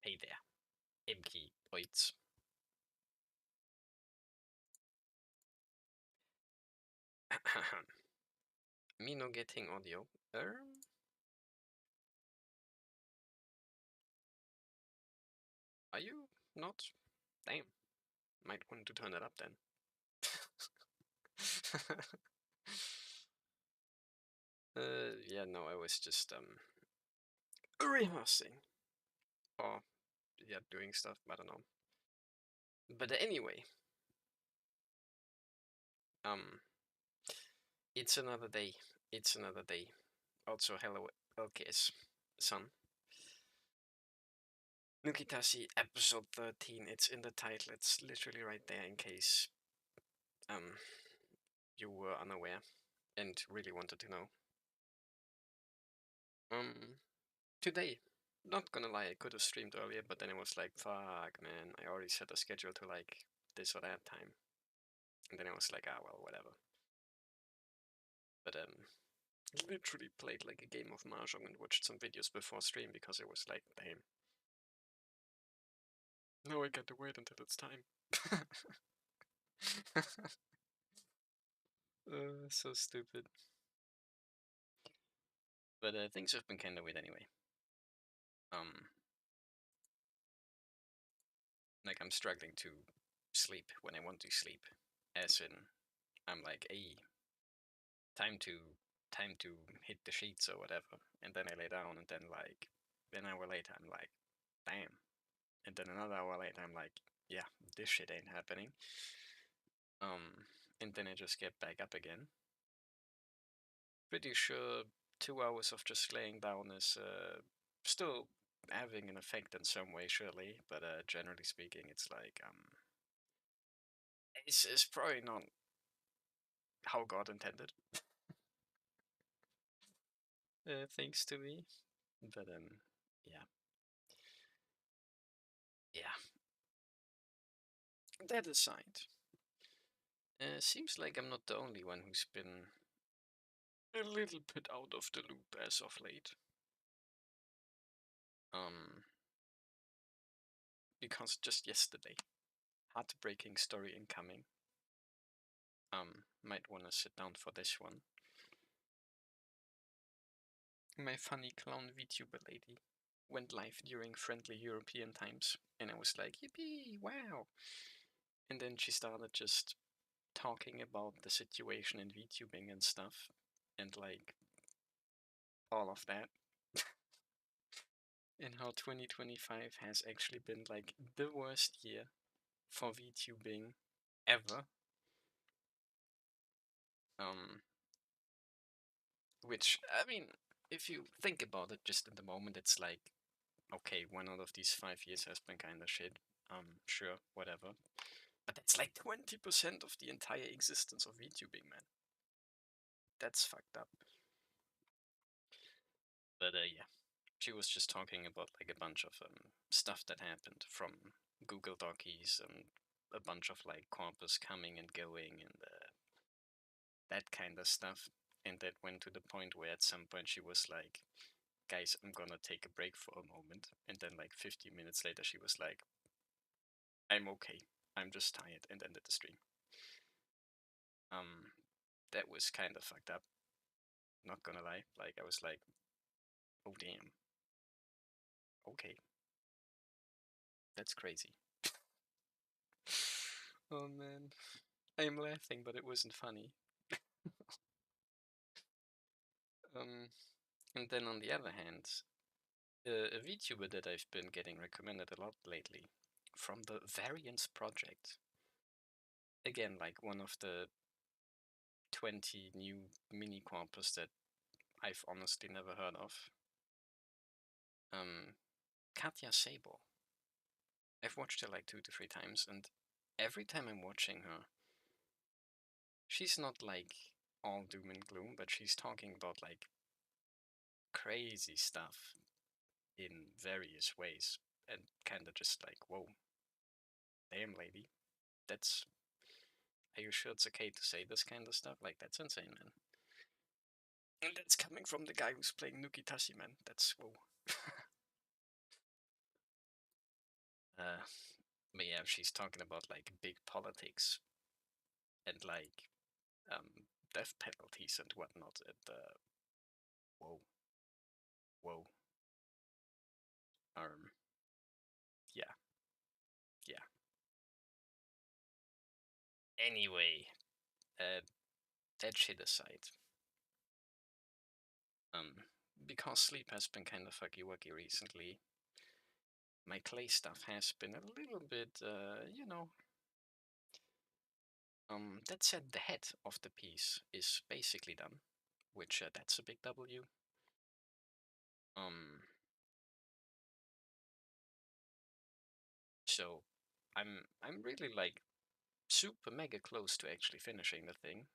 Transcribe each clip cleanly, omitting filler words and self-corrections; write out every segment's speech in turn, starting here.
Hey there, Emke Ch. Me no getting audio. Are you not? Damn. Might want to turn it up then. Yeah, no, I was just rehearsing. Or yeah, doing stuff, I don't know. But anyway, um it's another day. It's another day. Also, hello LKS son. Nukitashi episode 13. It's in the title. It's literally right there in case um you were unaware and really wanted to know. Today, not gonna lie, I could have streamed earlier, but then it was like, fuck, man, I already set a schedule to like this or that time, and then I was like, ah, well, whatever. But literally played like a game of mahjong and watched some videos before stream because it was like, damn. Now I got to wait until it's time. So stupid. But things have been kind of weird anyway. Like I'm struggling to sleep when I want to sleep, as in I'm like, hey, time to hit the sheets or whatever, and then I lay down, and then like an hour later I'm like, damn, and then another hour later I'm like, yeah, this shit ain't happening. And then I just get back up again. Pretty sure 2 hours of just laying down is still having an effect in some way, surely, but generally speaking, it's like it's probably not how God intended. Thanks to me, but yeah, yeah. That aside, seems like I'm not the only one who's been a little bit out of the loop as of late. Because just yesterday, heartbreaking story incoming. Might wanna sit down for this one. My funny clown VTuber lady went live during friendly European times, and I was like, yippee, wow. And then she started just talking about the situation in VTubing and stuff, and like all of that. And how 2025 has actually been like the worst year for VTubing ever. Which, I mean, if you think about it just in the moment, it's like, okay, 1 out of these 5 years has been kind of shit. Sure, whatever. But that's like 20% of the entire existence of VTubing, man. That's fucked up. But yeah, she was just talking about like a bunch of stuff that happened from Google Docies and a bunch of like corpus coming and going and that kind of stuff. And that went to the point where at some point she was like, guys, I'm gonna take a break for a moment. And then like 15 minutes later, she was like, I'm okay. I'm just tired, and ended the stream. That was kind of fucked up. Not gonna lie. Like I was like, oh damn. Okay. That's crazy. Oh man. I am laughing, but it wasn't funny. And then on the other hand, a VTuber that I've been getting recommended a lot lately from the Variance Project. Again, like one of the 20 new mini corpus that I've honestly never heard of. Katya Sable. I've watched her like 2 to 3 times, and every time I'm watching her, she's not like all doom and gloom, but she's talking about like crazy stuff in various ways, and kind of just like, whoa, damn, lady, that's. Are you sure it's okay to say this kind of stuff? Like, that's insane, man. And that's coming from the guy who's playing Nukitashi, man. That's whoa. but yeah, she's talking about like big politics and like death penalties and whatnot. And whoa, whoa, um, yeah, yeah. Anyway, uh, that shit aside, um, because sleep has been kind of fucky wucky recently, my clay stuff has been a little bit, that said, the head of the piece is basically done, which that's a big W. Um, so I'm really like super mega close to actually finishing the thing,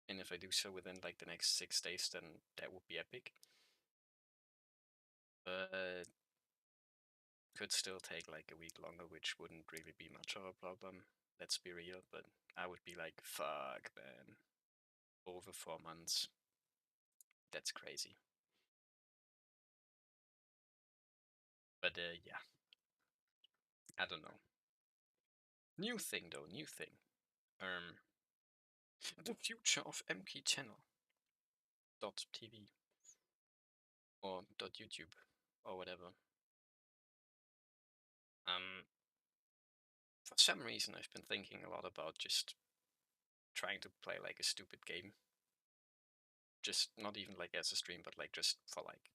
and if I do so within like the next 6 days, then that would be epic. But could still take like a week longer, which wouldn't really be much of a problem. Let's be real, but I would be like, fuck, man, over 4 months. That's crazy. But yeah, I don't know. New thing though, new thing. Um, the future of Emke channel dot TV or dot YouTube or whatever. Um, for some reason I've been thinking a lot about just trying to play like a stupid game. Just not even like as a stream, but like just for like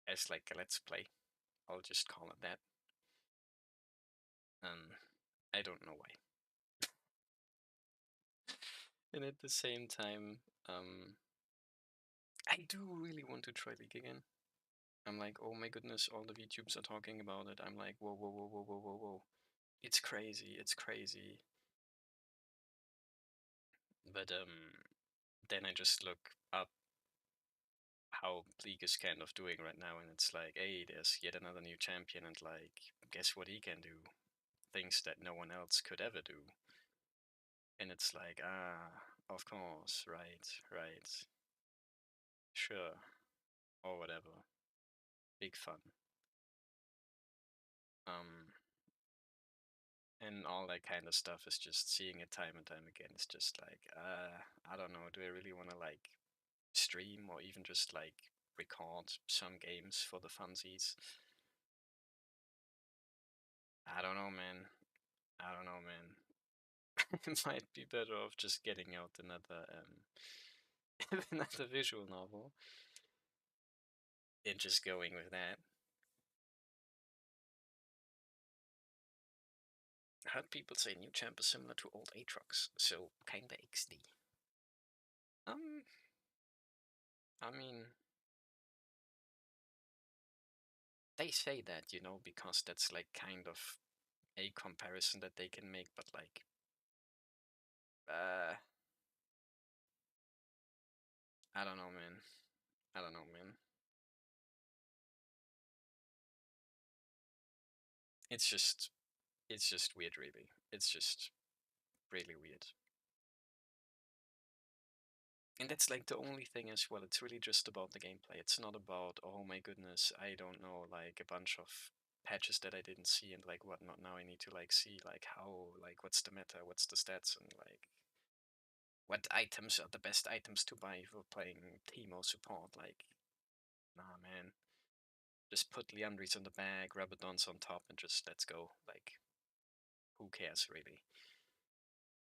as like a let's play. I'll just call it that. I don't know why. And at the same time, I do really want to try League again. I'm like, oh my goodness, all the VTubes are talking about it. I'm like, whoa, whoa, whoa, whoa, whoa, whoa, whoa. It's crazy, it's crazy. But then I just look up how League is kind of doing right now, and it's like, hey, there's yet another new champion, and like, guess what he can do? Things that no one else could ever do. And it's like, of course, right, right, sure, or whatever. Big fun. Um, and all that kind of stuff is just seeing it time and time again. It's just like, I don't know, do I really want to like stream or even just like record some games for the funsies? I don't know, man. I don't know, man. It might be better off just getting out another visual novel and just going with that. I heard people say New Champ is similar to old Aatrox, so kinda XD. Um, I mean, they say that, because that's like kind of a comparison that they can make, but like, uh, I don't know, man. I don't know, man. It's just, it's just weird, really. It's just really weird. And that's like the only thing as well. It's really just about the gameplay. It's not about, oh my goodness, I don't know, like a bunch of patches that I didn't see and like whatnot. Now I need to like see like how, like what's the meta, what's the stats, and like what items are the best items to buy for playing Teemo support. Like, nah, man. Just put Leandries on the bag, Rabadons on top, and just let's go. Like, who cares really?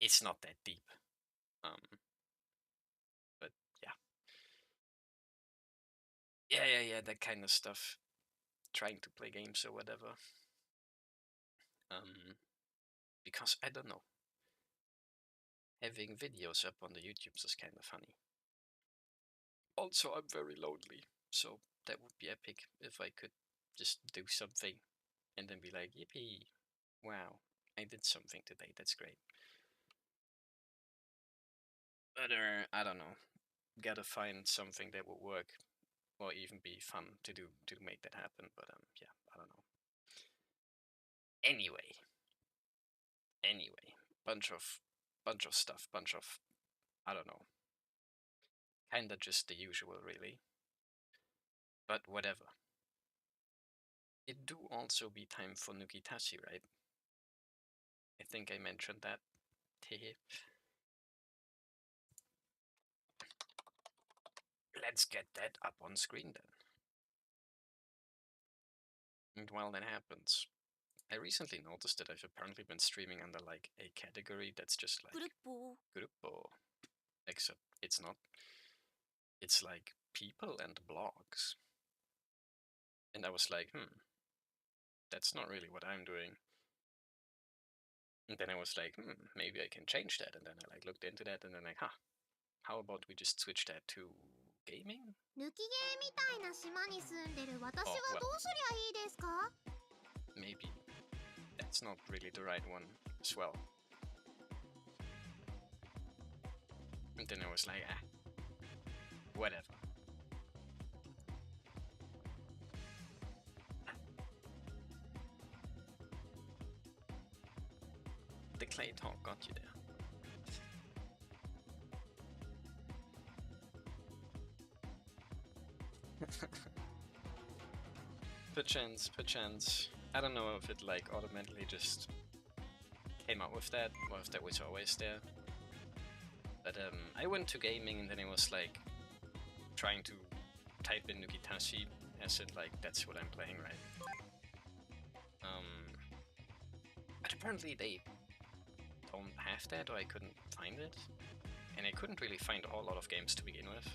It's not that deep. But yeah. Yeah, that kind of stuff. Trying to play games or whatever. Because I don't know. Having videos up on the YouTubes is kind of funny. Also, I'm very lonely, so that would be epic if I could just do something and then be like, yippee, wow, I did something today, that's great. But I don't know, gotta find something that will work or even be fun to do to make that happen. But yeah, I don't know. Anyway, bunch of stuff, bunch of I don't know, kinda just the usual really. But whatever. it do also be time for Nukitashi, right? I think I mentioned that. Let's get that up on screen then. And while that happens, I recently noticed that I've apparently been streaming under like a category that's just like Gruppo. Except it's not. It's like people and blogs. And I was like, that's not really what I'm doing. And then I was like, maybe I can change that. And then I like looked into that and then like, how about we just switch that to gaming? Maybe that's not really the right one as well. And then I was like, whatever. The clay talk got you there. Perchance. I don't know if it like automatically just came up with that, or if that was always there. But I went to gaming and then it was like trying to type in Nukitashi as it like that's what I'm playing, right? But apparently they don't have that, or I couldn't find it. And I couldn't really find a whole lot of games to begin with.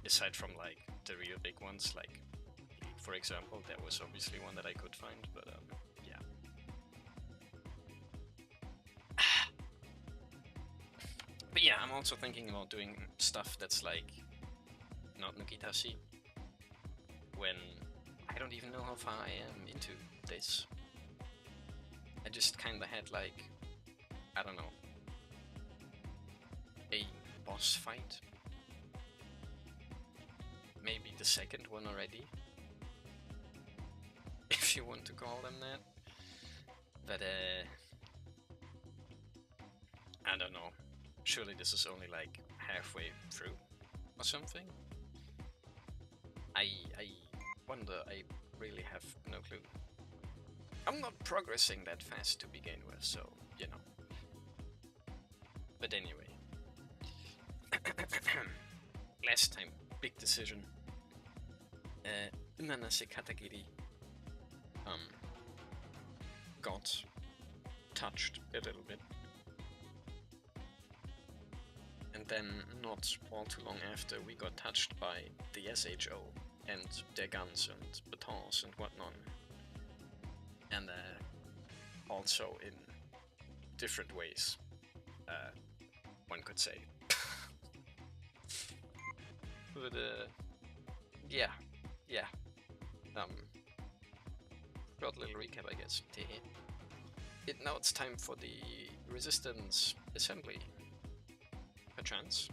Aside from like the real big ones, like for example, that was obviously one that I could find, but yeah. But yeah, I'm also thinking about doing stuff that's like not Nukitashi, when I don't even know how far I am into this. I just kinda had like, I don't know, a boss fight. Maybe the second one already, if you want to call them that. But I don't know. Surely this is only like halfway through or something. I wonder. I really have no clue. I'm not progressing that fast to begin with, so you know. But anyway, last time, big decision. Unanase Katagiri got touched a little bit. And then, not all too long after, we got touched by the SHO and their guns and batons and whatnot. And also in different ways, one could say. But yeah. Short little recap, I guess. Now it's time for the resistance assembly. Perchance.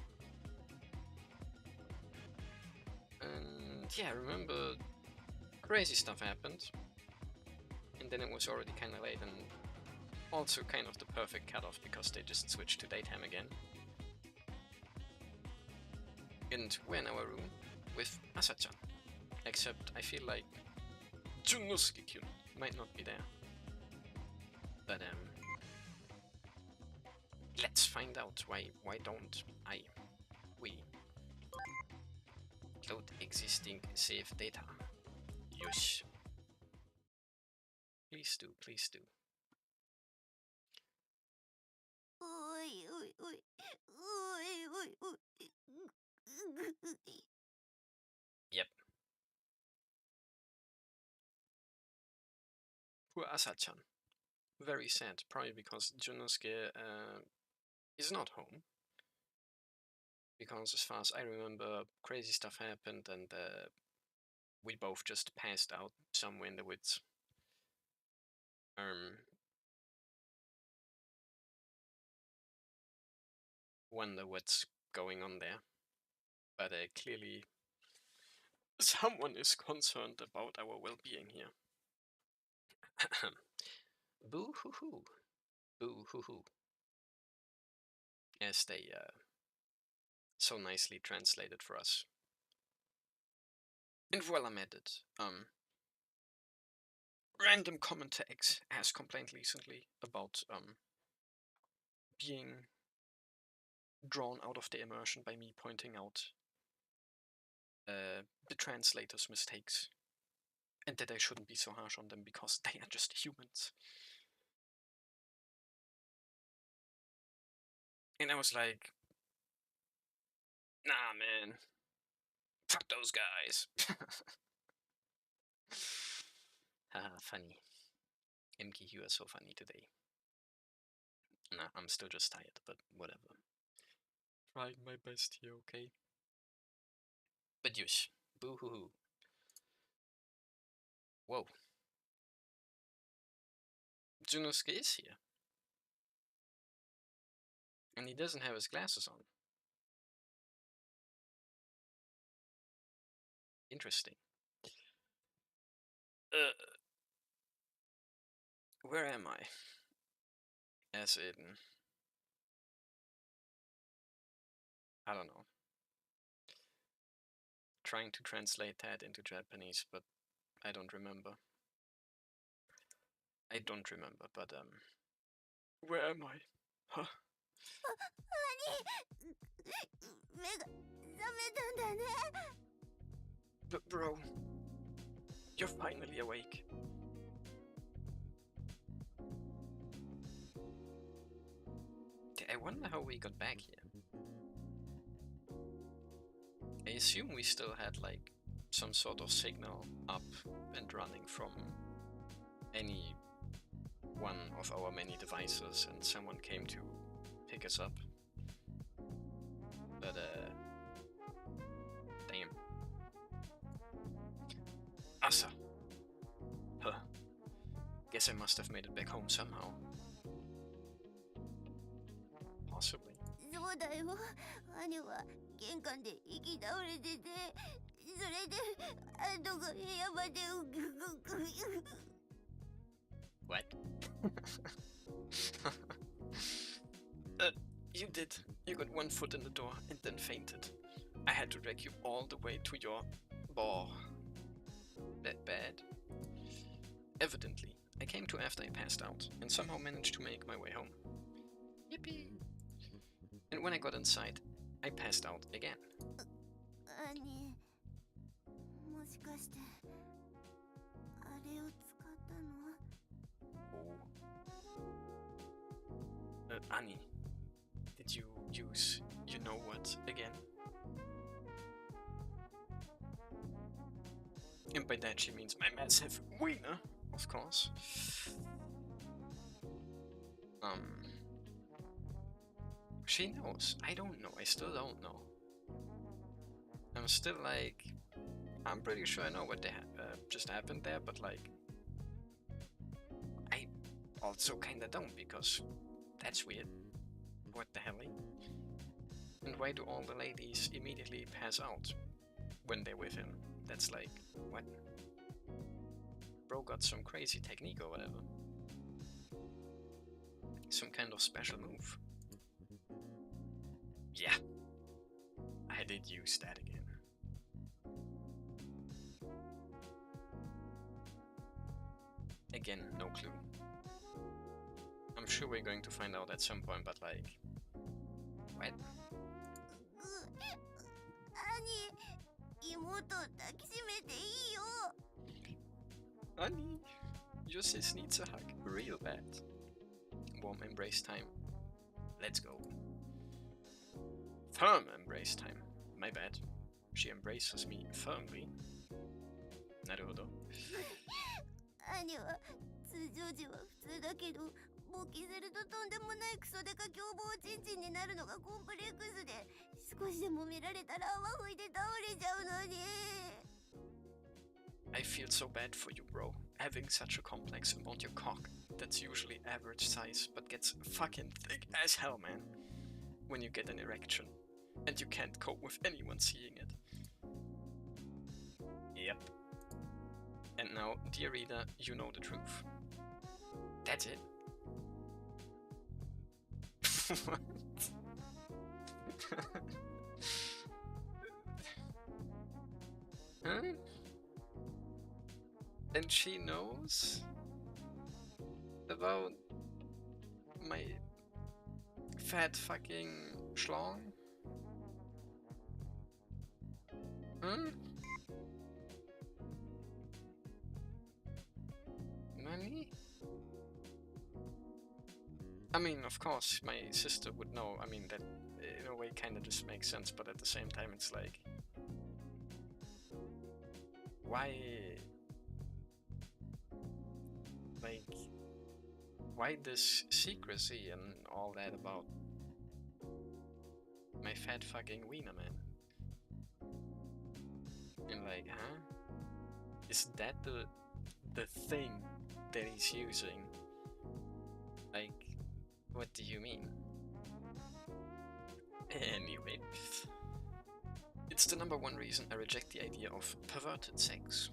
And yeah, remember, crazy stuff happened. And then it was already kinda late, and also kind of the perfect cutoff because they just switched to daytime again. And we're in our room with Asa-chan. Except I feel like Junosuke-kyun might not be there. But let's find out why don't we load existing save data. Yosh. Please do. Yep. Poor Asa-chan. Very sad, probably because Junosuke is not home. Because as far as I remember, crazy stuff happened and we both just passed out somewhere in the woods. Wonder what's going on there. But clearly someone is concerned about our well-being here. Boo-hoo-hoo. Boo-hoo-hoo. As they so nicely translated for us. And while I'm at it, random comment tags has complained recently about being drawn out of the immersion by me pointing out the translator's mistakes, and that I shouldn't be so harsh on them because they are just humans. And I was like, nah, man, fuck those guys. Funny. Emke, you are so funny today. Nah, I'm still just tired, but whatever. Trying my best here, okay? But yush, boo hoo hoo. Whoa. Junosuke is here. And he doesn't have his glasses on. Interesting. Where am I? As in... I don't know. Trying to translate that into Japanese, but I don't remember. I don't remember, but where am I? Huh? Bro, you're finally awake. I wonder how we got back here. I assume we still had like some sort of signal up and running from any one of our many devices and someone came to pick us up. But damn. Asa. Huh. Guess I must have made it back home somehow. Possibly. そうだよ。兄は玄関で息倒れてて、それで後が部屋までWhat? You did. You got one foot in the door and then fainted. I had to drag you all the way to your bar. That bad? Evidently, I came to after I passed out and somehow managed to make my way home. Yippee! And when I got inside, I passed out again. 兄、もしかしてあれを使ったの？Annie, did you use you know what again? And by that she means my massive wiener, of course. She knows. I don't know. I still don't know. I'm still like, I'm pretty sure I know what just happened there, but like, I also kinda don't because that's weird. What the hell? And why do all the ladies immediately pass out when they're with him? That's like, what? Bro got some crazy technique or whatever. Some kind of special move. Yeah, I did use that again. Again, no clue. I'm sure we're going to find out at some point, but like... What? 兄、妹を抱きしめていいよ。Honey, your sis needs a hug real bad. Warm embrace time. Let's go. Firm embrace time. My bad. She embraces me firmly. なるほど。兄は通常時は普通だけど、勃起するととんでもないクソデカ凶暴チンチンになるのがコンプレックスで、少しでも見られたら泡吹いて倒れちゃうのに。I feel so bad for you, bro. Having such a complex about your cock that's usually average size but gets fucking thick as hell, man. When you get an erection and you can't cope with anyone seeing it. Yep. And now, dear reader, you know the truth. That's it. What? Huh? And she knows about my fat fucking schlong? Hmm? Nani? I mean, of course, my sister would know. I mean, that in a way kind of just makes sense, but at the same time, it's like, why? Like, why this secrecy and all that about my fat fucking wiener, man? And like, huh? Is that the thing that he's using? Like, what do you mean? Anyway, it's the #1 reason I reject the idea of perverted sex.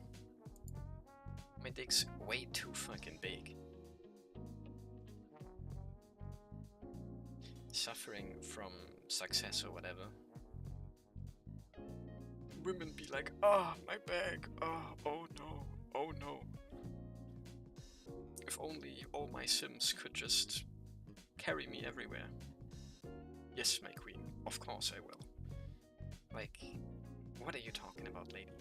My dick's way too fucking big. Suffering from success or whatever. Women be like, ah, my bag, oh no, oh no. If only all my Sims could just carry me everywhere. Yes, my queen, of course I will. Like, what are you talking about, lady?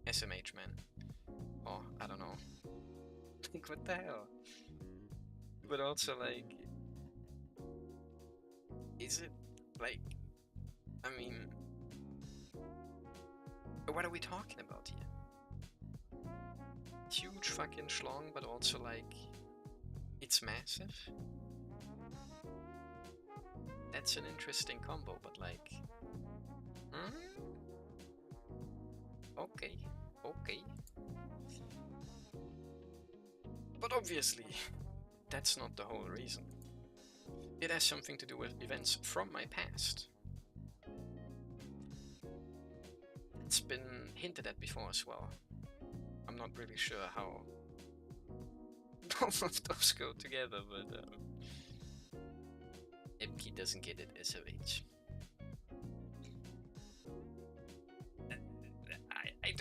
SMH, man. Or, I don't know. Like, what the hell? But also, like, is it, like, I mean, what are we talking about here? Huge fucking schlong, but also, like, it's massive? That's an interesting combo, but like, okay, okay. But obviously, that's not the whole reason. It has something to do with events from my past. It's been hinted at before as well. I'm not really sure how both of those go together, but Emke doesn't get it, SOH. I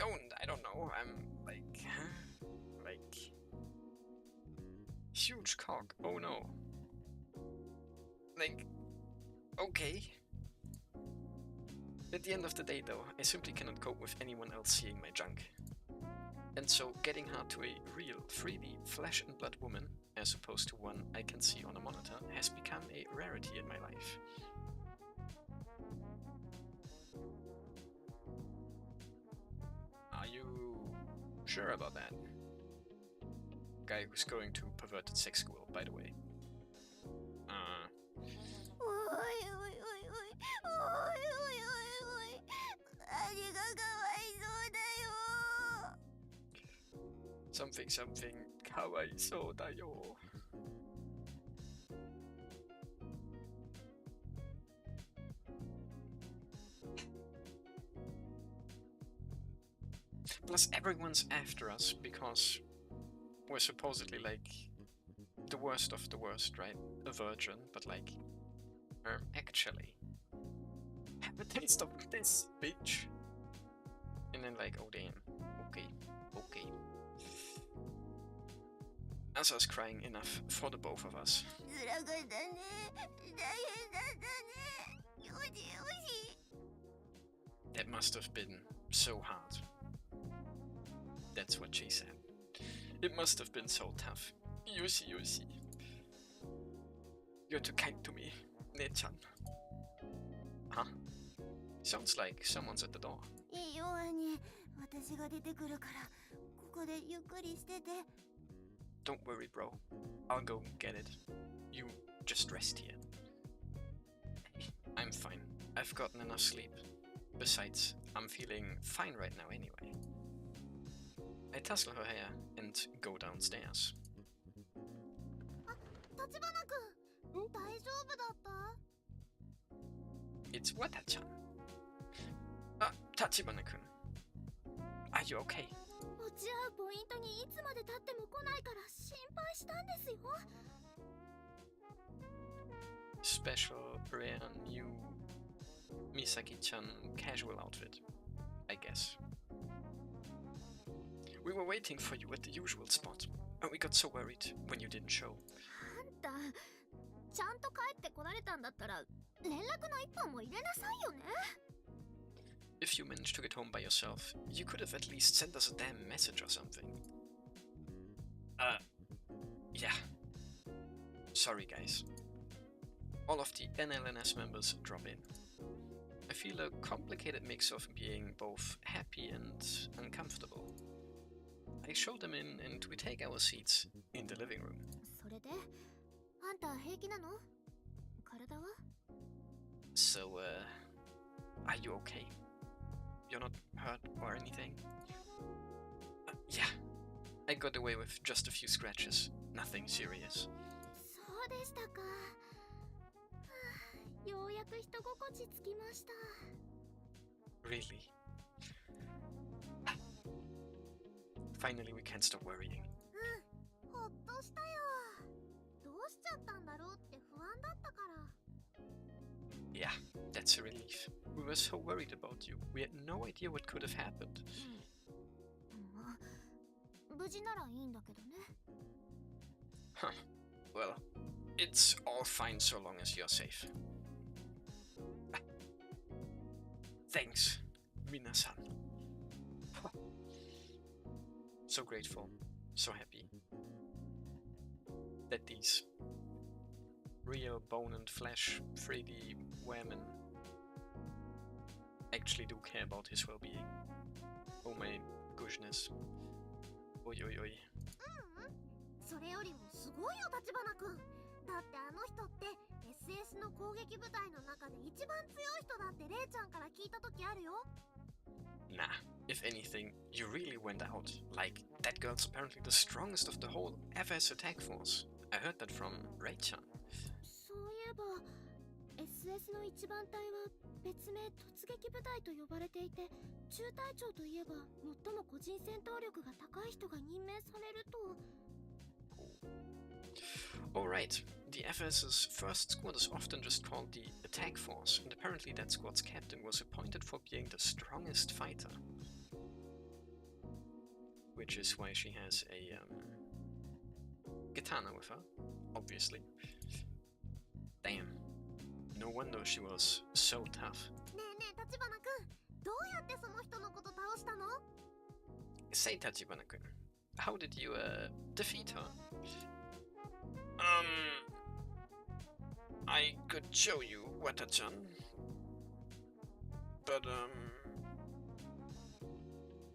don't know, I'm like, like, huge cock, oh no. Like, okay. At the end of the day though, I simply cannot cope with anyone else seeing my junk. And so getting hard to a real, 3D, flesh and blood woman, as opposed to one I can see on a monitor, has become a rarity in my life. Are you sure about that? Guy who's going to perverted sex school, by the way. Something something kawaisou da yo. Plus everyone's after us because we're supposedly like the worst of the worst, right? A virgin, but like, actually, have a taste of this, bitch. And then like, oh damn, okay, okay. Asa's crying enough for the both of us. That must have been so hard. That's what she said. It must have been so tough. Yushi, Yushi. You're too kind to me, Ne-chan. Huh? Sounds like someone's at the door. Don't worry, bro. I'll go get it. You just rest here. I'm fine. I've gotten enough sleep. Besides, I'm feeling fine right now anyway. I tussle her hair and go downstairs. It's Wata-chan. Tachibana-kun. Are you okay? Special, rare, new Misaki-chan casual outfit, I guess. We were waiting for you at the usual spot, and we got so worried when you didn't show. あんたちゃんと帰ってこられたんだったら連絡の一本も入れなさいよね。 If you managed to get home by yourself, you could have at least sent us a damn message or something. Yeah. Sorry, guys. All of the NLNS members drop in. I feel a complicated mix of being both happy and uncomfortable. I show them in and we take our seats in the living room. それであんた平気なの？体は？ So, are you okay? You're not hurt or anything? Yeah. I got away with just a few scratches. Nothing serious. そうでしたか。ようやく人心地つきました。 Really? Finally, we can't stop worrying. ほっとしたよ。どうしちゃったんだろうって不安だったから。 Yeah, that's a relief. We were so worried about you. We had no idea what could have happened. まあ、無事ならいいんだけどね。 Huh. Well, it's all fine so long as you're safe. Thanks, Minasan. So grateful, so happy that these real bone and flesh 3D women actually do care about his well-being. Oh my goodness. Oi oi oi. それよりもすごいよ立花くん。だってあの人って SS の攻撃部隊の中で一番強い人だってレイちゃんから聞いた時あるよ。 Nah, if anything, you really went out. Like, that girl's apparently the strongest of the whole FS attack force. I heard that from Reizeiin. そういえば SS の一番隊は別名突撃部隊と呼ばれていて、中隊長といえば最も個人戦闘力が高い人が任命されると。 Alright, the FS's first squad is often just called the attack force, and apparently that squad's captain was appointed for being the strongest fighter. Which is why she has a katana with her, obviously. Damn, no wonder she was so tough. ねえねえ立花くん、どうやってその人のこと倒したの？ Say, Tachibana-kun, how did you defeat her? I could show you, Wata-chan. But,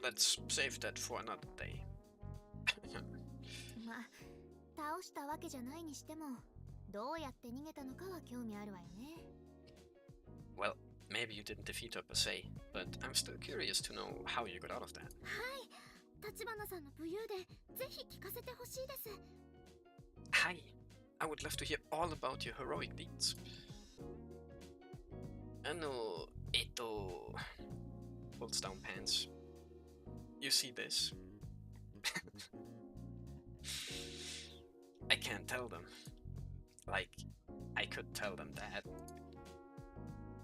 let's save that for another day. まあ、倒したわけじゃないにしても、どうやって逃げたのかは興味あるわよね。 Well, maybe you didn't defeat her per se, but I'm still curious to know how you got out of that. はい、立花さんの武勇伝、ぜひ聞かせてほしいです。 Hi, I would love to hear all about your heroic deeds. Pulls down pants. You see this? I can't tell them. Like, I could tell them that.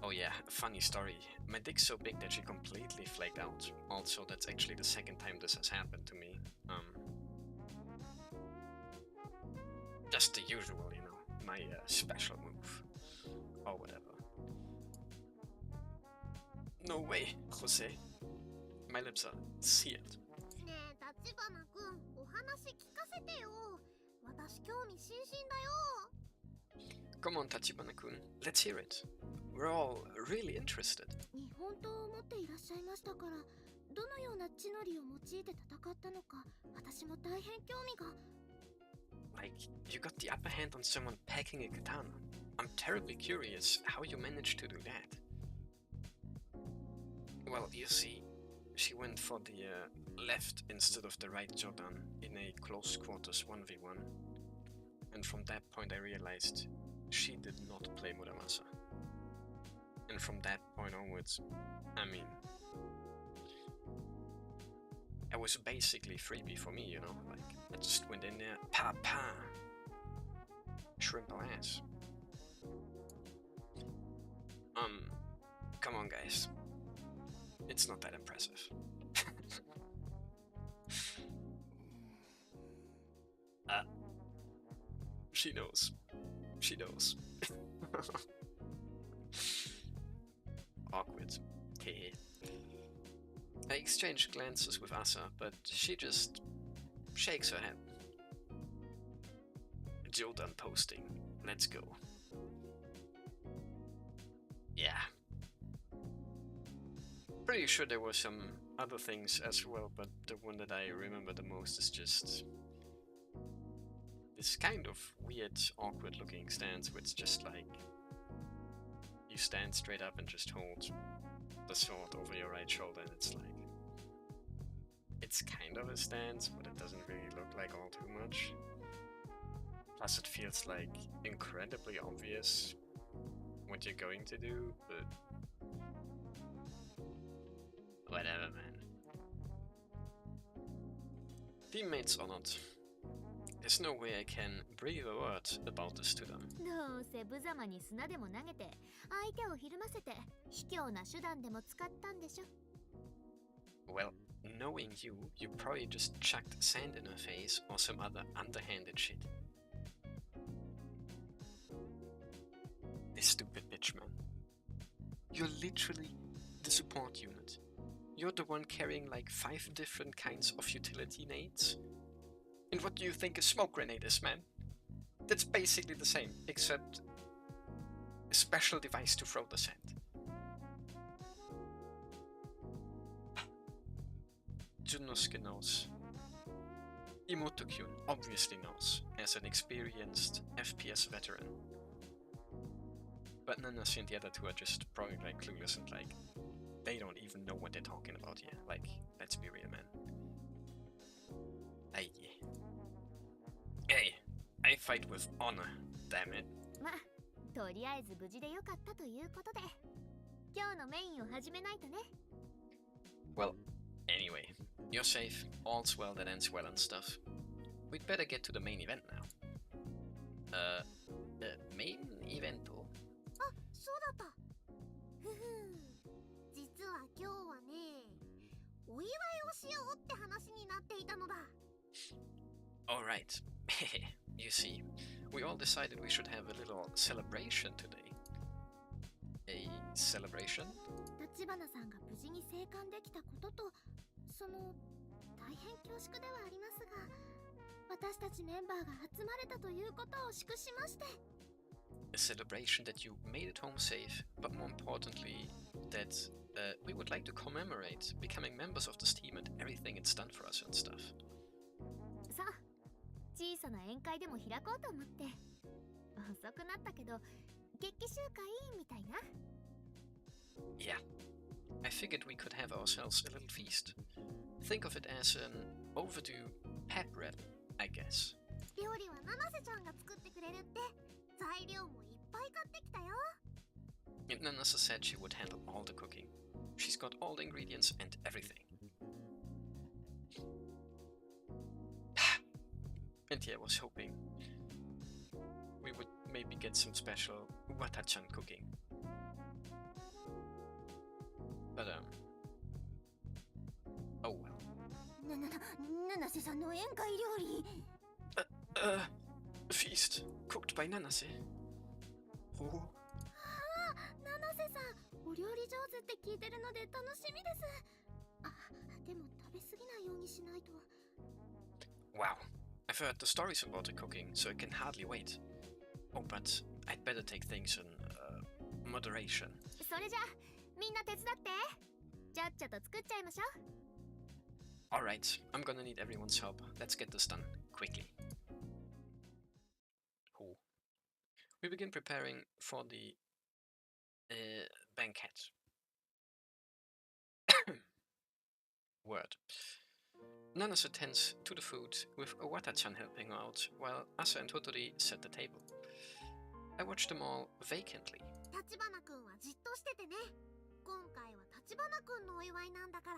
Oh yeah, funny story. My dick's so big that she completely flaked out. Also, that's actually the second time this has happened to me. Just the usual, you know, my special move. Or whatever. No way, Jose. My lips are sealed. ねえ、立花くん、お話聞かせてよ。私興味津々だよ。 Come on, Tachibana-kun, let's hear it. We're all really interested. 日本刀を持っていらっしゃいましたから、どのような地の利を用いて戦ったのか、私も大変興味が。 Like, you got the upper hand on someone packing a katana. I'm terribly curious how you managed to do that. Well, you see, she went for the left instead of the right Jordan in a close quarters 1v1. And from that point I realized she did not play Muramasa. And from that point onwards, I mean, it was basically freebie for me, you know, like, I just went in there, pa, shrimp her ass. Come on guys, it's not that impressive. She knows. She knows. Awkward. Hehe. I exchange glances with Asa, but she just shakes her head. Jordan posting. Let's go. Yeah. Pretty sure there were some other things as well, but the one that I remember the most is just this kind of weird, awkward looking stance where it's just like you stand straight up and just hold the sword over your right shoulder, and it's like it's kind of a stance, but it doesn't really look like all too much. Plus it feels like incredibly obvious what you're going to do, but whatever, man. Teammates or not, there's no way I can breathe a word about this to them. どうせ無様に砂でも投げて相手をひるませて卑怯な手段でも使ったんでしょ Well, knowing you, you probably just chucked sand in her face or some other underhanded shit. This stupid bitch, man. You're literally the support unit. You're the one carrying like 5 different kinds of utility nades. And what do you think a smoke grenade is, man? That's basically the same, except a special device to throw the sand. Junosuke knows. Imoto-kun obviously knows, as an experienced FPS veteran. But Nanase and the other two are just probably like clueless and like, they don't even know what they're talking about here. Like, let's be real, man. Aye. Hey, I fight with honor, damn it. まあとりあえず無事でよかったということで今日のメインを始めないとね Well, anyway, you're safe, all's well that ends well and stuff. We'd better get to the main event now. Main event? あ、そうだったふふ実は今日はねお祝いをしようって話になっていたのだ Alright. You see, we all decided we should have a little celebration today. A celebration? 立花さんが無事に生還できたこととその大変恐縮ではありますが私たちメンバーが集まれたということを祝しまして A celebration that you made it home safe, but more importantly, that we would like to commemorate becoming members of this team and everything it's done for us and stuff. さあ小さな宴会でも開こうと思って遅くなったけど決起集会みたいな Yeah, I figured we could have ourselves a little feast. Think of it as an overdue pep rally, I guess. 料理は七瀬ちゃんが作ってくれるって材料もいっぱい買ってきたよ And Nanasa said she would handle all the cooking. She's got all the ingredients and everything. And yeah, I was hoping we would maybe get some special Wata-chan cooking. But oh well. 七瀬さんの宴会料理 Feast cooked by Nanase. Oh. 七瀬さんお料理上手って聞いてるので楽しみですあ、でも食べ過ぎないようにしないと Wow, I've heard the stories about the cooking, so I can hardly wait. Oh, but I'd better take things in moderation. それじゃみんな手伝ってちゃっちゃと作っちゃいましょう Alright, I'm gonna need everyone's help. Let's get this done quickly. Oh. We begin preparing for the banquet. Word. Nanase attends to the food, with Wata-chan helping her out, while Asa and Hotori set the table. I watch them all vacantly. 立花くんはじっとしててね今回は立花くんのお祝いなんだから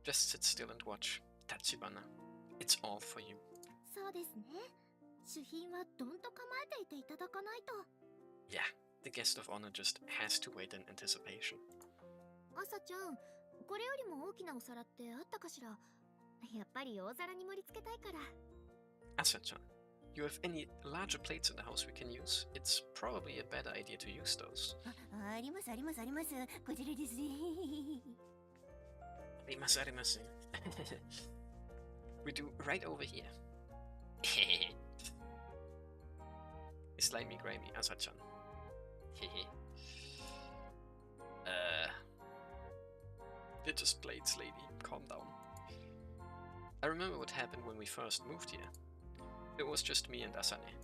Just sit still and watch, Tachibana. It's all for you. そうですね主賓はどんと構えていていただかないと Yeah, the guest of honor just has to wait in anticipation. 朝ちゃんこれよりも大きなお皿ってあったかしらやっぱり大皿に盛り付けたいから。 Asa-chan, you have any larger plates in the house we can use? It's probably a better idea to use those. ありますありますあります。こちらですね。Arimasu. We do right over here. Slimy grimy, Asa-chan. They're just plates, lady. Calm down. I remember what happened when we first moved here. It was just me and Asane.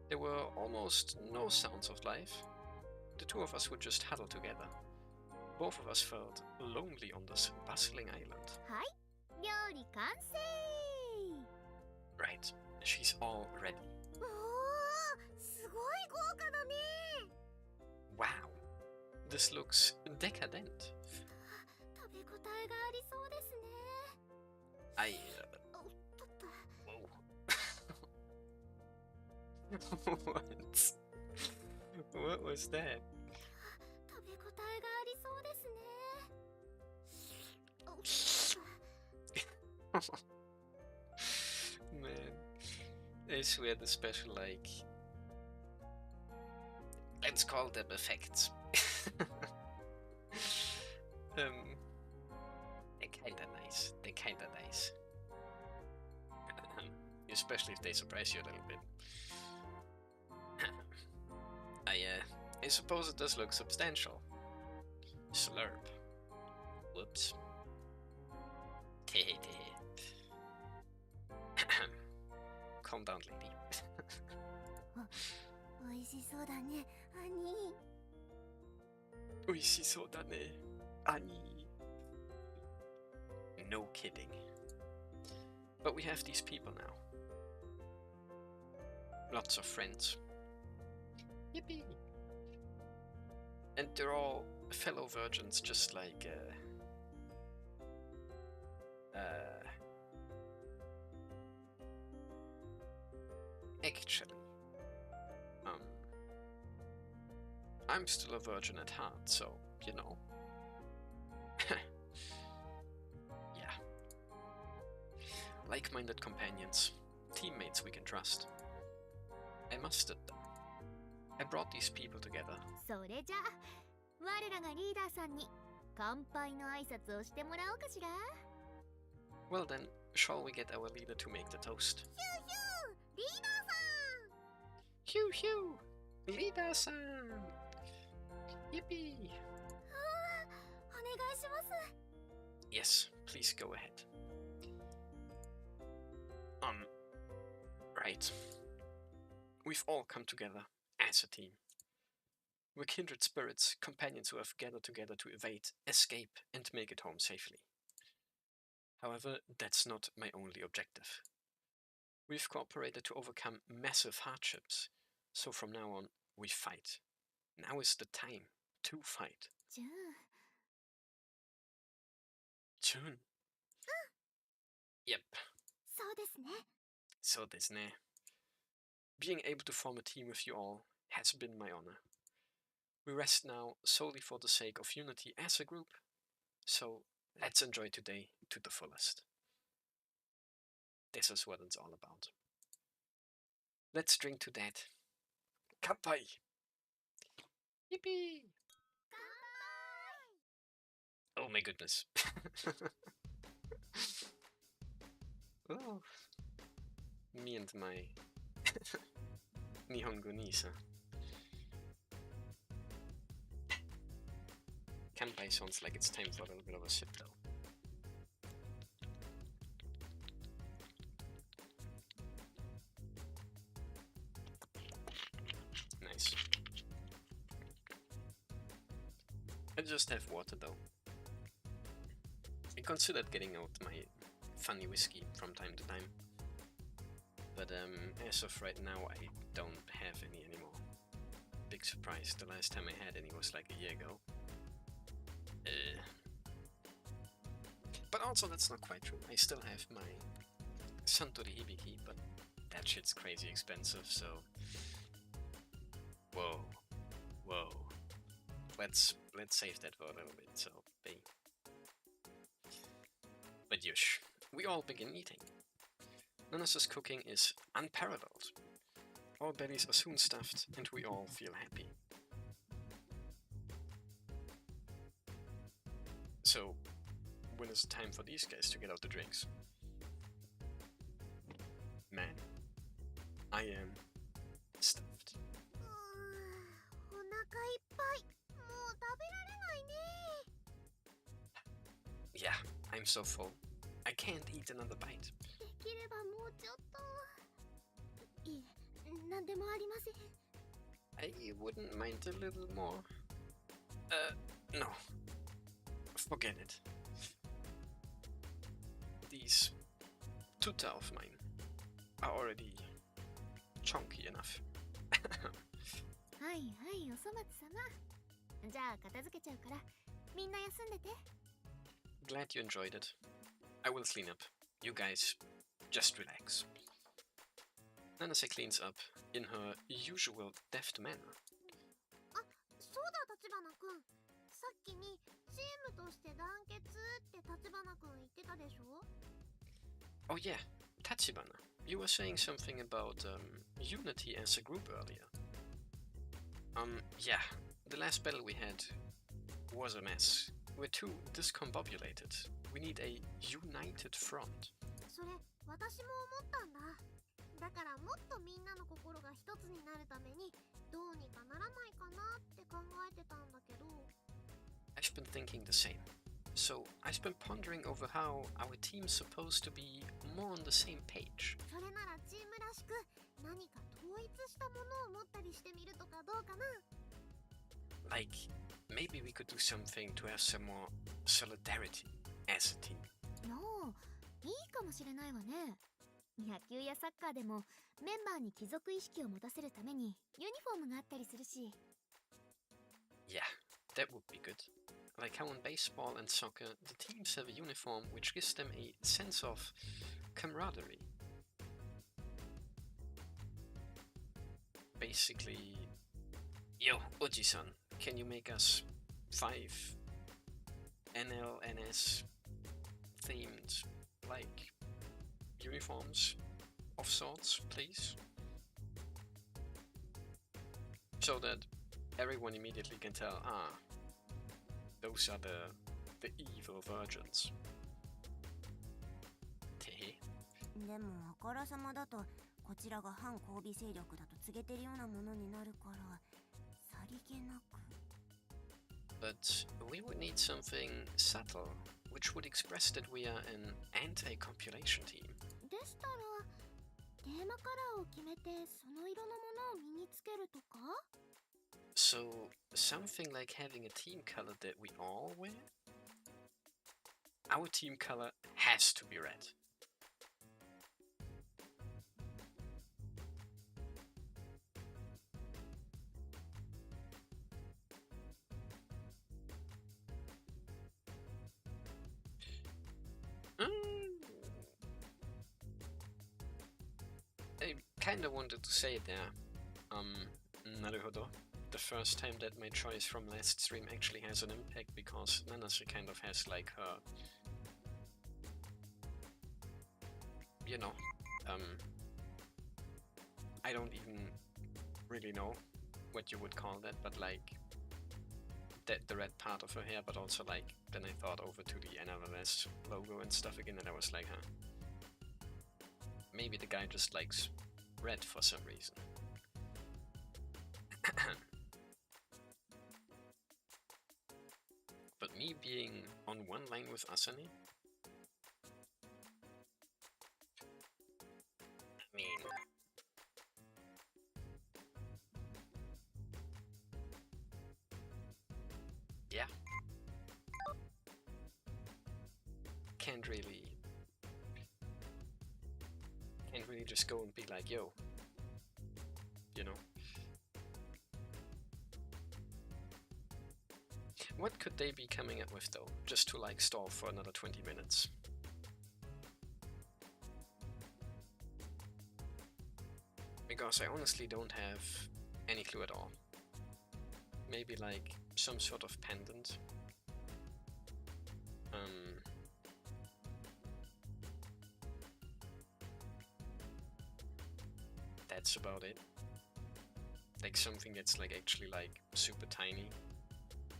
There were almost no sounds of life. The two of us would just huddle together. Both of us felt lonely on this bustling island. はい、料理完成。 Right, she's all ready. おー、すごい豪華だね。 Wow, this looks decadent. 食べ応えがありそうですね。 おっとっと。 What was that? 食べ応えがありそうですね。おっとっと。 Man, I swear the special, like, let's call them effects. They're kinda nice. Especially if they surprise you a little bit. I suppose it does look substantial. Slurp. Whoops. Calm down, lady. 美味しそうだね、兄。 Oishisodane, Ani. No kidding. But we have these people now. Lots of friends. Yippee! And they're all fellow virgins, just like, actually, I'm still a virgin at heart, so, you know. Yeah. Like-minded companions, teammates we can trust. I mustered them. I brought these people together. それじゃあ、我らがリーダーさんに乾杯の挨拶をしてもらおうかしら。 Well then, shall we get our leader to make the toast? リーダーさん。 Hugh Hugh! Leader-san! Yippee! お願いします。 Yes, please go ahead. Right. We've all come together as a team. We're kindred spirits, companions who have gathered together to evade, escape, and make it home safely. However, that's not my only objective. We've cooperated to overcome massive hardships, so from now on, we fight. Now is the time to fight. じゃあ。 June. Yep. そうですね。 So this ne. Being able to form a team with you all has been my honor. We rest now solely for the sake of unity as a group. So let's enjoy today to the fullest. This is what it's all about. Let's drink to that. Kanpai! Yippee! Oh my goodness. Oh. Me and my Nihongo Nisa. Kanpai sounds like it's time for a little bit of a sip though. Nice. I just have water though. I considered getting out my funny whiskey from time to time. But as of right now, I don't have any anymore. Big surprise, the last time I had any was like a year ago. But also, that's not quite true. I still have my Suntory Hibiki, but that shit's crazy expensive, so... Whoa. Let's save that for a little bit, so... But yush. we all begin eating. Nana's cooking is unparalleled. Our bellies are soon stuffed and we all feel happy. So, when is it time for these guys to get out the drinks? Man, I am stuffed. お腹いっぱい。もう食べられないね。Yeah, I'm so full. I can't eat another bite. できればもうちょっと。いえ、なんでもありません。I wouldn't mind a little more. No. Forget it. These tuta of mine are already chunky enough. はいはい、おそ松様。じゃあ片付けちゃうから、みんな休んでて。Glad you enjoyed it. I will clean up. You guys, just relax. Nanase cleans up in her usual deft manner. あ、そうだ、立花くん。さっきにチームとして団結って立花くん言ってたでしょ? Oh yeah, Tachibana. You were saying something about unity as a group earlier. Yeah. The last battle we had was a mess. We're too discombobulated. We need a united front. それ、私も思ったんだ。だからもっとみんなの心が一つになるためにどうにかならないかなって考えてたんだけど。I've been thinking the same. So I've been pondering over how our team's supposed to be more on the same page. それならチームらしく何か統一したものを持ったりしてみるとかどうかな? Like, maybe we could do something to have some more solidarity as a team. のいいかもしれないわね。野球やサッカーでもメンバーに帰属意識を持たせるためにユニフォームがあったりするし。Yeah, that would be good. Like how in baseball and soccer, the teams have a uniform which gives them a sense of camaraderie. Basically, yo, Oji-san, can you make us 5 NLNS themed, like, uniforms of sorts, please? So that everyone immediately can tell, those are the evil virgins. Tehe. でもあからさまだとこちらが反交尾勢力だと告げてるようなものになるからさりげなく。But we would need something subtle, which would express that we are an anti-copulation team. でしたらテーマカラーを決めてその色のものを身につけるとか? So, something like having a team color that we all wear? Our team color has to be red. I kinda wanted to say it there. Naruhodo. The first time that my choice from last stream actually has an impact, because Nanase kind of has like her, you know, I don't even really know what you would call that, but like that the red part of her hair, but also like then I thought over to the NLS logo and stuff again, and I was like, maybe the guy just likes red for some reason. But me being on one line with Asane? I mean... yeah. Can't really just go and be like, yo, you know. What could they be coming up with though, just to like stall for another 20 minutes? Because I honestly don't have any clue at all. Maybe like some sort of pendant. that's about it. Like something that's like actually like super tiny.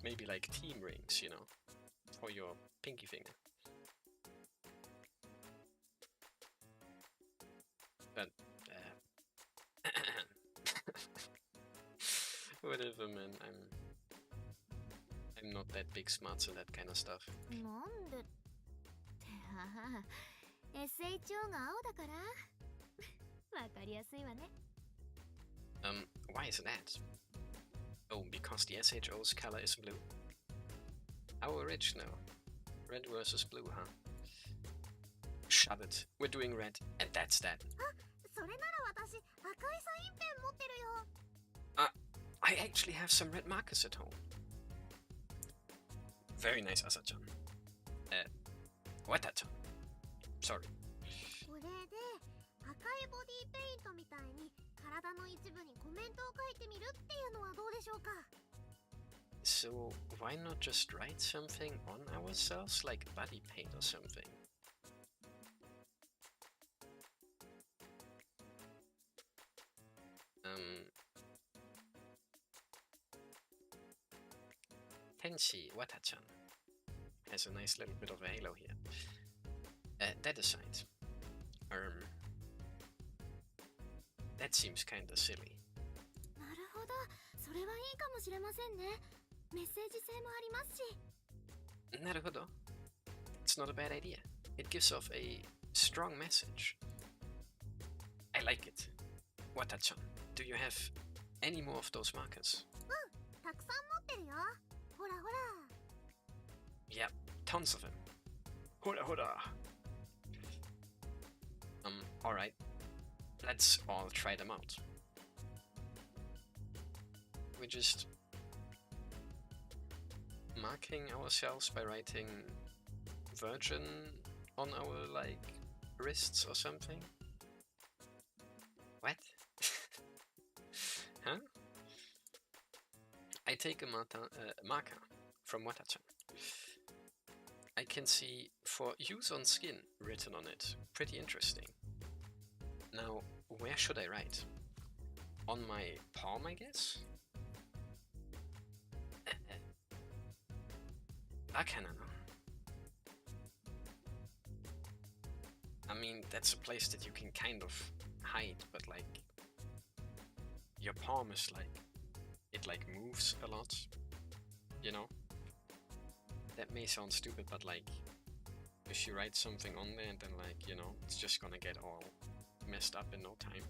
Maybe like team rings, you know, for your pinky finger. But whatever, man. I'm not that big smarts on that kind of stuff. なんでってSHO が青だからわかりやすいわね。Why is that? Oh, because the SHO's color is blue. How original. Red versus blue, huh? Shut it. We're doing red, and that's that. それなら私赤いサインペン持ってるよ。I actually have some red markers at home. Very nice, Asa-chan. Wata-chan. Sorry. これで赤いボディペイントみたいに体の一部にコメントを書いてみるっていうのはどうでしょうか。 So, why not just write something on ourselves, like body paint or something? Tenshi Wata-chan has a nice little bit of a halo here. That aside, that seems kinda silly. なるほど、それはいいかもしれませんね。メッセージ性もありますし。Naruhodo. It's not a bad idea. It gives off a strong message. I like it. Wata-chan, do you have any more of those markers? たくさん持ってるよ。ほらほら。 Yeah, tons of them. Hoda hoda. Alright. Let's all try them out. We're just marking ourselves by writing virgin on our, like, wrists or something? What? Huh? I take a marker from Wata-chan. I can see "for use on skin" written on it. Pretty interesting. Now, where should I write? On my palm, I guess? Bakanano. I mean, that's a place that you can kind of hide, but like, your palm is like, it like moves a lot, you know? That may sound stupid, but like, if you write something on there, then like, you know, it's just gonna get all messed up in no time.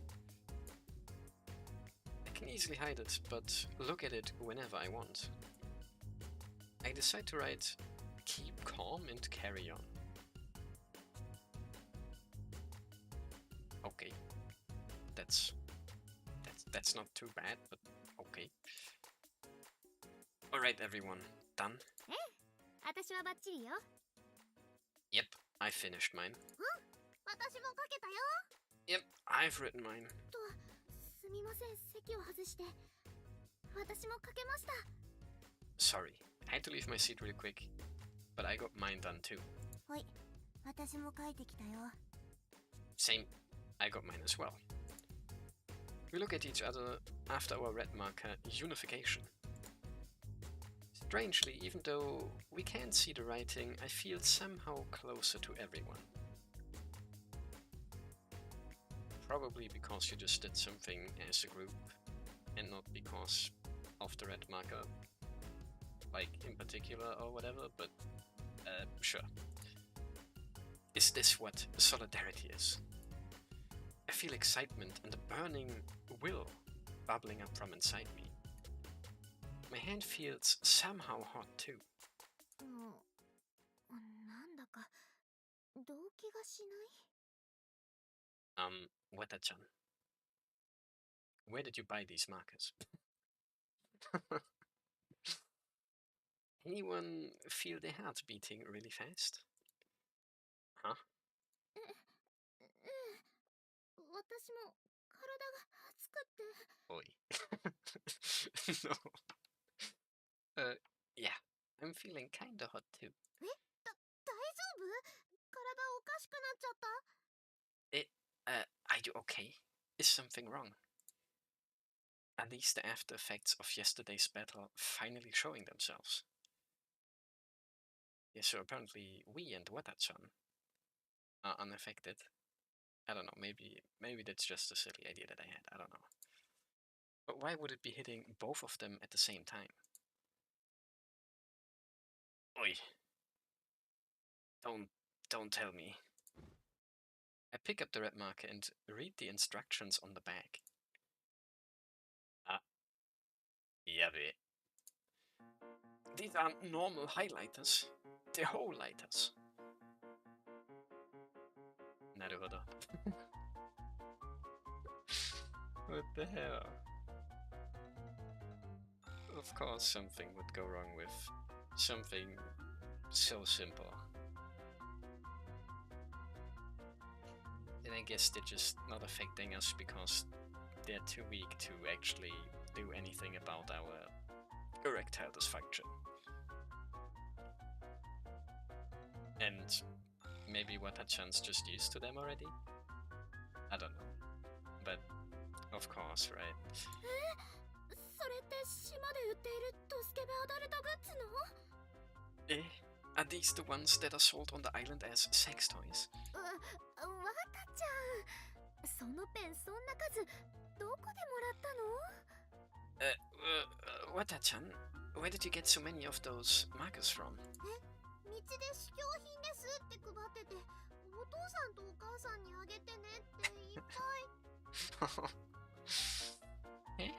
I can easily hide it, but look at it whenever I want. I decide to write "keep calm and carry on." Okay, that's not too bad, but okay. Alright, everyone, done? 私はバッチリよ。 Yep, I finished mine. 私も書けたよ。 Yep, I've written mine. すみません、席を外して。私も書けました。 Sorry, I had to leave my seat really quick, but I got mine done too. はい、私も書いてきたよ。 Same, I got mine as well. We look at each other after our red marker unification. Strangely, even though we can't see the writing, I feel somehow closer to everyone. Probably because you just did something as a group, and not because of the red marker, like in particular or whatever, but sure. Is this what solidarity is? I feel excitement and a burning will bubbling up from inside me. My hand feels somehow hot too. なんだか動悸がしない？ Wata-chan, where did you buy these markers? Anyone feel their hearts beating really fast? Huh? 私も体が熱くて。 Oi. No. Yeah, I'm feeling kinda hot too. 大丈夫？体おかしくなっちゃった？ Are you okay? Is something wrong? Are these the after effects of yesterday's battle finally showing themselves? Yeah, so apparently we and Wata-chan are unaffected. I don't know, maybe that's just a silly idea that I had, I don't know. But why would it be hitting both of them at the same time? Oi. Don't tell me. I pick up the red marker and read the instructions on the back. Ah, yabe. These aren't normal highlighters. They're whole lighters. Naruhodo. What the hell? Of course something would go wrong with something so simple. And I guess they're just not affecting us because they're too weak to actually do anything about our erectile dysfunction. And maybe Wata-chan's just used to them already? I don't know. But, of course, right? Are these the ones that are sold on the island as sex toys? Wata-chan, where did you get so many of those markers from? Eh?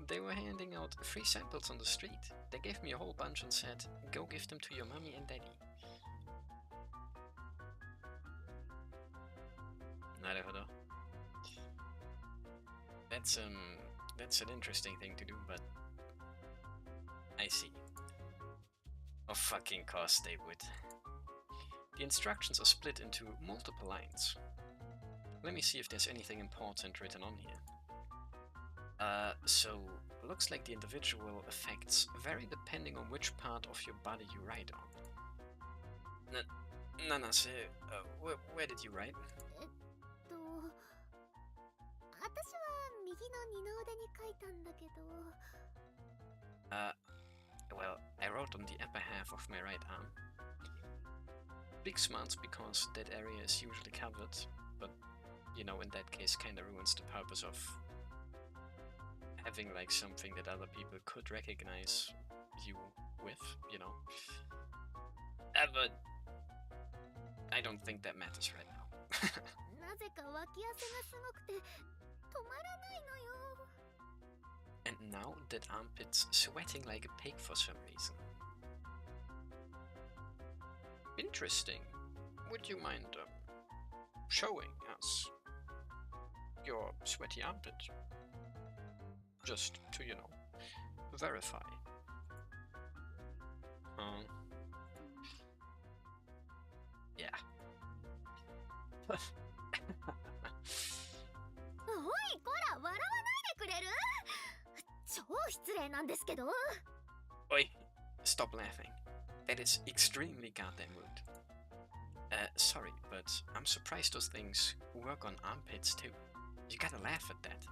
They were handing out free samples on the street. They gave me a whole bunch and said, go give them to your mommy and daddy. Naruhodo. That's an interesting thing to do, but I see. Of fucking course they would. The instructions are split into multiple lines. Let me see if there's anything important written on here. So looks like the individual effects vary depending on which part of your body you ride on. Nanase, where did you ride? Well, I wrote on the upper half of my right arm. Big smiles because that area is usually covered, but, you know, in that case kinda ruins the purpose of having like something that other people could recognize you with, you know. But I don't think that matters right now. And now that armpit's sweating like a pig for some reason. Interesting. Would you mind showing us your sweaty armpit? Just to, you know, verify. Yeah. Oi, stop laughing. That is extremely goddamn rude. Sorry, but I'm surprised those things work on armpits too. You gotta laugh at that.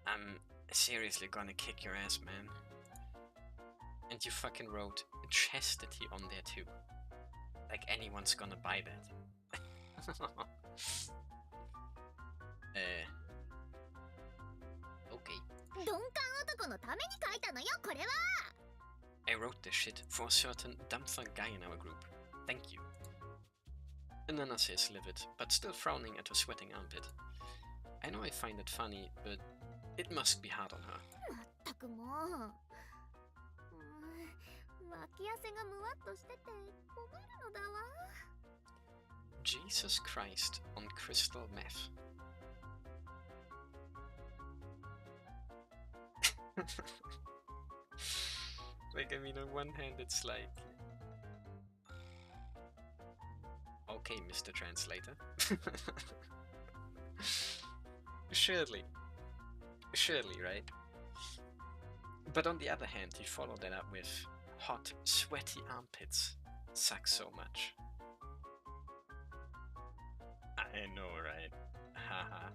I'm seriously gonna kick your ass, man. And you fucking wrote chastity on there too. Like anyone's gonna buy that. Okay. I wrote this shit for a certain dumpfuck guy in our group. Thank you. Nana says livid, but still frowning at her sweating armpit. I know I find it funny, but it must be hard on her. Jesus Christ on crystal meth. Like, I mean, on one hand it's like... Okay, Mr. Translator. Surely, right? But on the other hand, you follow that up with hot, sweaty armpits. Sucks so much. I know, right? Haha.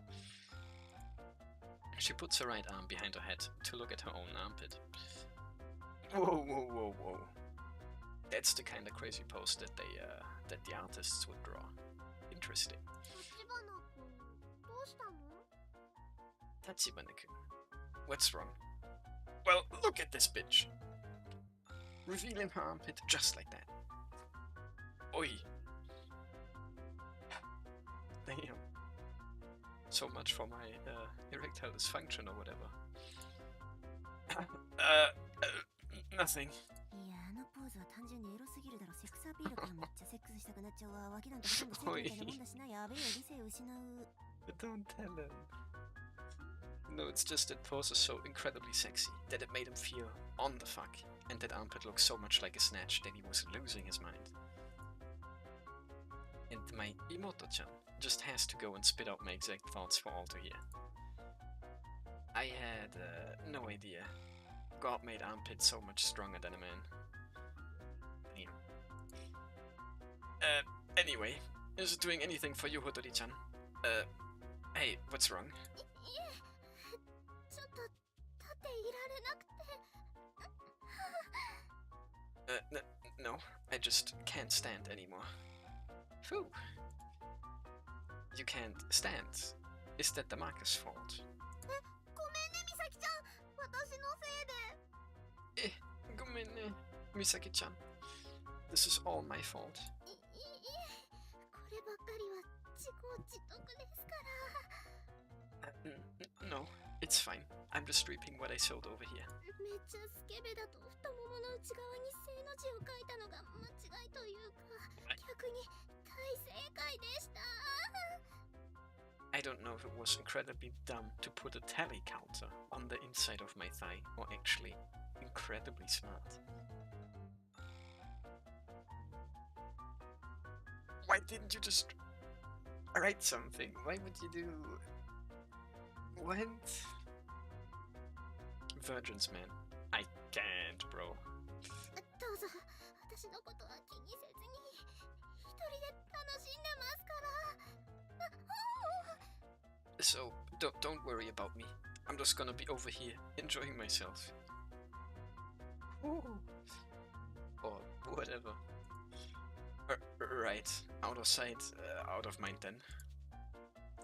She puts her right arm behind her head to look at her own armpit. Whoa, whoa, whoa, whoa. That's the kind of crazy pose that that the artists would draw. Interesting. Tachibana-kun, what's wrong? Well, look at this bitch. Revealing her armpit just like that. Oi. Damn. So much for my erectile dysfunction or whatever. Nothing. Don't tell him. No, it's just that pose is so incredibly sexy that it made him feel on the fuck, and that armpit looks so much like a snatch that he was losing his mind. And my Imoto-chan just has to go and spit out my exact thoughts for all to hear. I had no idea. God made armpit so much stronger than a man. Anyway, is it doing anything for you, Hodori-chan? Hey, what's wrong? No, I just can't stand anymore. Phew. You can't stand. Is that the Marcus' fault? Gomenne, Misaki-chan. This is all my fault. No, it's fine. I'm just reaping what I sowed over here. I don't know if it was incredibly dumb to put a tally counter on the inside of my thigh, or actually incredibly smart. Why didn't you just write something? Why would you do... What? Virgins, man. I can't, bro. So, don't worry about me. I'm just gonna be over here, enjoying myself. Ooh. Or whatever. Right. Out of sight, out of mind then.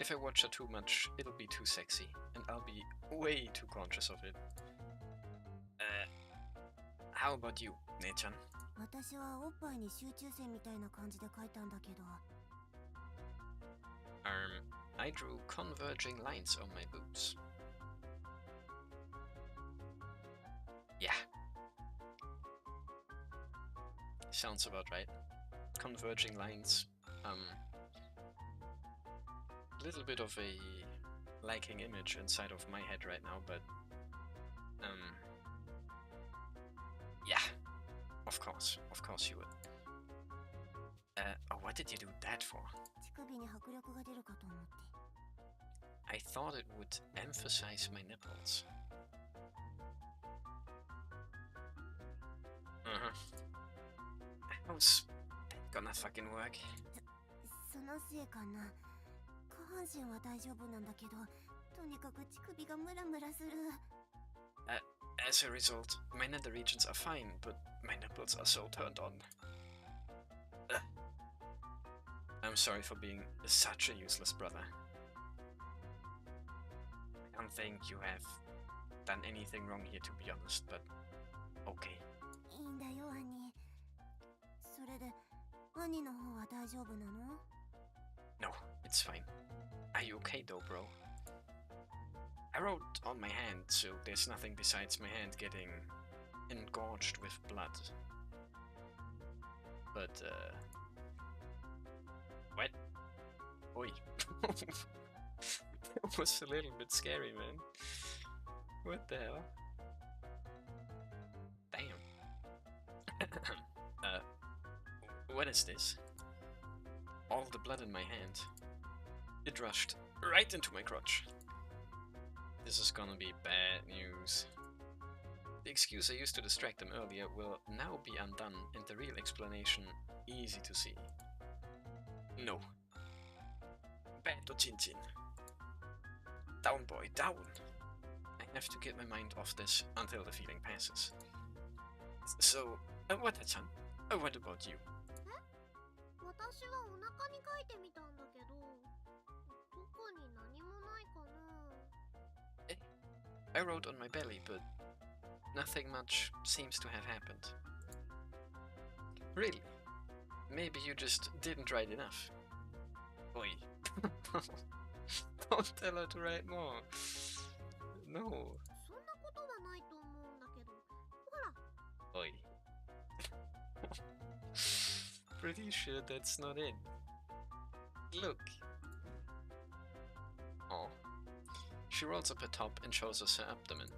If I watch her too much, it'll be too sexy, and I'll be way too conscious of it. How about you, Ne-chan? I drew converging lines on my boobs. Yeah. Sounds about right. Converging lines. Little bit of a lacking image inside of my head right now, but yeah, of course you would. Oh, what did you do that for? I thought it would emphasize my nipples. How's that gonna fucking work? As a result, my nether regions are fine, but my nipples are so turned on. I'm sorry for being such a useless brother. I don't think you have done anything wrong here, to be honest, but okay. No, it's fine. Are you okay though, bro? I wrote on my hand, so there's nothing besides my hand getting engorged with blood. But, what? Oi. That was a little bit scary, man. What the hell? Damn. What is this? All the blood in my hand. It rushed right into my crotch. This is gonna be bad news. The excuse I used to distract them earlier will now be undone, and the real explanation easy to see. No. Perfetto, Chin-Chin. Down, boy, down. I have to get my mind off this until the feeling passes. So, Wata-chan, what about you? 私はお腹に書いてみたんだけど、特に何もないかな。I wrote on my belly, but nothing much seems to have happened. Really? Maybe you just didn't write enough. Oi. Don't tell her to write more. No. そんなことはないと思うんだけど、ほら。Oi. Pretty sure that's not it. Look. Oh. She rolls up her top and shows us her abdomen.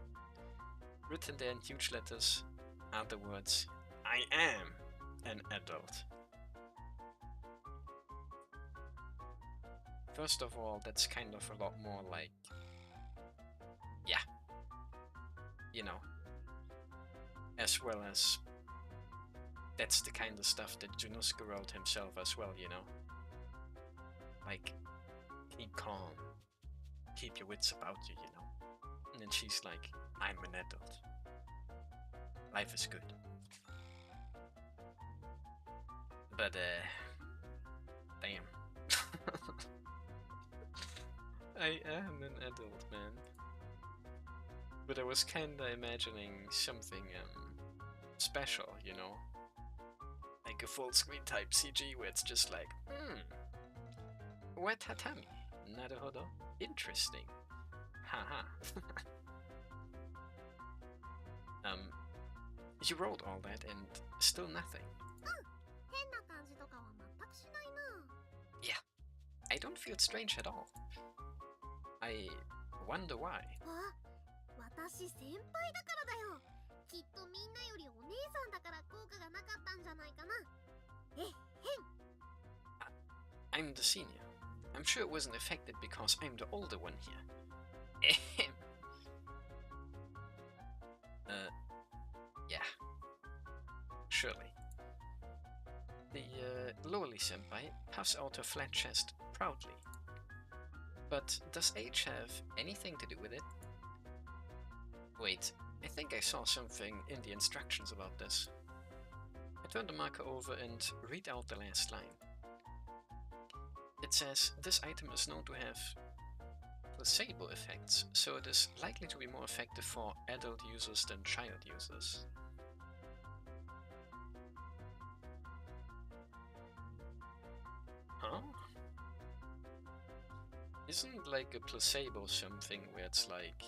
Written there in huge letters are the words, I am an adult. First of all, that's kind of a lot more like, yeah, you know, as well as that's the kind of stuff that Junosuke wrote himself as well, you know, like, keep calm, keep your wits about you, you know, and then she's like, I'm an adult, life is good, but damn. I am an adult, man. But I was kinda imagining something special, you know? Like a full screen type CG where it's just like, Wata Tummy. Naruhodo. Interesting. Haha. You wrote all that and still nothing. 変な感じとかは全くしないな。 Yeah. I don't feel strange at all. I wonder why. あ、私先輩だからだよ。きっとみんなよりお姉さんだから効果がなかったんじゃないかな。I'm the senior. I'm sure it wasn't affected because I'm the older one here. Yeah. Surely. The lowly senpai puffs out her flat chest proudly. But does age have anything to do with it? Wait, I think I saw something in the instructions about this. I turn the marker over and read out the last line. It says, this item is known to have placebo effects, so it is likely to be more effective for adult users than child users. Huh? Isn't like a placebo something where it's like,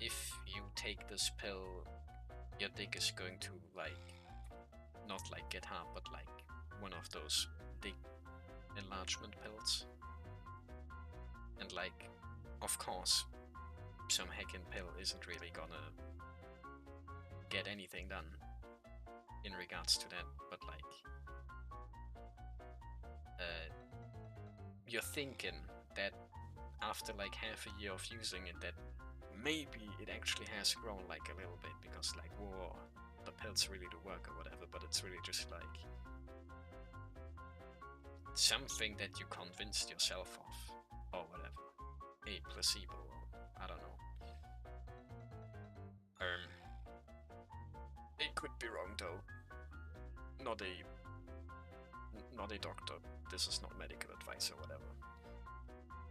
if you take this pill, your dick is going to like, not like get hard, but like one of those dick enlargement pills? And like, of course, some heckin' pill isn't really gonna get anything done in regards to that, but like, you're thinking that after like half a year of using it, that maybe it actually has grown like a little bit, because like, whoa, the pills really do work or whatever, but it's really just like something that you convinced yourself of, or whatever. A placebo, I don't know. It could be wrong though. Not a doctor. This is not medical advice or whatever.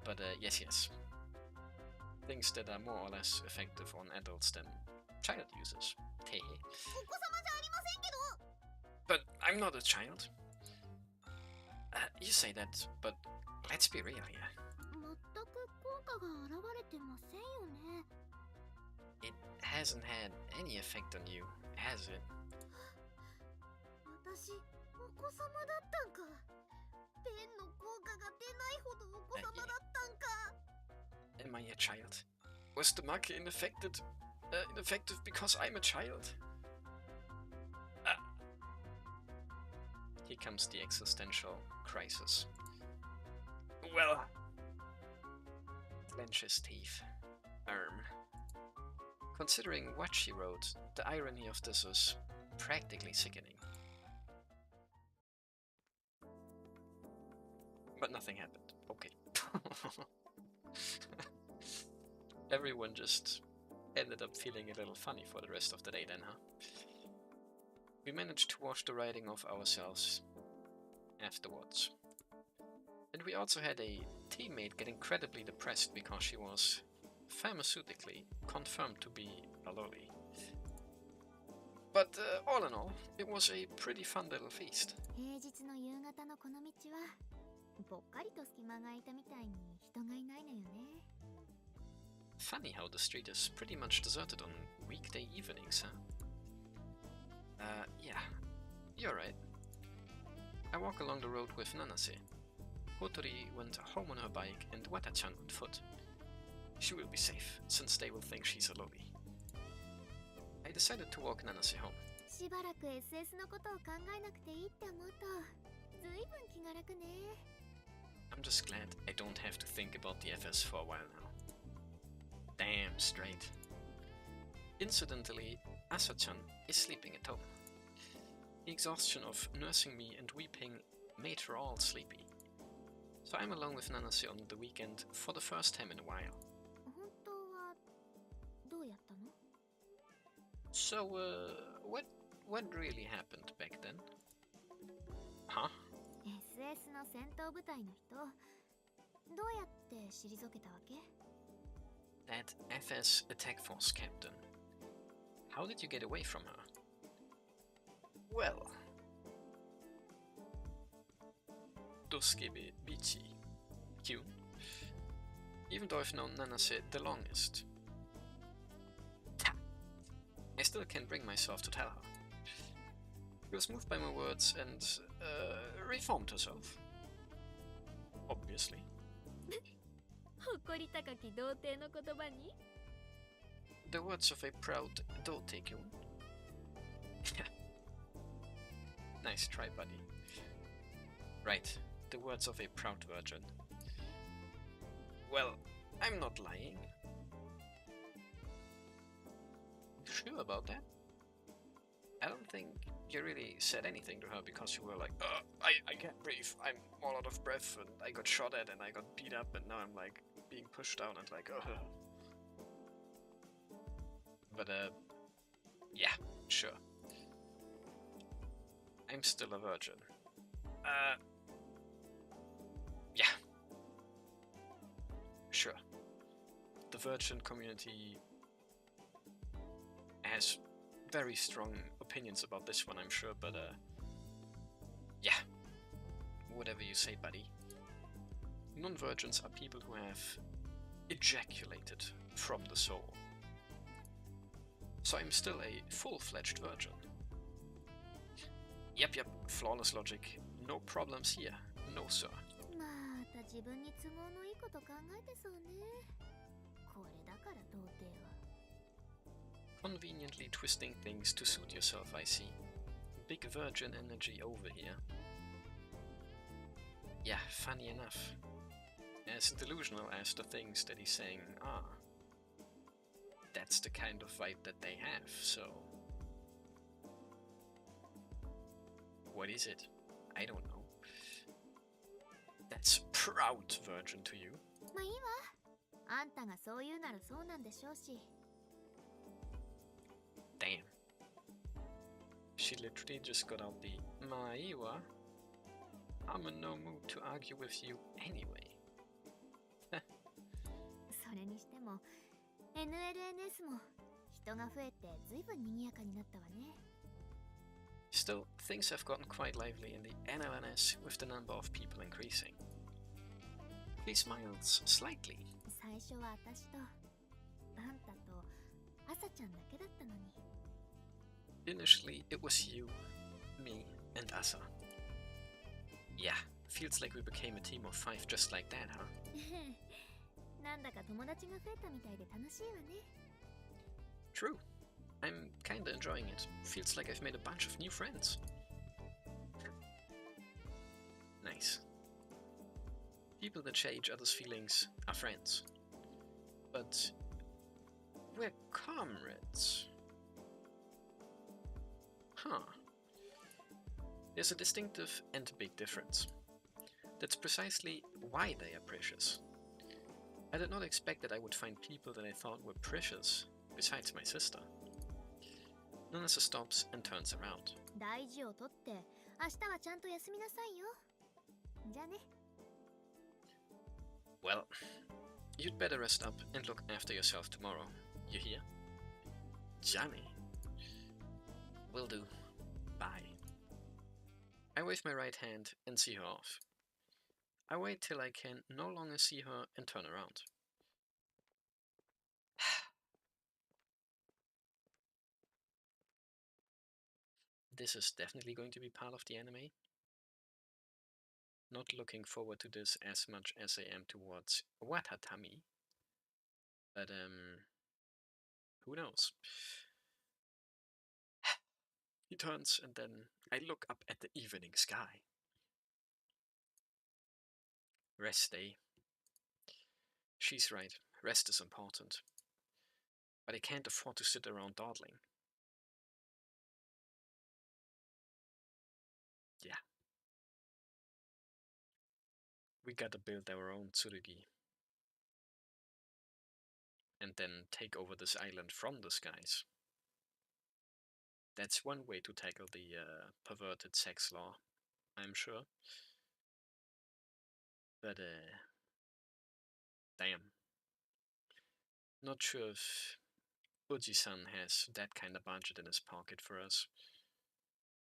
But yes. Things that are more or less effective on adults than child users. But I'm not a child. You say that, but let's be real here. 全く効果が現れてませんよね。 It hasn't had any effect on you, has it? 私、お子様だったんか。ペンの効果が出ないほどお子様だったんか。 Am I a child? Was the marker ineffective because I'm a child? Here comes the existential crisis. Well, clench his teeth. Considering what she wrote, the irony of this is practically sickening. But nothing happened. Okay. Everyone just ended up feeling a little funny for the rest of the day then, huh? We managed to wash the writing off ourselves afterwards. And we also had a teammate get incredibly depressed because she was pharmaceutically confirmed to be a loli. But all in all, it was a pretty fun little feast. 平日の夕方のこの道はぽっかりと隙間が空いたみたいに人がいないのよね。 Funny how the street is pretty much deserted on weekday evenings, huh? Yeah, you're right. I walk along the road with Nanase. Hotori went home on her bike and Wata-chan on foot. She will be safe, since they will think she's a loli. I decided to walk Nanase home. しばらく SS のことを考えなくていいって思うとずいぶん気が楽ね。 I'm just glad I don't have to think about the FS for a while now. Damn straight. Incidentally, Asa-chan is sleeping at home. The exhaustion of nursing me and weeping made her all sleepy. So I'm alone with Nanase on the weekend for the first time in a while. 本当はどうやったの？ So, what really happened back then? Huh? SS の戦闘部隊の人、どうやって退けたわけ？ That FS attack force captain. How did you get away from her? Well, Doskebe Bichi Kyun. Even though I've known Nanase the longest, I still can't bring myself to tell her. She was moved by my words and reformed herself. Obviously. 誇り高き童貞の言葉に The words of a proud Dote-kyun. Nice try, buddy. Right, the words of a proud virgin. Well, I'm not lying. Sure about that? I don't think you really said anything to her because you were like, I can't breathe, I'm all out of breath, and I got shot at and I got beat up and now I'm like being pushed down and like, But yeah, sure. I'm still a virgin. Yeah. Sure. The virgin community has very strong opinions about this one, I'm sure, but yeah. Whatever you say, buddy. Non-virgins are people who have ejaculated from the soul. So I'm still a full-fledged virgin. Yep, flawless logic. No problems here. No, sir. また自分に都合のいいこと考えてそうね。これだから童貞は。 Conveniently twisting things to suit yourself, I see. Big virgin energy over here. Yeah, funny enough. As delusional as the things that he's saying are. That's the kind of vibe that they have, so... What is it? I don't know. That's proud virgin to you. まあいいわ。あんたがそう言うならそうなんでしょうし。 Damn. She literally just got out the Maiwa. I'm in no mood to argue with you anyway. それにしても NLNS も人が増えてずいぶん賑やかになったわね。 Still, things have gotten quite lively in the NLNS with the number of people increasing. He smiles slightly. 最初は私とあんたと朝ちゃんだけだったのに。 Initially, it was you, me, and Asa. Yeah, feels like we became a team of 5 just like that, huh? なんだか友達が増えたみたいで楽しいわね。 True. I'm kinda enjoying it. Feels like I've made a bunch of new friends. Nice. People that share each other's feelings are friends. But we're comrades. Huh. There's a distinctive and big difference. That's precisely why they are precious. I did not expect that I would find people that I thought were precious, besides my sister. Nanasa stops and turns around. 大事をとって明日はちゃんと休みなさいよ。じゃあね。Well, you'd better rest up and look after yourself tomorrow. You hear? Johnny. Will do. Bye. I wave my right hand and see her off. I wait till I can no longer see her and turn around. This is definitely going to be part of the anime. Not looking forward to this as much as I am towards Wata Tummy. But who knows? He turns and then I look up at the evening sky. Rest day. She's right, rest is important. But I can't afford to sit around dawdling. Yeah. We gotta build our own Tsurugi. And then take over this island from the skies. That's one way to tackle the perverted sex law, I'm sure. But, damn. Not sure if Uji-san has that kind of budget in his pocket for us.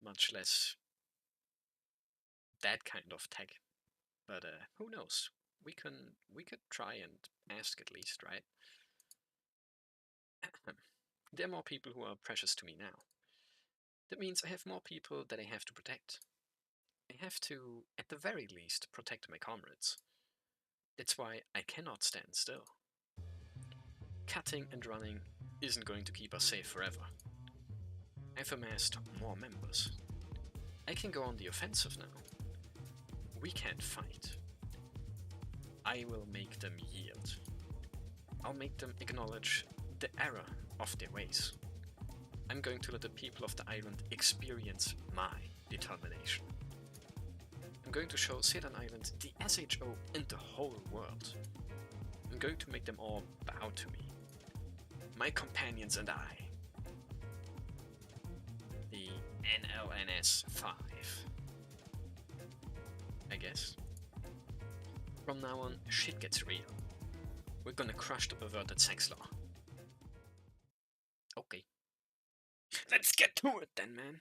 Much less that kind of tech. But, who knows? We could try and ask at least, right? There are more people who are precious to me now. That means I have more people that I have to protect. I have to, at the very least, protect my comrades. That's why I cannot stand still. Cutting and running isn't going to keep us safe forever. I've amassed more members. I can go on the offensive now. We can't fight. I will make them yield. I'll make them acknowledge the error of their ways. I'm going to let the people of the island experience my determination. I'm going to show Sedan Island, the SHO, and the whole world. I'm going to make them all bow to me. My companions and I. The NLNS 5. I guess. From now on, shit gets real. We're gonna crush the perverted sex law. Okay. Let's get to it then, man.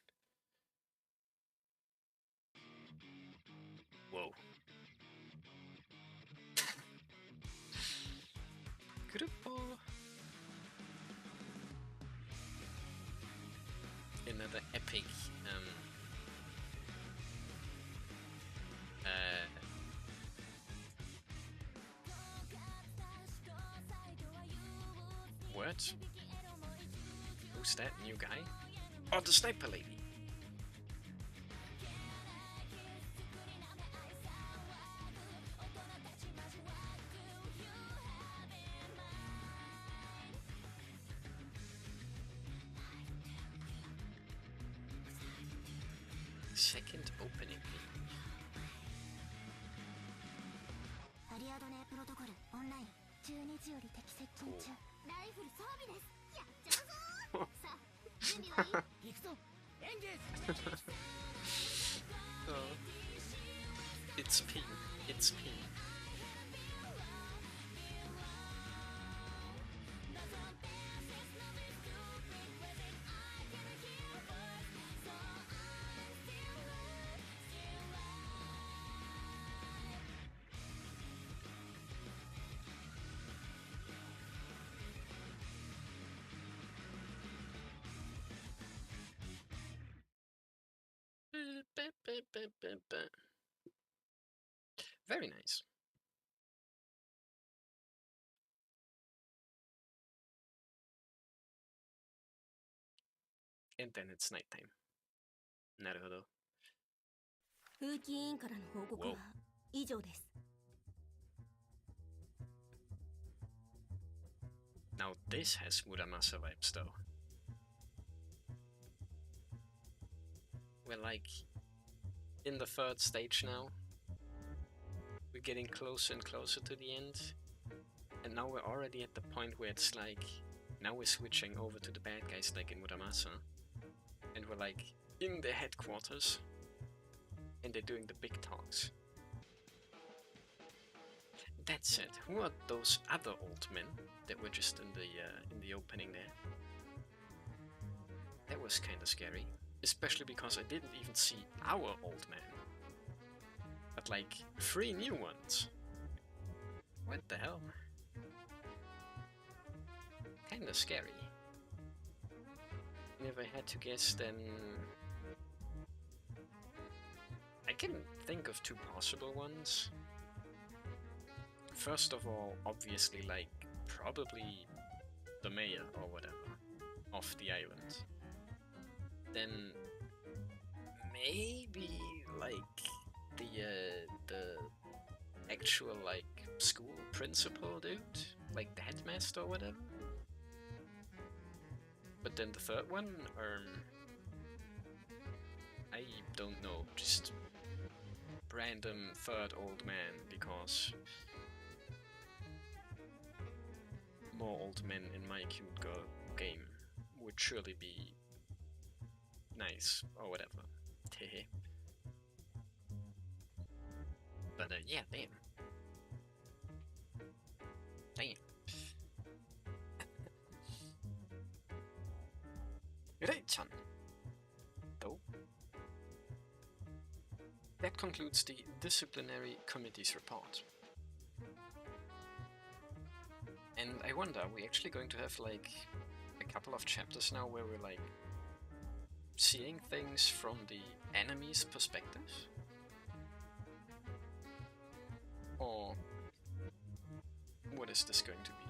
Whoa. Gruppo. Another epic what? Who's that new guy? Oh, the sniper lady. Second opening. Oh, it's pink. It's pink. Very nice. And then it's nighttime. Naruhodo. 風紀委員からの報告は以上です。 Now this has Muramasa vibes though. We're like in the third stage now. we're getting closer and closer to the end. And now we're already at the point where it's like, now we're switching over to the bad guys like in Muramasa. And we're like in their headquarters. And they're doing the big talks. That said, who are those other old men that were just in the opening there? That was kinda scary. Especially because I didn't even see our old man. But like 3 new ones. What the hell? Kinda scary. And if I had to guess, then I can think of 2 possible ones. First of all, obviously, like, probably the mayor or whatever of the island. Then maybe like the actual like school principal dude, like the headmaster or whatever. But then the third one, I don't know, just random third old man, because more old men in my cute girl game would surely be nice or whatever. Hehe. But yeah, damn. Damn. Reizeiin. Though. That concludes the disciplinary committee's report. And I wonder, are we actually going to have like a couple of chapters now where we're like seeing things from the enemy's perspective? Or what is this going to be?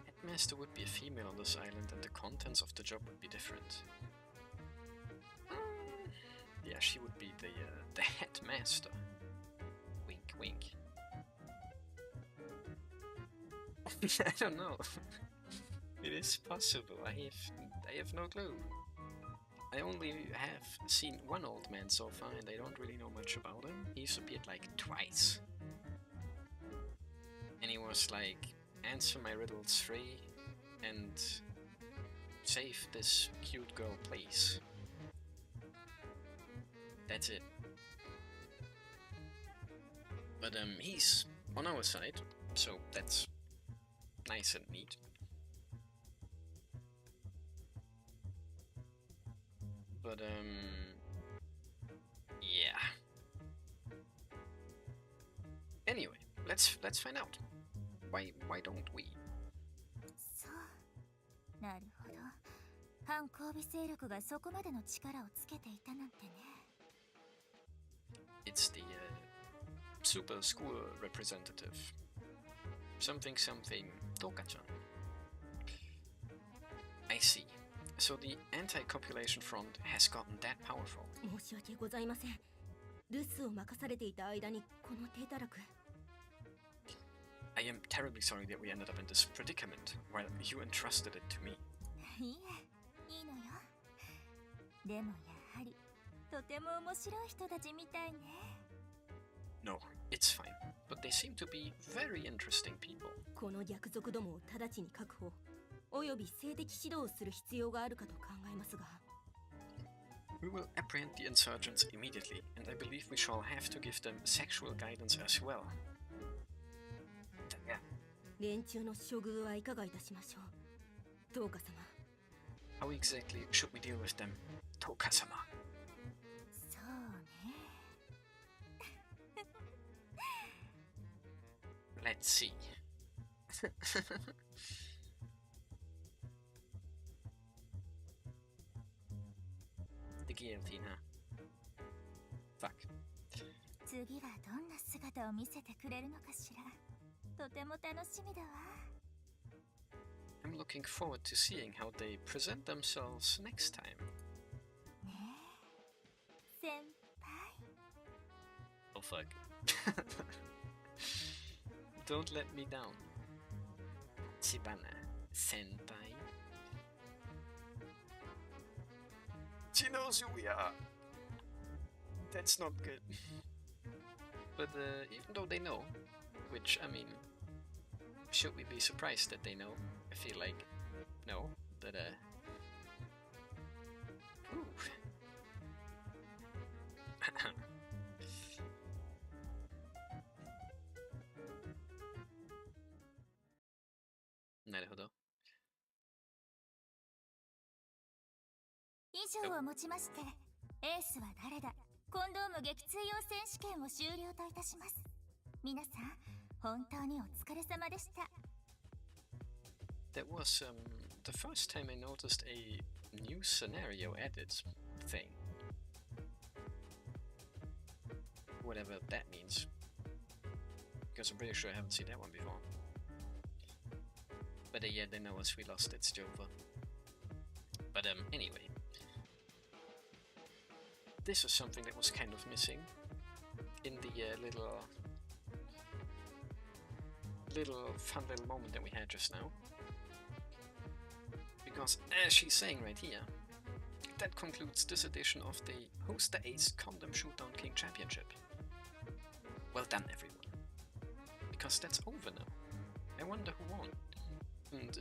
Headmaster would be a female on this island and the contents of the job would be different. Yeah, she would be the headmaster. Wink, wink. I don't know. It is possible. I have no clue. I only have seen one old man so far, and I don't really know much about him. He's appeared like twice. And he was like, answer my riddles 3 and save this cute girl, please. That's it. But he's on our side, so that's nice and neat. But yeah. Anyway, let's find out. Why don't we? そう。なるほど。反抗備勢力がそこまでの力をつけていたなんてね。It's the super school representative. Something Toka-chan. I see. So the anti-copulation front has gotten that powerful. 申し訳ございません。留守を任されていた間にこの低たらく。I am terribly sorry that we ended up in this predicament while you entrusted it to me. いいえ、いいのよ。でもやはりとても面白い人たちみたいね。No, it's fine. But they seem to be very interesting people. この逆賊どもを直ちに確保。および性的指導をする必要があるかと考えますが。We will apprehend the insurgents immediately, and I believe we shall have to give them sexual guidance as well. だが、連中の処遇はいかがいたしましょう。トーカ様。How exactly should we deal with them, Toka-sama? そうね。Let's see. The guillotine, huh? Fuck. 次はどんな姿を見せてくれるのかしら。とても楽しみだわ。I'm looking forward to seeing how they present themselves next time. ねえ、先輩。Oh fuck. Don't let me down. Chibana, senpai. She knows who we are. That's not good. But even though they know, which, I mean, should we be surprised that they know? I feel like, no, that, whew. なるほど。以上をもちまして、エースは誰だコンドーム撃墜用選手権を終了といたします。皆さん、本当にお疲れ様でした。That was the first time I noticed a new scenario edit thing. Whatever that means. Because I'm pretty sure I haven't seen that one before. But yeah, they know us, we lost, it's over. But anyway. This was something that was kind of missing in the little fun little moment that we had just now. Because as she's saying right here, that concludes this edition of the Who's the Ace Condom Shootdown King Championship. Well done, everyone. Because that's over now. I wonder who won and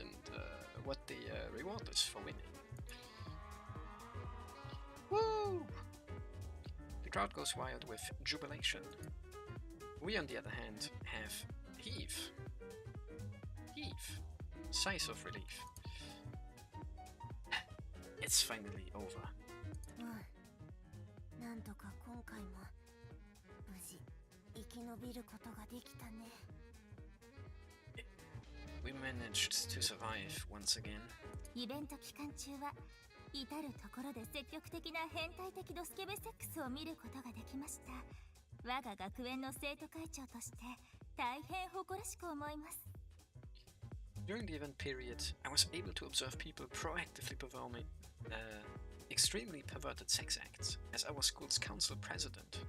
what the reward is for winning. Woo! The crowd goes wild with jubilation. We, on the other hand, have heave. Heave. Sighs of relief. It's finally over. なんとか今回も無事生き延びることができたね。We managed to survive once again. イベント期間中は至るところで積極的な変態的ドスケベセックスを見ることができました。我が学園の生徒会長として大変誇らしく思います。During the event period, I was able to observe people proactively performing extremely perverted sex acts as our school's council president.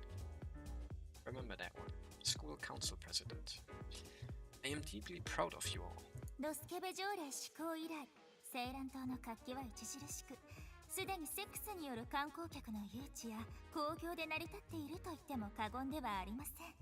Remember that one. School council president. I am deeply proud of you all. ドスケベ条例施行以来、青蘭島の活気は著しく、すでにセックスによる観光客の誘致や興行で成り立っていると言っても過言ではありません。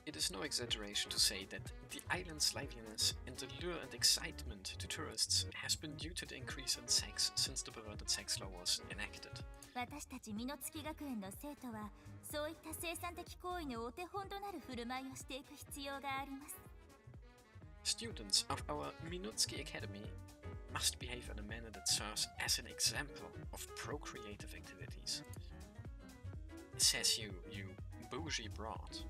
It is no exaggeration to say that the island's liveliness and the lure and excitement to tourists has been due to the increase in sex since the perverted sex law was enacted. 私たち美濃月学園の生徒は、そういった生産的行為のお手本となる振る舞いをしていく必要があります。Students of our Minutski Academy must behave in a manner that serves as an example of procreative activities. Says you bougie broad.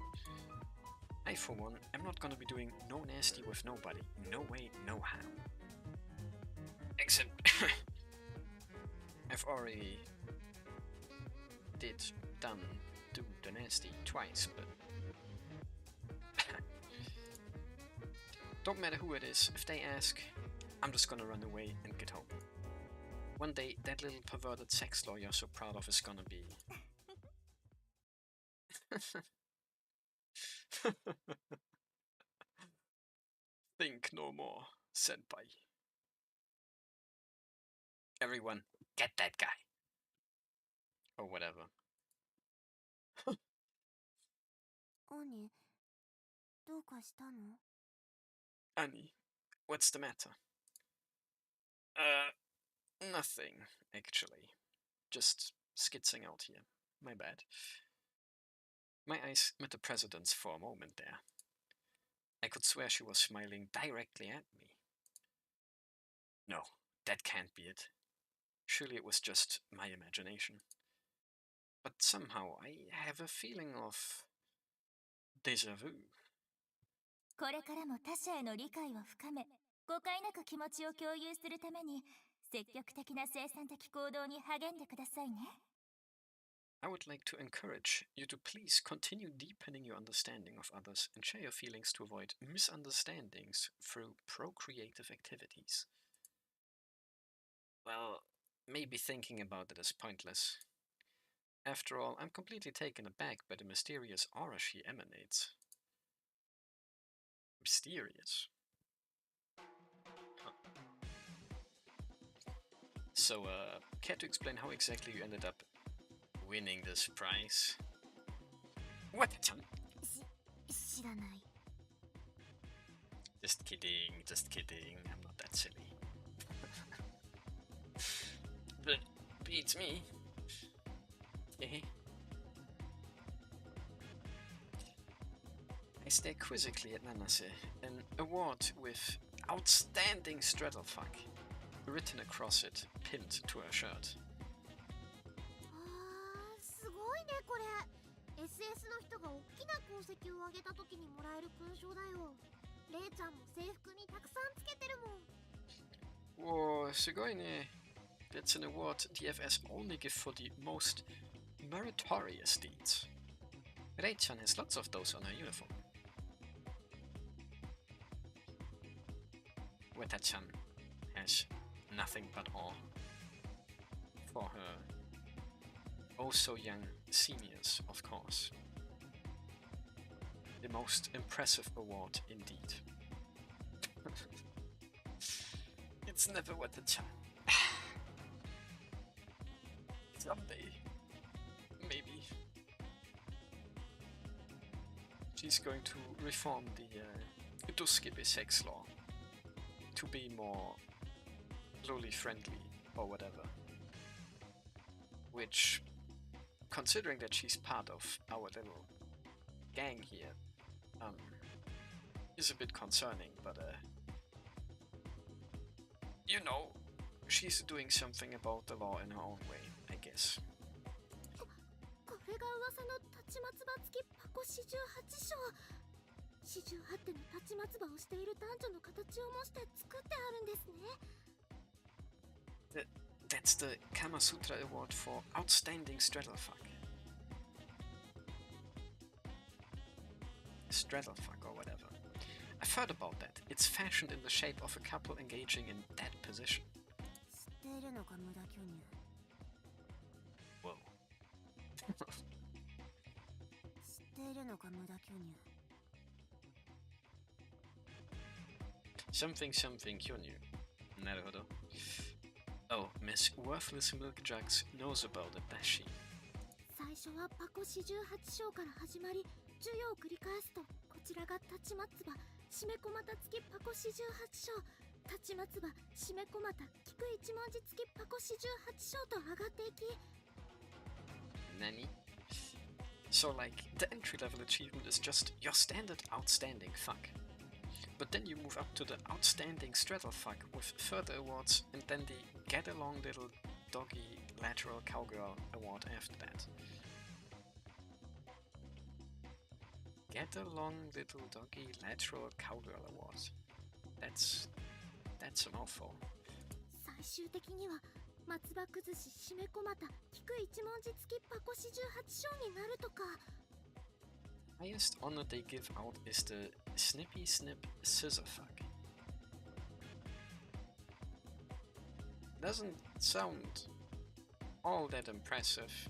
I, for one, am not gonna be doing no nasty with nobody. No way, no how. Except... I've already do the nasty twice, but... Don't matter who it is, if they ask, I'm just gonna run away and get home. One day, that little perverted sex law you're so proud of is gonna be... Think no more, senpai. Everyone, get that guy. Or whatever. 兄、どうかしたの？ Annie, what's the matter? Nothing, actually. Just skitzing out here. My bad. My eyes met the president's for a moment there. I could swear she was smiling directly at me. No, that can't be it. Surely it was just my imagination. But somehow I have a feeling of déjà vu. これからも他者への理解を深め、誤解なく気持ちを共有するために、積極的な生産的行動に励んでくださいね。I would like to encourage you to please continue deepening your understanding of others and share your feelings to avoid misunderstandings through procreative activities. Well, maybe thinking about it is pointless. After all, I'm completely taken aback by the mysterious aura she emanates. Mysterious? Huh. So, care to explain how exactly you ended up winning this prize. Wata-chan. 知らない。 Just kidding, just kidding. I'm not that silly. But beats me. I stare quizzically at Nanase, an award with outstanding straddlefuck written across it, pinned to her shirt. すごいねこれ。SS の人が大きな功績を上げた時にもらえる勲章だよ。レイちゃんも制服にたくさんつけてるもん。Whoa, すごいね. That's an award DFS only give for the most meritorious deeds. Reizeiin has lots of those on her uniform. Wata-chan has nothing but awe for her oh so young seniors, of course. The most impressive award indeed. It's never Wata-chan. Someday, maybe. She's going to reform the Duskibe sex law to be more loli friendly or whatever. Which, considering that she's part of our little gang here, is a bit concerning, but you know, she's doing something about the law in her own way, I guess. これが噂の立ち松葉付きパコ48章。48手の立ち松葉をしている男女の形を模して作ってあるんですね。That's the Kama Sutra Award for Outstanding Straddlefuck. Straddlefuck or whatever. I've heard about that. It's fashioned in the shape of a couple engaging in that position. 知っているのか無駄巨乳。 Whoa. 知っているのか無駄巨乳。 Something something kyonyu. Naruhodo. Oh, Miss Worthless Milk Jugs knows about it, does she? 最初はパコ48章から始まり、授業を繰り返すと、こちらが立ち松葉、締め込また付きパコ48章、立ち松葉、締め込また菊一文字付きパコ48章と上がっていき。 Nani? So like, the entry-level achievement is just your standard outstanding fuck. But then you move up to the outstanding straddlefuck with further awards, and then the get-along little doggy lateral cowgirl award after that. Get-along little doggy lateral cowgirl award. That's a mouthful. 最終的には松葉崩し締め込また菊一文字付きパコ48章になるとか。 Highest honor they give out is the Snippy Snip Scissor Fuck. Doesn't sound all that impressive,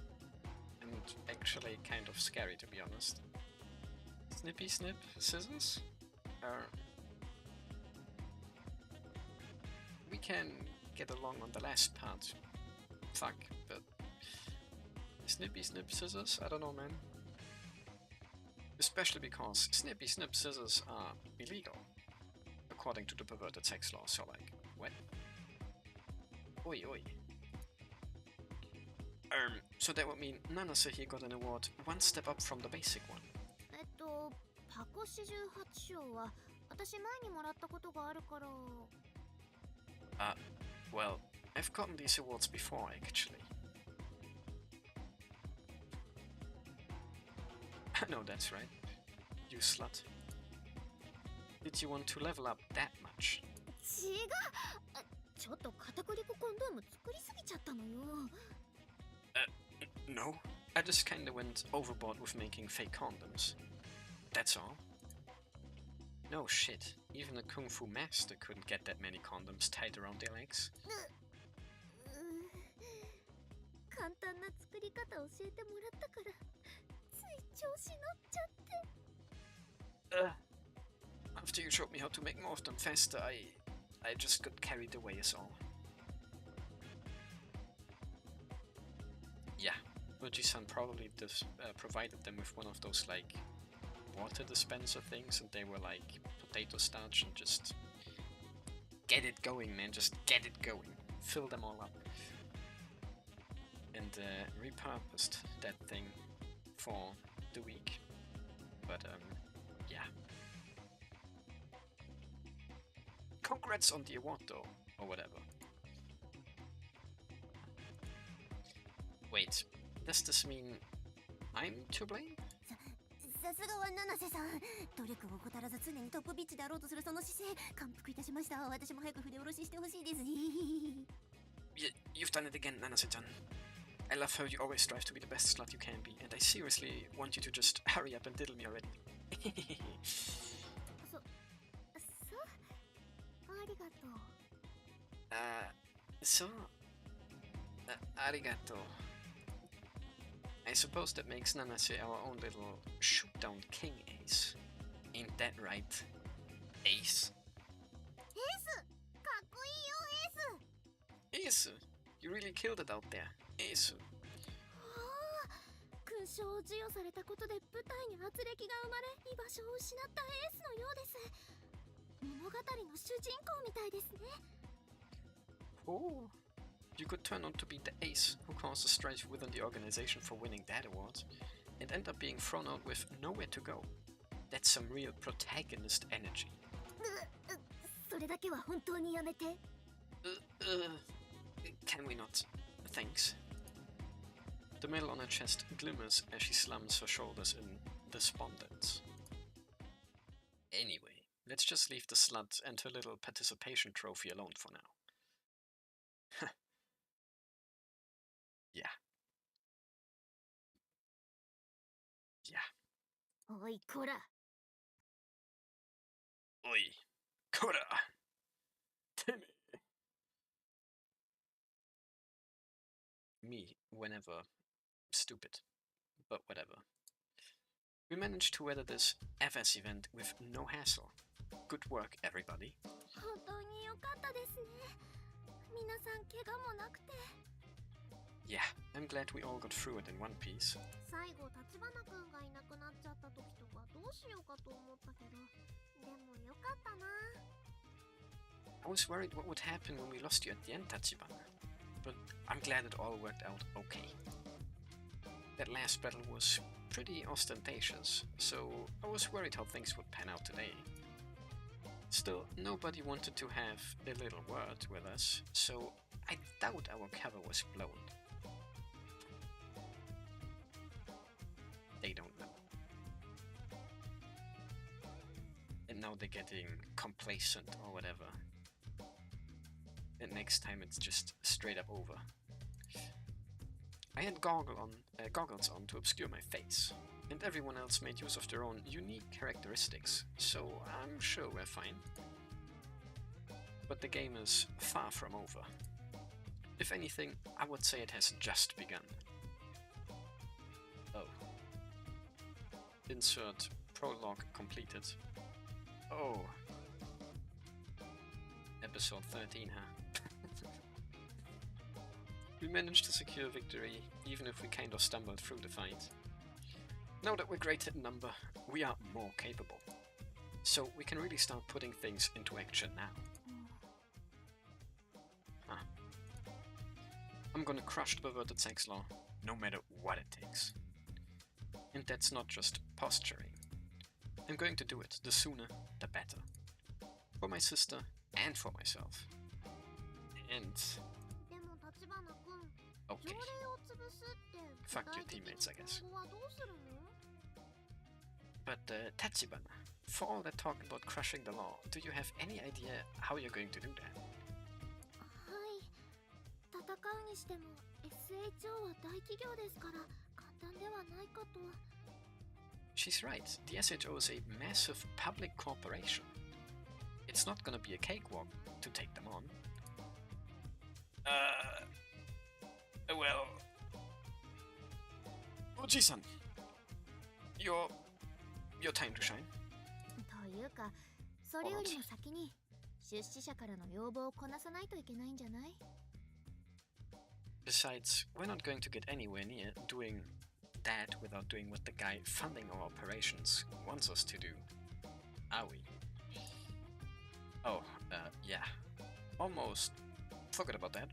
and actually kind of scary to be honest. Snippy Snip Scissors? We can get along on the last part. Fuck, but Snippy Snip Scissors? I don't know, man. Especially because Snippy Snip Scissors are illegal, according to the perverted sex law, so like, what? Oi oi. So that would mean Nanase here got an award one step up from the basic one. パコ48章は私前にもらったことがあるから。 Well, I've gotten these awards before, actually. I know that's right, you slut. Did you want to level up that much? 違う。ちょっと片栗粉コンドーム作りすぎちゃったのよ。 No. I just kinda went overboard with making fake condoms. That's all. No shit. Even a kung fu master couldn't get that many condoms tied around their legs. 簡単な作り方教えてもらったからつい調子乗っちゃって。 After you showed me how to make more of them faster, I just got carried away is all. Yeah, Oji-san probably provided them with one of those like water dispenser things, and they were like potato starch, and just get it going, man, just get it going, fill them all up, and repurposed that thing for the week. But yeah, congrats on the award though, or whatever. Wait, does this mean I'm to blame? さすがは七瀬さん、努力を怠らず常にトップビッチであろうとするその姿勢、感服いたしました。私も早く筆下ろししてほしいです。You've done it again, Nanase-chan. I love how you always strive to be the best slut you can be, and I seriously want you to just hurry up and diddle me already. そうありがとう。そうarigato. I suppose that makes Nanase our own little shoot-down king ace. Ain't that right, ace? エースかっこいいよ、エース Ace! You really killed it out there, ace. 勲章を授与されたことで舞台に圧力が生まれ、居場所を失ったエースのようです。物語の主人公みたいですね。Oh, you could turn out to be the ace who caused a strife within the organization for winning that award, and end up being thrown out with nowhere to go. That's some real protagonist energy. それだけは本当にやめて。Can we not? Thanks. The medal on her chest glimmers as she slams her shoulders in despondence. Anyway, let's just leave the slut and her little participation trophy alone for now. Yeah. Yeah. おいこら。おい、こら。てめえ。Me, whenever. Stupid. But whatever. We managed to weather this FS event with no hassle. Good work, everybody. 本当に良かったですね。皆さん怪我もなくて。Yeah, I'm glad we all got through it in one piece. 最後、立花くんがいなくなっちゃった時とかどうしようかと思ったけど、でも良かったな。I was worried what would happen when we lost you at the end, Tachibana. But I'm glad it all worked out okay. That last battle was pretty ostentatious, so I was worried how things would pan out today. Still, nobody wanted to have a little word with us, so I doubt our cover was blown. They don't know. And now they're getting complacent or whatever. And next time it's just straight up over. I had goggles on to obscure my face, and everyone else made use of their own unique characteristics, so I'm sure we're fine. But the game is far from over. If anything, I would say it has just begun. Oh. Insert prologue completed. Oh. Episode 13, huh? We managed to secure victory, even if we kind of stumbled through the fight. Now that we're greater in number, we are more capable. So we can really start putting things into action now. Huh. I'm gonna crush the perverted sex law, no matter what it takes. And that's not just posturing. I'm going to do it, the sooner, the better. For my sister, and for myself. And... okay. Fuck your teammates, I guess. But Tachibana, for all that talk about crushing the law, do you have any idea how you're going to do that? はい。戦うにしても SHO は大企業ですから簡単ではないかと。She's right. The SHO is a massive public corporation. It's not gonna be a cakewalk to take them on. Well... Oji-san, your time to shine. というか、それよりも先に出資者からの要望をこなさないといけないんじゃない？ Besides, we're not going to get anywhere near doing that without doing what the guy funding our operations wants us to do. Are we? Oh, yeah. Almost forgot about that.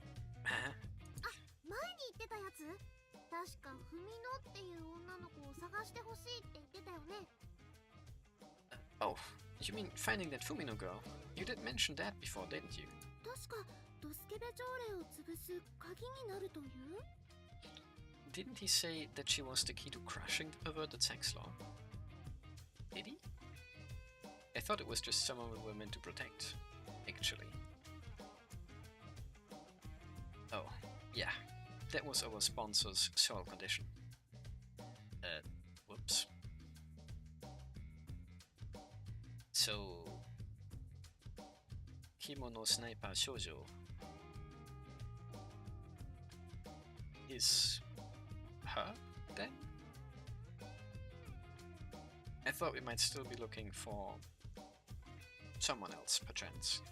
前に言ってたやつ？確かフミノっていう女の子を探してほしいって言ってたよね。Oh, you mean finding that Fumino girl? You did mention that before, didn't you? 確かドスケベ条例を潰す鍵になるという？ Didn't he say that she was the key to crushing the perverted sex law? Did he? I thought it was just someone we were meant to protect, actually. Oh, yeah. That was our sponsor's sole condition. Whoops. So... Kimono Sniper Shoujo is her, then? I thought we might still be looking for someone else, perchance.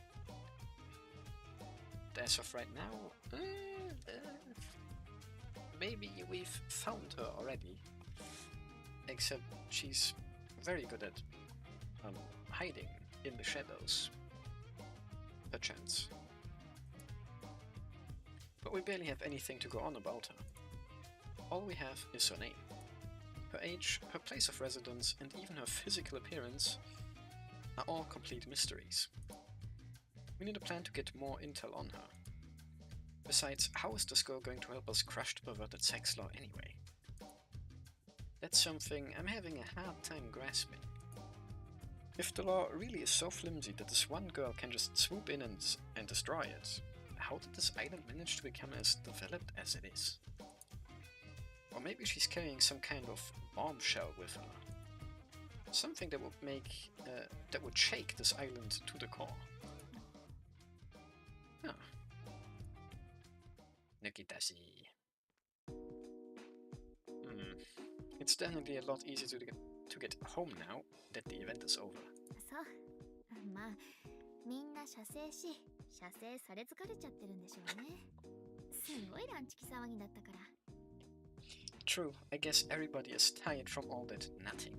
As of right now, maybe we've found her already. Except she's very good at hiding in the shadows. Perchance. But we barely have anything to go on about her. All we have is her name. Her age, her place of residence, and even her physical appearance are all complete mysteries. We need a plan to get more intel on her. Besides, how is this girl going to help us crush the perverted sex law anyway? That's something I'm having a hard time grasping. If the law really is so flimsy that this one girl can just swoop in and destroy it, how did this island manage to become as developed as it is? Or maybe she's carrying some kind of bombshell with her. Something that would shake this island to the core. Huh. Nukitashi. It's definitely a lot easier to get home now that the event is over. そう。まあ、みんな射精し、射精され疲れちゃってるんでしょうね。すごいランチキ騒ぎだったから。True, I guess everybody is tired from all that nutting,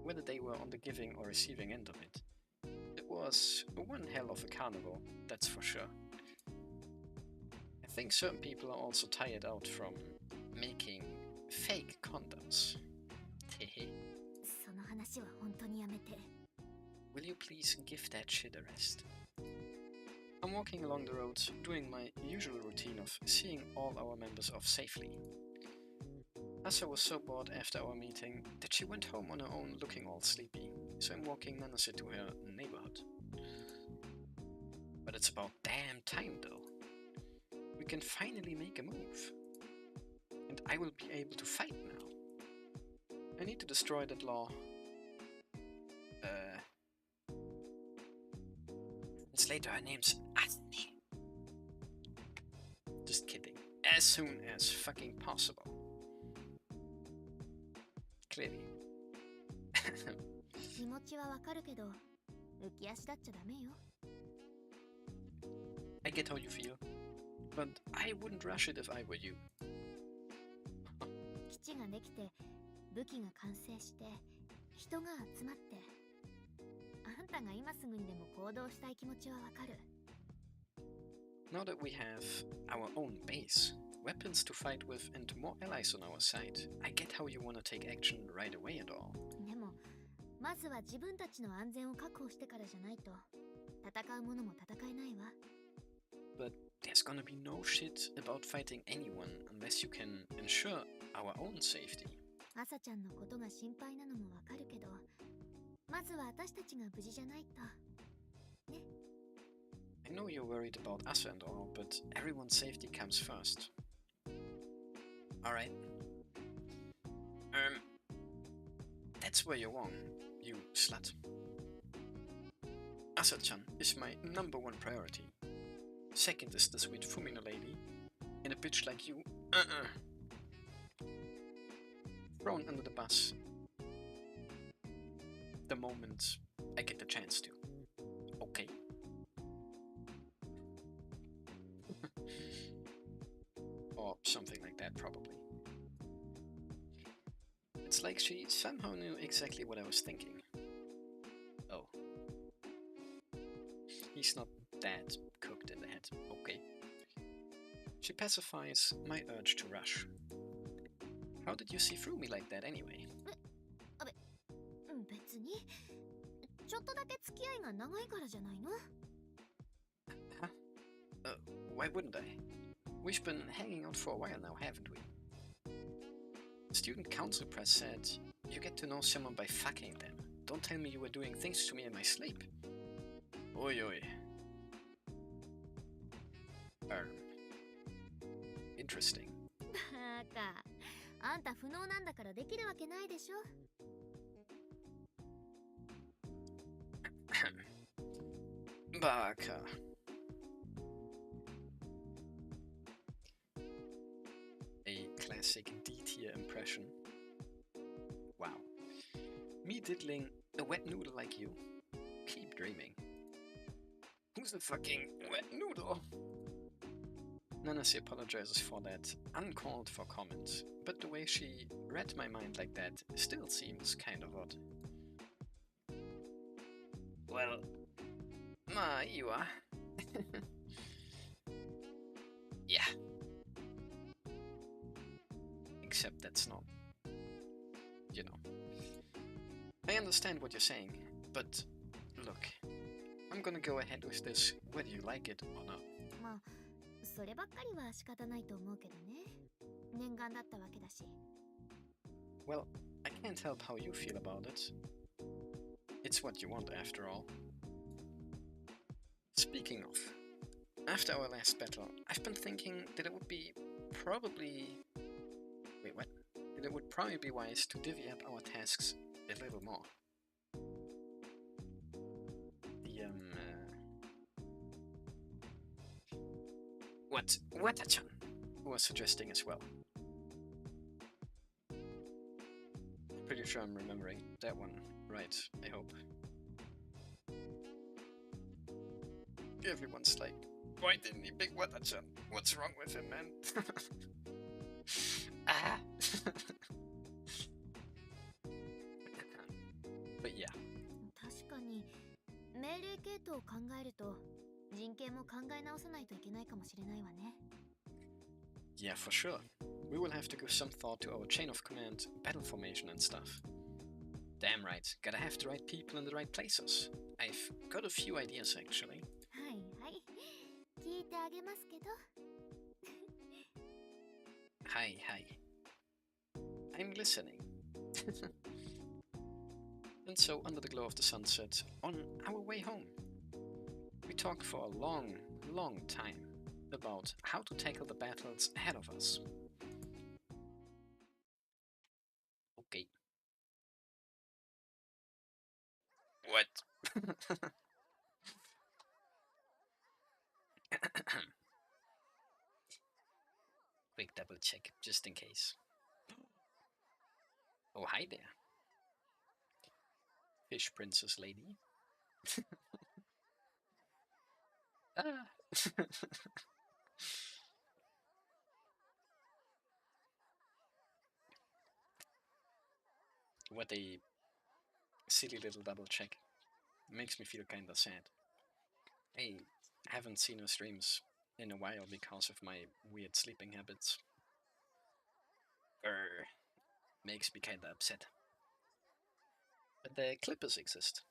whether they were on the giving or receiving end of it. It was one hell of a carnival, that's for sure. I think certain people are also tired out from making fake condoms. Hehe. その話は本当にやめて。Will you please give that shit a rest? I'm walking along the road, doing my usual routine of seeing all our members off safely. Asa was so bored after our meeting that she went home on her own looking all sleepy, so I'm walking menacingly to her neighborhood. But it's about damn time though. We can finally make a move. And I will be able to fight now. I need to destroy that law. It's later her name's Asni. Just kidding. As soon as fucking possible. Clearly. 気持ちはわかるけど、浮き足立っちゃダメよ。I get how you feel, but I wouldn't rush it if I were you. 基地ができて、武器が完成して、人が集まって。あんたが今すぐにでも行動したい気持ちはわかる。Now that we have our own base, weapons to fight with, and more allies on our side, I get how you want to take action right away and all. でも、まずは自分たちの安全を確保してからじゃないと、戦うものも戦えないわ。But there's gonna be no shit about fighting anyone unless you can ensure our own safety. アサちゃんのことが心配なのもわかるけど、まずは私たちが無事じゃないと。ね。I know you're worried about us and all, but everyone's safety comes first. Alright. That's where you're wrong, you slut. Asa-chan is my #1 priority. Second is the sweet Fumino lady, and a bitch like you, thrown under the bus the moment I get the chance to. Okay. Or that, probably. It's like she somehow knew exactly what I was thinking. Oh. He's not that cooked in the head. Okay. She pacifies my urge to rush. How did you see through me like that anyway? 別にちょっとだけ付き合いが長いからじゃないの? Huh? Why wouldn't I? We've been hanging out for a while now, haven't we? Student council press said you get to know someone by fucking them. Don't tell me you were doing things to me in my sleep. Oi oi. Interesting. バカ。あんた不能なんだからできるわけないでしょ。Baka. A classic D-tier impression. Wow. Me diddling a wet noodle like you? Keep dreaming. Who's the fucking wet noodle? Nancy apologizes for that uncalled for comment, but the way she read my mind like that still seems kind of odd. Well, you are. Yeah. Except that's not, you know. I understand what you're saying, but look, I'm gonna go ahead with this whether you like it or not. まあ、そればっかりは仕方ないと思うけどね。念願だったわけだし。Well, I can't help how you feel about it. It's what you want after all. Speaking of, after our last battle, I've been thinking that it would be probably... Wait, what? That it would probably be wise to divvy up our tasks a little more. Wata-chan was suggesting as well. Pretty sure I'm remembering that one right, I hope. Everyone's like, why didn't he pick Wata-chan? What's wrong with him, man? Ah! But yeah. 確かに命令系統を考えると人権も考え直さないといけないかもしれないわね。Yeah, for sure. We will have to give some thought to our chain of command, battle formation and stuff. Damn right, gotta have the right people in the right places. I've got a few ideas actually. はいはい。聞いてあげますけど。Hi. I'm listening. And so, under the glow of the sunset, on our way home, we talked for a long time about how to tackle the battles ahead of us. Okay. What? Quick double check, just in case. Oh, hi there. Fish princess lady. Ah. What a silly little double check. Makes me feel kinda sad. I haven't seen her streams in a while because of my weird sleeping habits. Makes me kinda upset. But the clippers exist.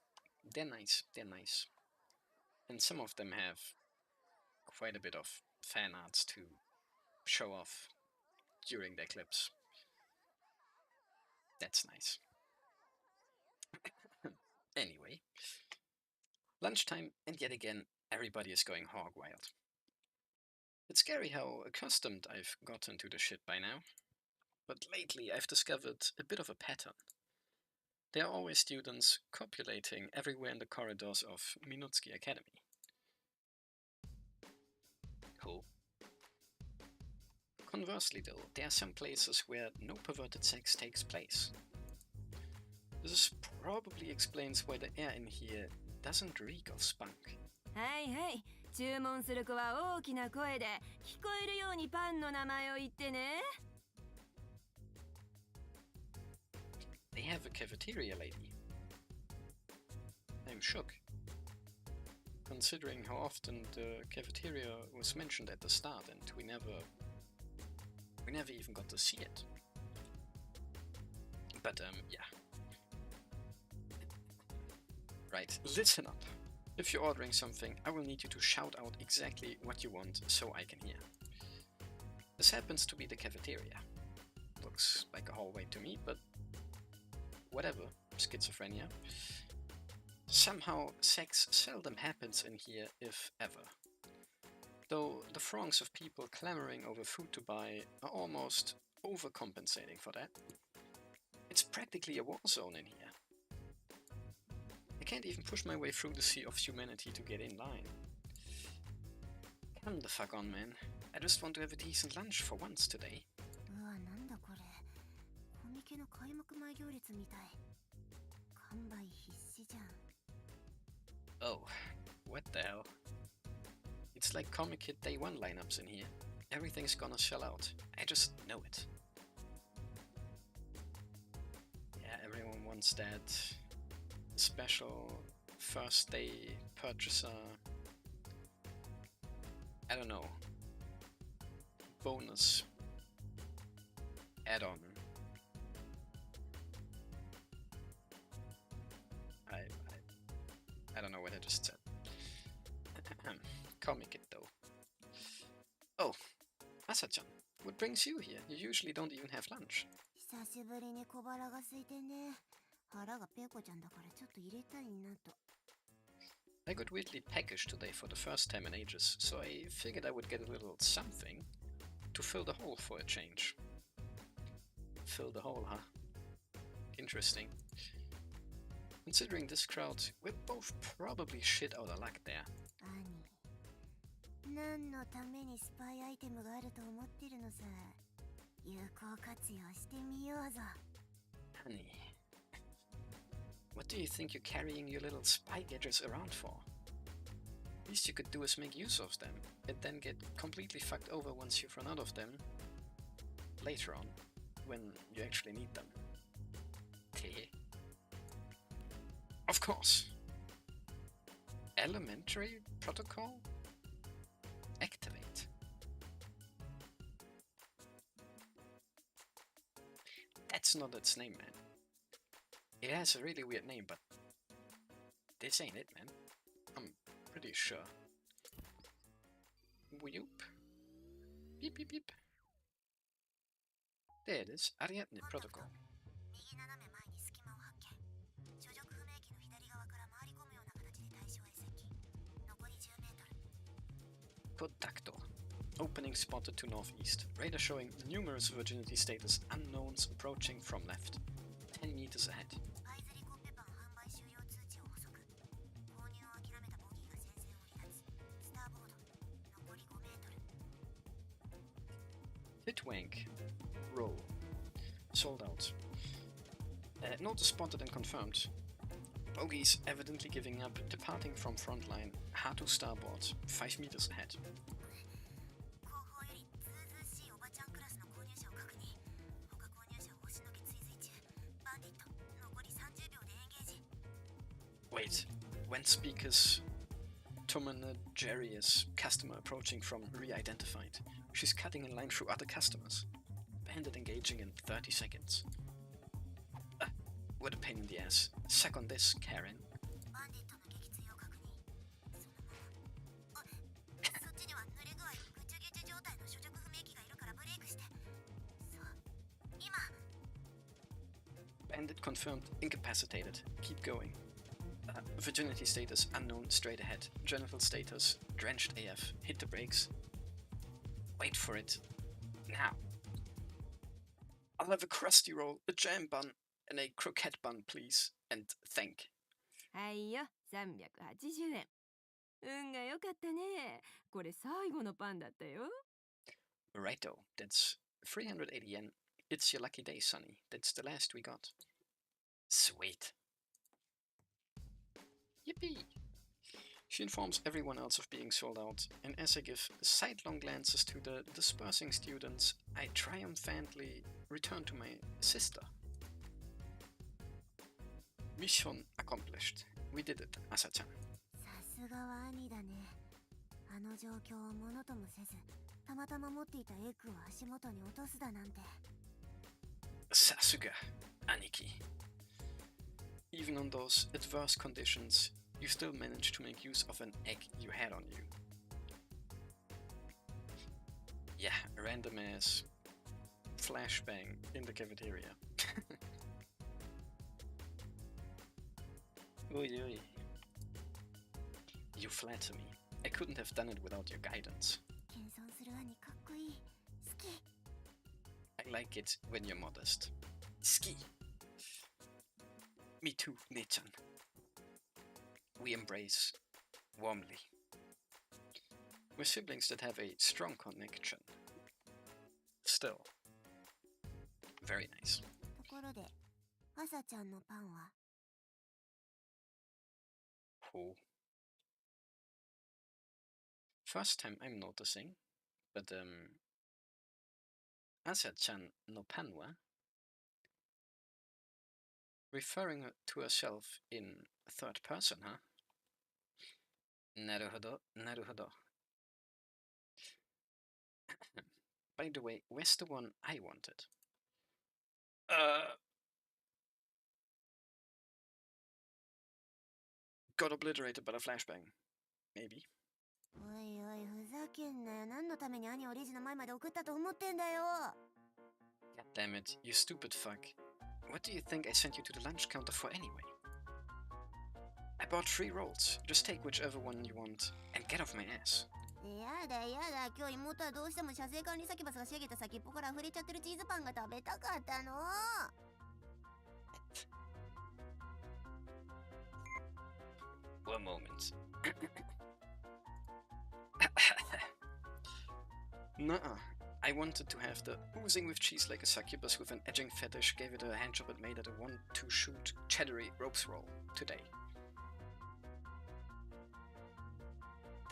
They're nice. And some of them have quite a bit of fan arts to show off during their clips. That's nice. Anyway, lunchtime, and yet again, everybody is going hog wild. It's scary how accustomed I've gotten to the shit by now, but lately I've discovered a bit of a pattern. There are always students copulating everywhere in the corridors of Minutsuki Academy. Cool. Conversely though, there are some places where no perverted sex takes place. This probably explains why the air in here doesn't reek of spunk. はいはい。注文する子は大きな声で聞こえるようにパンの名前を言ってね。have a cafeteria lady. I'm shook, considering how often the cafeteria was mentioned at the start and we never even got to see it. But yeah. Right, listen up. If you're ordering something, I will need you to shout out exactly what you want so I can hear. This happens to be the cafeteria. Looks like a hallway to me, but whatever, schizophrenia. Somehow, sex seldom happens in here, if ever. Though the throngs of people clamoring over food to buy are almost overcompensating for that. It's practically a war zone in here. I can't even push my way through the sea of humanity to get in line. Come the fuck on, man. I just want to have a decent lunch for once today. Oh, what the hell? It's like Comic Kid Day 1 lineups in here. Everything's gonna sell out. I just know it. Yeah, everyone wants that special first day purchaser, I don't know, bonus add-on. I don't know what I just said. Comic it though. Oh, Asa-chan, what brings you here? You usually don't even have lunch. I got weirdly peckish today for the first time in ages, so I figured I would get a little something to fill the hole for a change. Fill the hole, huh? Interesting. Considering this crowd, we're both probably shit out of luck there. Honey, what do you think you're carrying your little spy gadgets around for? Least you could do is make use of them, and then get completely fucked over once you've run out of them later on, when you actually need them. Of course. Elementary protocol? Activate. That's not its name, man. It has a really weird name, but this ain't it, man. I'm pretty sure. Whoop. Beep beep beep. There it is, Ariadne protocol. Contacto. Opening spotted to northeast. Radar showing numerous virginity status unknowns approaching from left. 10 meters ahead. Hitwank. Roll. Sold out. Notice spotted and confirmed. Bogies evidently giving up, departing from frontline. Hard to starboard. 5 meters ahead. Wait, when speakers Tummies customer approaching from re-identified. She's cutting in line through other customers. Bandit engaging in 30 seconds. What a pain in the ass. Suck on this, Karen. Bandit confirmed, incapacitated. Keep going. Virginity status unknown, straight ahead. Genital status drenched AF. Hit the brakes. Wait for it. Now. I'll have a crusty roll, a jam bun, and a croquette bun, please. And thank. はいよ、380円。運が良かったね。これ最後のパンだったよ。Righto, that's 380 yen. It's your lucky day, Sonny. That's the last we got. Sweet. Yippee! She informs everyone else of being sold out, and as I give sidelong glances to the dispersing students, I triumphantly return to my sister. あ、そっちには塗る具合ぐちゃぐちゃ状態の所属不明機がいるからブレイクして。そう、今。 Bandit confirmed, incapacitated. Keep going. Virginity status unknown, straight ahead. Genital status drenched AF. Hit the brakes. Wait for it. Now. I'll have a crusty roll, a jam bun, and a croquette bun, please. And thank. Mission accomplished. We did it, Asa-chan. さすがは兄だね。あの状況をものともせず、たまたま持っていたエッグを足元に落とすだなんて。Sasuga, Aniki. Even on those adverse conditions, you still managed to make use of an egg you had on you. Yeah, random ass flashbang in the cafeteria. Oi, oi. You flatter me. I couldn't have done it without your guidance. 謙遜する兄かっこいい。好き。I like it when you're modest. Ski. Me too, Ne-chan. We embrace warmly. We're siblings that have a strong connection. Still, very nice. ところで、アサちゃんのパンは Oh. First time I'm noticing, but Asa-chan no pan wa? Referring to herself in third person, huh? Naruhodo, naruhodo. By the way, where's the one I wanted? Got obliterated by the flashbang. Maybe. おいおい、ふざけんなよ。何のために兄をレジの前まで送ったと思ってんだよ。 God damn it, you stupid fuck. What do you think I sent you to the lunch counter for anyway? I bought 3 rolls. Just take whichever one you want and get off my ass. やだやだ、今日妹はどうしても車税管理先バスが仕上げた先っぽから溢れちゃってるチーズパンが食べたかったの。 One moment. Nuh-uh. I wanted to have the oozing with cheese like a succubus with an edging fetish, gave it a handjob and made it a 1-2 shoot cheddary ropes roll today.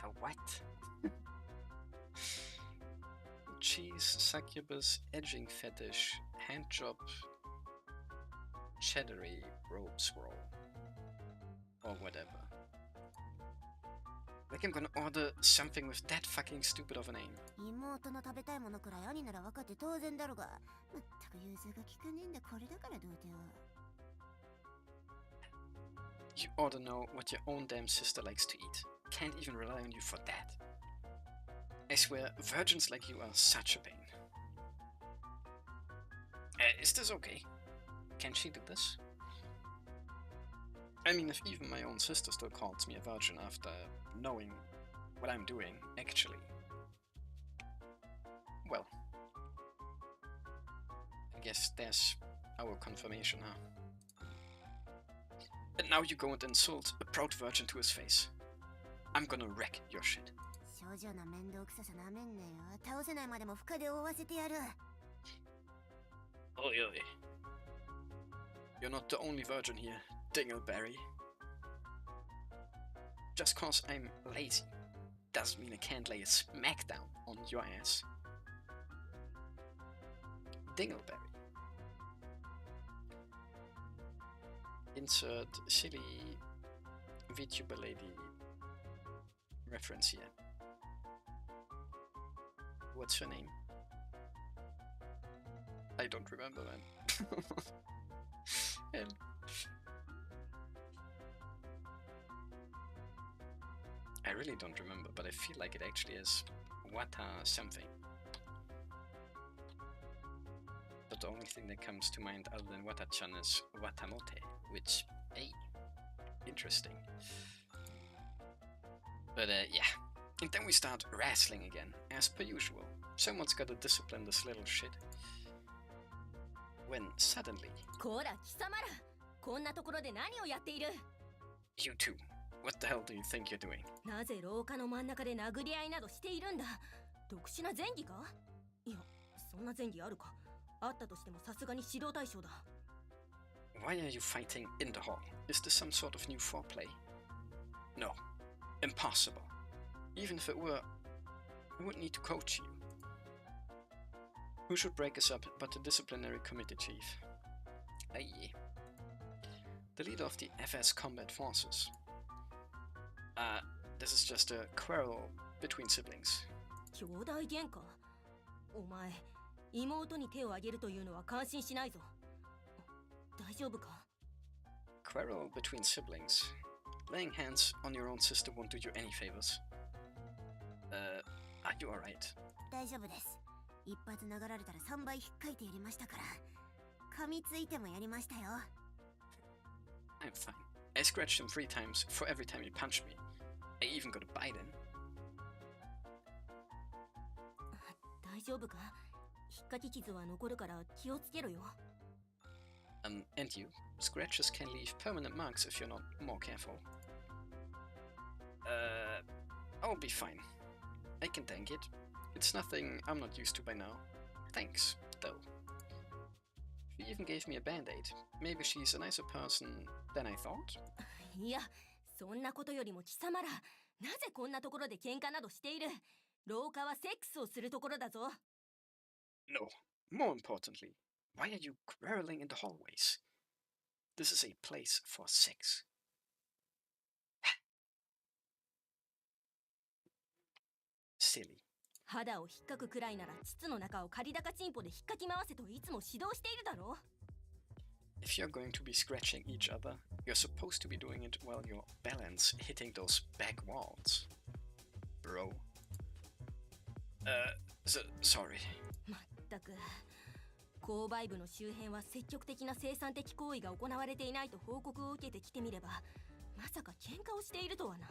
The what? Cheese, succubus, edging fetish, handjob, cheddary ropes roll. Or whatever. Like I'm gonna order something with that fucking stupid of a name. 妹の食べたいものくらい兄なら分かって当然だろうが、まったく融通が利かねえんだ。これだからどうでよ。 You ought to know what your own damn sister likes to eat. Can't even rely on you for that. I swear, virgins like you are such a pain. Is this okay? Can she do this? I mean, if even my own sister still calls me a virgin after knowing what I'm doing, actually. Well. I guess there's our confirmation, huh? And now you go and insult a proud virgin to his face. I'm gonna wreck your shit. 少女の面倒くささなめんなよ。倒せないまでも負荷で覆わせてやる。 Oi, oi. You're not the only virgin here, Dingleberry. Just cause I'm lazy doesn't mean I can't lay a smackdown on your ass. Dingleberry. Insert silly VTuber lady reference here. What's her name? I don't remember, man. And I really don't remember, but I feel like it actually is Wata something. But the only thing that comes to mind other than Wata-chan is Watamote, which, hey, interesting. But yeah, and then we start wrestling again, as per usual. Someone's gotta discipline this little shit. When suddenly... You two, what the hell do you think you're doing? なぜ廊下の真ん中で殴り合いなどしているんだ。特殊な前戯か？いや、そんな前戯あるか。あったとしてもさすがに指導対象だ。Why are you fighting in the hall? Is this some sort of new foreplay? No, impossible. Even if it were, I wouldn't need to coach you. Who should break us up but the disciplinary committee chief? Aye. the leader of the FS Combat Forces. This is just a quarrel between siblings. 兄弟喧嘩？お前、妹に手を挙げるというのは感心しないぞ。大丈夫か？ Quarrel between siblings. Laying hands on your own sister won't do you any favors. Are you alright? 大丈夫です。一発殴られたら3倍引っかいてやりましたから。噛みついてもやりましたよ。I'm fine. I scratched him 3 times for every time he punched me. I even got a bite in. 大丈夫か？引っかき傷は残るから気をつけろよ。And you? Scratches can leave permanent marks if you're not more careful. I'll be fine. I can tank it. It's nothing I'm not used to by now. Thanks, though. She even gave me a band-aid. Maybe she's a nicer person than I thought? いや、そんなことよりも貴様ら、なぜこんなところで喧嘩などしている？廊下はセックスをするところだぞ。No. More importantly, why are you quarreling in the hallways? This is a place for sex. Silly. 肌を引っかくくらいなら膣の中を仮高チンポで引っかき回せといつも指導しているだろう。 If you're going to be scratching each other, you're supposed to be doing it while your balance hitting those back walls. Bro. Sorry. まったく。購買部の周辺は積極的な生産的行為が行われていないと報告を受けてきてみれば、まさか喧嘩をしているとはな。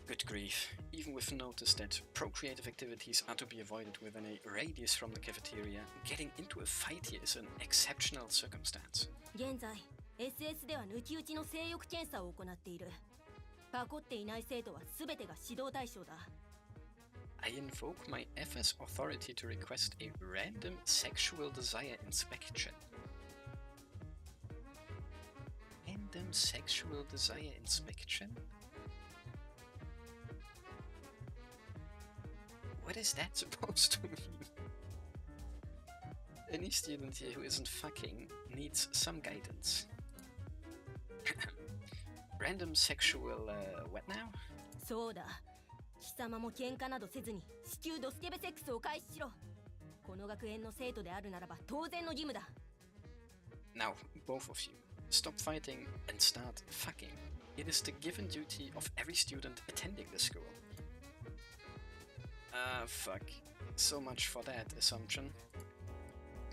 Good grief. Even with notice that procreative activities are to be avoided within a radius from the cafeteria, getting into a fight here is an exceptional circumstance. 現在、SS では抜き打ちの性欲検査を行っている。パコっていない生徒は全てが指導対象だ。I invoke my FS authority to request a random sexual desire inspection. Random sexual desire inspection? What is that supposed to mean? Any student here who isn't fucking needs some guidance. Random sexual, what now? そうだ。貴様も喧嘩などせずに至急ドスケベセックスを開始しろ。この学園の生徒であるならば当然の義務だ。Now, both of you, stop fighting and start fucking. It is the given duty of every student attending the school. Fuck. So much for that assumption.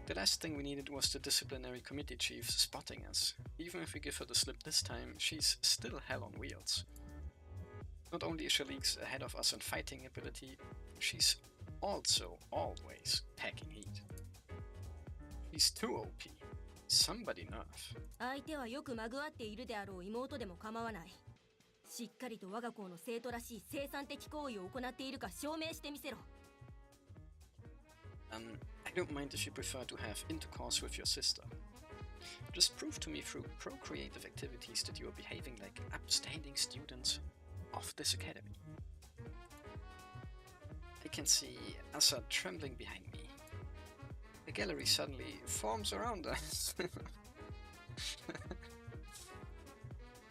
The last thing we needed was the disciplinary committee chief spotting us. Even if we give her the slip this time, she's still hell on wheels. Not only is she leagues ahead of us in fighting ability, she's also always packing heat. She's too OP. Somebody nerf. 相手はよくまぐわっているであろう妹でも構わない。しっかりと我が校の生徒らしい生産的行為を行っているか証明してみせろ。I don't mind if you prefer to have intercourse with your sister. Just prove to me through procreative activities that you are behaving like upstanding students of this academy. I can see Asa trembling behind me. The gallery suddenly forms around us.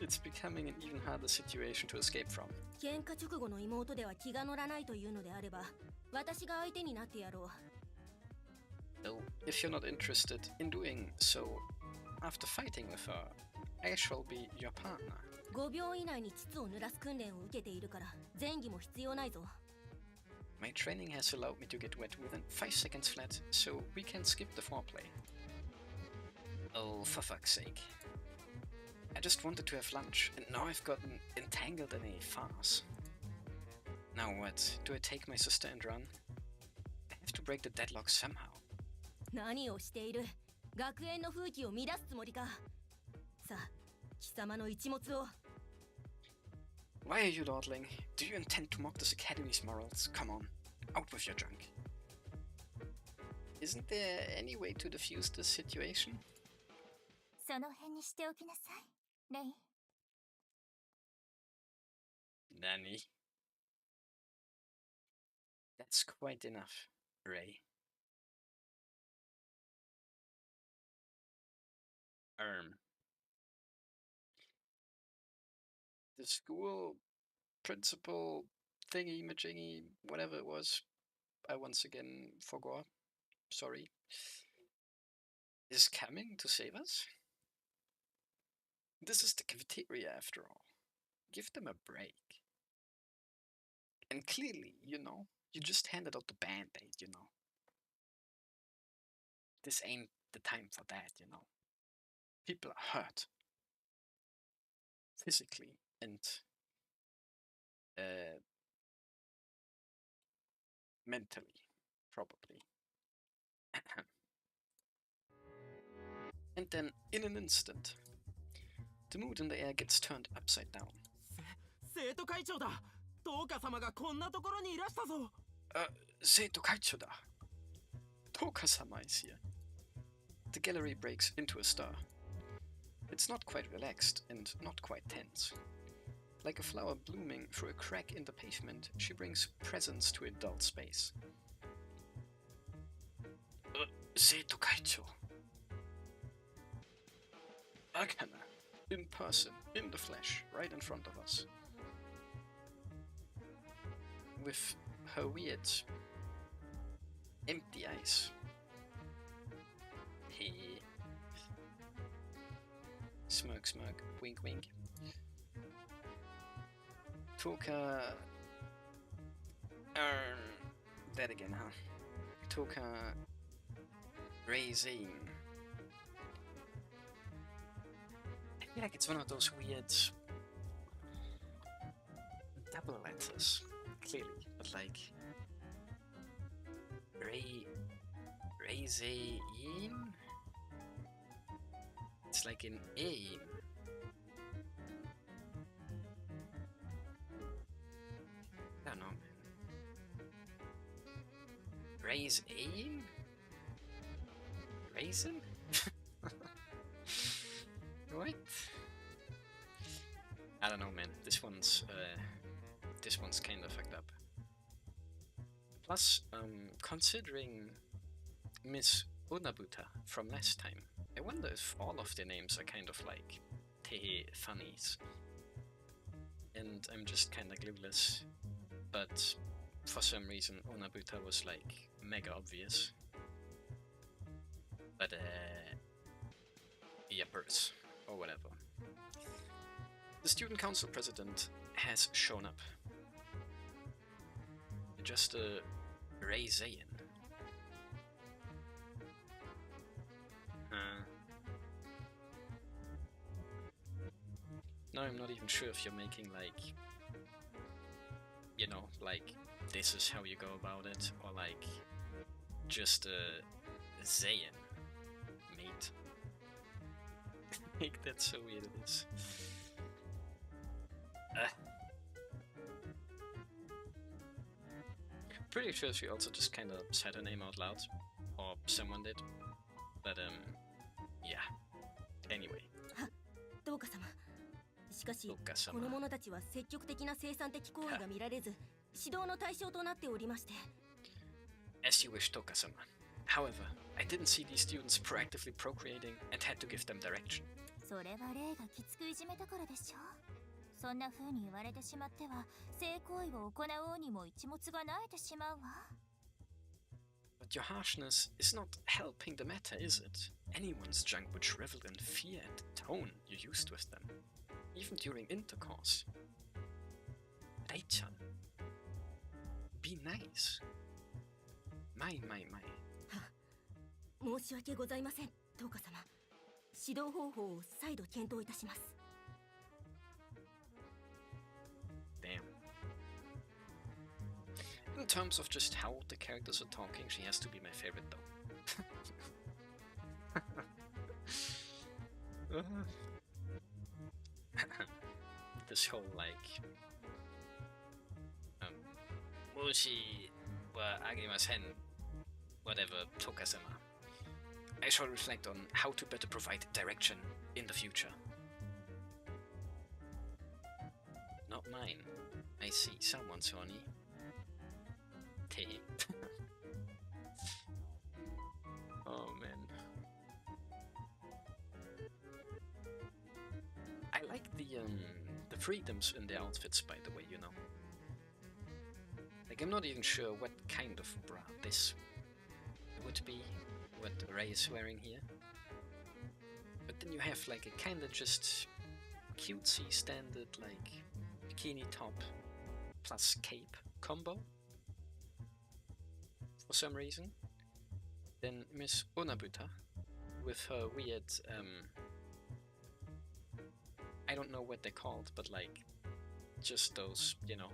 It's becoming an even harder situation to escape from. 喧嘩直後の妹では気が乗らないというのであれば、私が相手になってやろう。Though, if you're not interested in doing so, after fighting with her, I shall be your partner. 5秒以内に膣を濡らす訓練を受けているから前儀も必要ないぞ。My training has allowed me to get wet within 5 seconds flat, so we can skip the foreplay. Oh, for fuck's sake. I just wanted to have lunch, and now I've gotten entangled in a farce. Now what? Do I take my sister and run? I have to break the deadlock somehow. 何をしている？学園の風紀を乱すつもりか。さあ、貴様の一物を。Why are you dawdling? Do you intend to mock this academy's morals? Come on, out with your junk. Isn't there any way to defuse this situation? その辺にしておきなさい、レイ。Nani? That's quite enough, Ray. the school principal thingy majingy, whatever it was, I once again forgot, sorry, is coming to save us? This is the cafeteria after all. Give them a break. And clearly, you just handed out the band-aid, This ain't the time for that, People are hurt. Physically and mentally, probably. And then, in an instant, the mood in the air gets turned upside down. 生徒会長だ。トーカ様がこんなところにいらしたぞ。生徒会長だ。Toka-sama is here. The gallery breaks into a stir. It's not quite relaxed and not quite tense. Like a flower blooming through a crack in the pavement, she brings presence to a dull space. Seito Kaicho. Akana, in person, in the flesh, right in front of us. With her weird, empty eyes. Hey. Smirk, smirk, wink, wink. Toka... that again, huh? Toka... Reizeiin. I feel like it's one of those weird... double letters, clearly, but like... Reizeiin? It's like an aim. I don't know, man. Reizeiin? Raisin? What? I don't know, man. This one's kind of fucked up. Plus, considering Miss Unabuta from last time, I wonder if all of their names are kind of like tehe funnies. And I'm just kinda clueless. But for some reason Unabuta was like mega obvious. But yippers, or whatever. The student council president has shown up. Just a Reizeiin. Now I'm not even sure if you're making like, like this is how you go about it, or like just a Zeiin, mate. Like that's so weird it is. Pretty sure she also just kinda said her name out loud, or someone did, but yeah. Anyway. どうか様。しかし、この者たちは積極的な生産的行為が見られず、指導の対象となっておりまして。As you wish, Toka-sama. However, I didn't see these students proactively procreating and had to give them direction. それは霊がきつくいじめたからでしょ。そんな風に言われてしまっては、性行為を行おうにも一物が萎えてしまうわ。But your harshness is not helping the matter, is it? Anyone's junk would shrivel in fear at the tone you used with them, even during intercourse. Reichan, be nice. My. 申し訳ございません、トーカ様。指導方法を再度検討いたします。Damn. In terms of just how the characters are talking, she has to be my favorite though. This whole like Mushi wa agemasen, whatever, Toka-sama. I shall reflect on how to better provide direction in the future. Not mine. I see someone's horny. Te. Oh man. I like the freedoms in their outfits, by the way, you know. Like, I'm not even sure what kind of bra this would be, what Rei is wearing here. But then you have like a kinda just cutesy standard like bikini top plus cape combo for some reason. Then Miss Onabuta with her weird I don't know what they're called, but like just those, you know,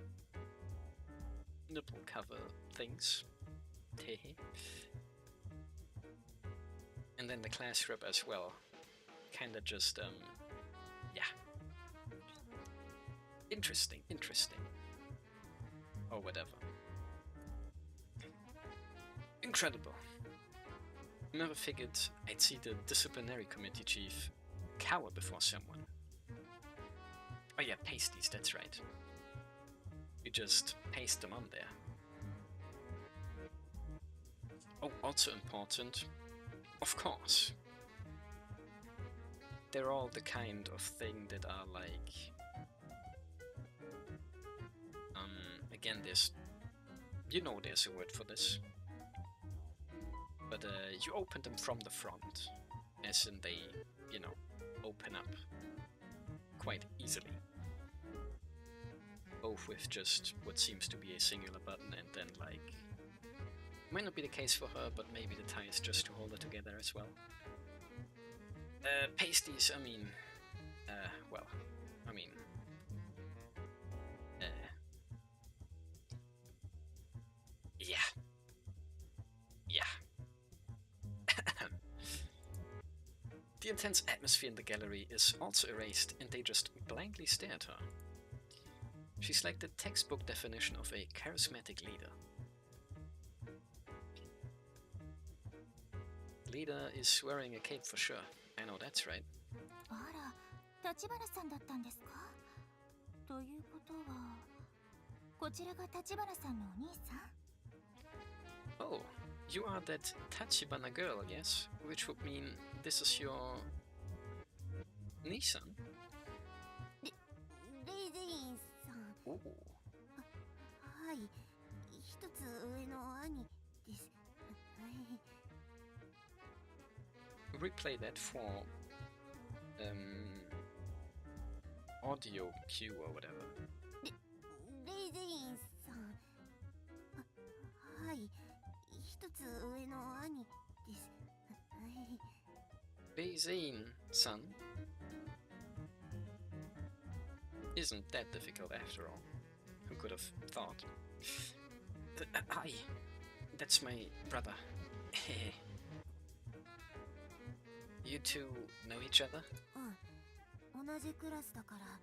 nipple cover things. And then the class rep as well. Kinda just yeah. Interesting. Or whatever. Incredible. Never figured I'd see the disciplinary committee chief cower before someone. Oh yeah, pasties, that's right. You just paste them on there. Oh, also important, of course. They're all the kind of thing that are like... again, there's... You know there's a word for this. But you open them from the front. As in they, you know, open up quite easily. Both with just what seems to be a singular button and then like... Might not be the case for her, but maybe the tie is just to hold it together as well. Pasties, I mean... well, I mean... yeah. The intense atmosphere in the gallery is also erased, and they just blankly stare at her. She's like the textbook definition of a charismatic leader. Leader is wearing a cape for sure. I know that's right. あら、立花さんだったんですか？ということは、こちらが立花さんのお兄さん？ Oh, you are that Tachibana girl, yes? Which would mean this is your... Nisan? レイゼインさん。 Ooh. はい、一つ上の兄です。はい。 Replay that for audio cue or whatever. レイゼインさん。はい、一つ上の兄です。はい。 Reizeiin, son? Isn't that difficult after all? Who could have thought? Hi, that's my brother. You two know each other? うん、同じクラスだから、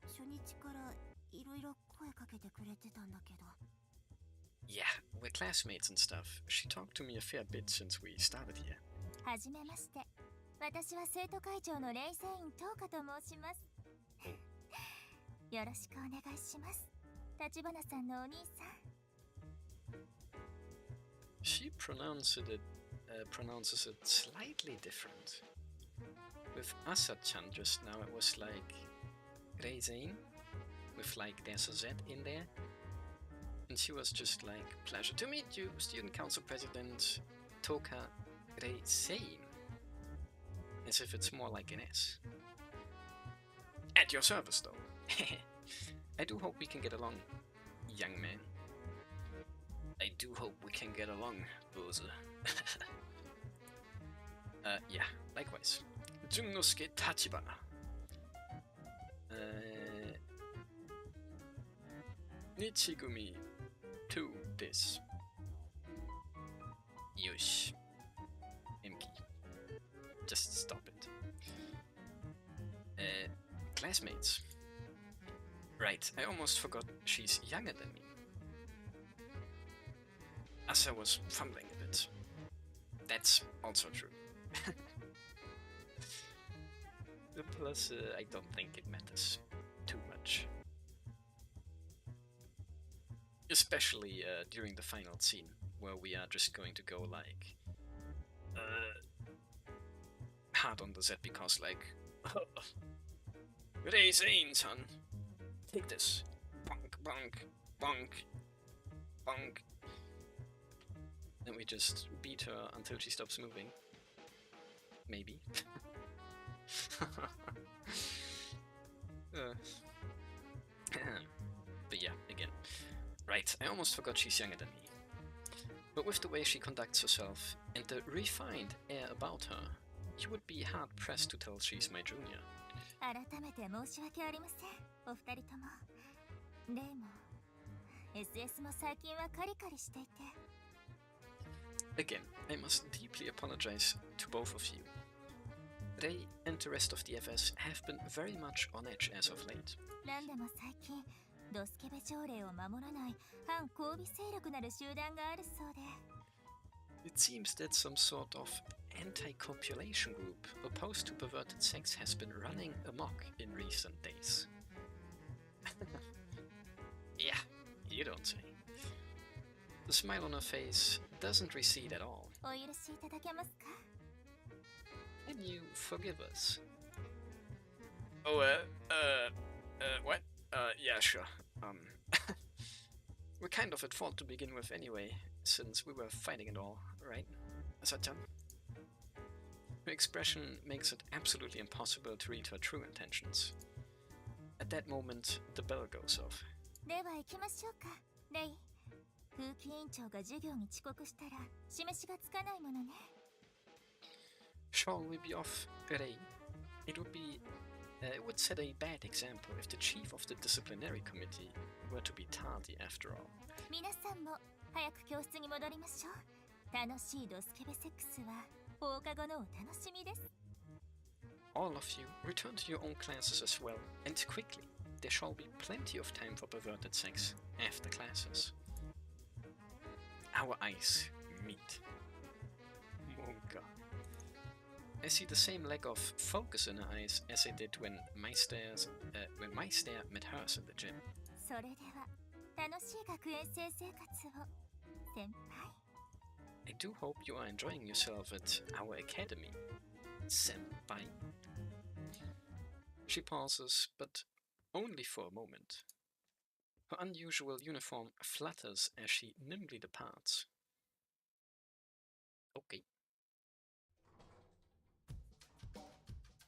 初日からいろいろ声かけてくれてたんだけど。 Yeah, we're classmates and stuff. She talked to me a fair bit since we started here. はじめまして。私は生徒会長のレイセイントウカと申します。よろしくお願いします。立花さんのお兄さん。 She pronounces it slightly different. With Asa-chan just now, it was like Reizeiin, with like there's a Z in there. And she was just like, pleasure to meet you, Student Council President Toka Reizeiin. As if it's more like an S. At your service, though. I do hope we can get along, young man. I do hope we can get along, Bowser. Yeah, likewise. Junnosuke Tachibana. Nichigumi to this. Yosh. Emke. Just stop it. Classmates. Right, I almost forgot she's younger than me. Asa was fumbling a bit. That's also true. Plus, I don't think it matters too much. Especially during the final scene, where we are just going to go like... hard on the Z because like... Reizeiin, son. Take this. Bonk, bonk, bonk, bonk. Then we just beat her until she stops moving. Maybe. But yeah, again. Right, I almost forgot she's younger than me. But with the way she conducts herself and the refined air about her, you would be hard-pressed to tell she's my junior. 改めて申し訳ありません、お二人とも。レイも SS も最近はカリカリしていて。Again, I must deeply apologize to both of you. Rei and the rest of the FS have been very much on edge as of late. なんでも最近ドスケベ条例を守らない反交尾勢力なる集団があるそうで。It seems that some sort of anti-copulation group opposed to perverted sex has been running amok in recent days. Yeah, you don't say. The smile on her face doesn't recede at all. お許しいただけますか? Can you forgive us? Oh, what? Yeah, sure. We're kind of at fault to begin with anyway, since we were fighting and all, right, Asachan? Her expression makes it absolutely impossible to read her true intentions. At that moment, the bell goes off. では行きましょうか、レイ。風紀委員長が授業に遅刻したら示しがつかないものね。Shall we be off, Rei? It would set a bad example if the chief of the disciplinary committee were to be tardy after all. 皆さんも早く教室に戻りましょう。楽しいドスケベセックスは放課後のお楽しみです。All of you return to your own classes as well, and quickly. There shall be plenty of time for perverted sex after classes. Our eyes meet. Oh god. I see the same lack of focus in her eyes as I did when my stare met hers in the gym. それでは楽しい学園生生活を、先輩。I do hope you are enjoying yourself at our academy, senpai. She pauses, but only for a moment. Her unusual uniform flutters as she nimbly departs. Okay.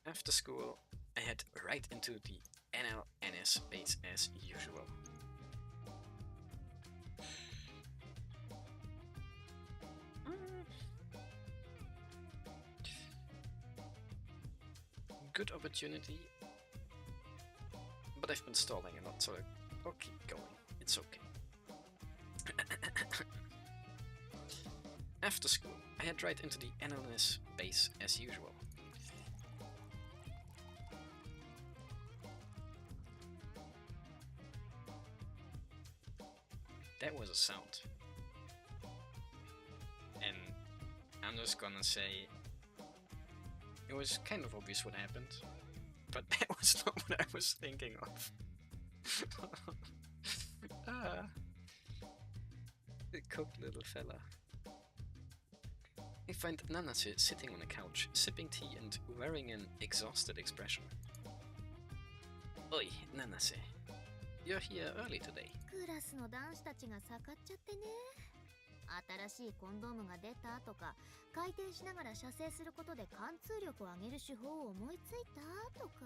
After school, I head right into the NLNS base as usual. Good opportunity, but I've been stalling a lot, so I'll keep going. It's okay. After school, I head right into the NLNS base as usual. That was a sound. And I'm just gonna say, it was kind of obvious what happened, but that was not what I was thinking of. The cooked little fella. I find Nanase sitting on a couch, sipping tea and wearing an exhausted expression. Oi, Nanase. You're here early today. クラスの男子たちが盛っちゃってね。新しいコンドームが出たとか、回転しながら射精することで貫通力を上げる手法を思いついたとか。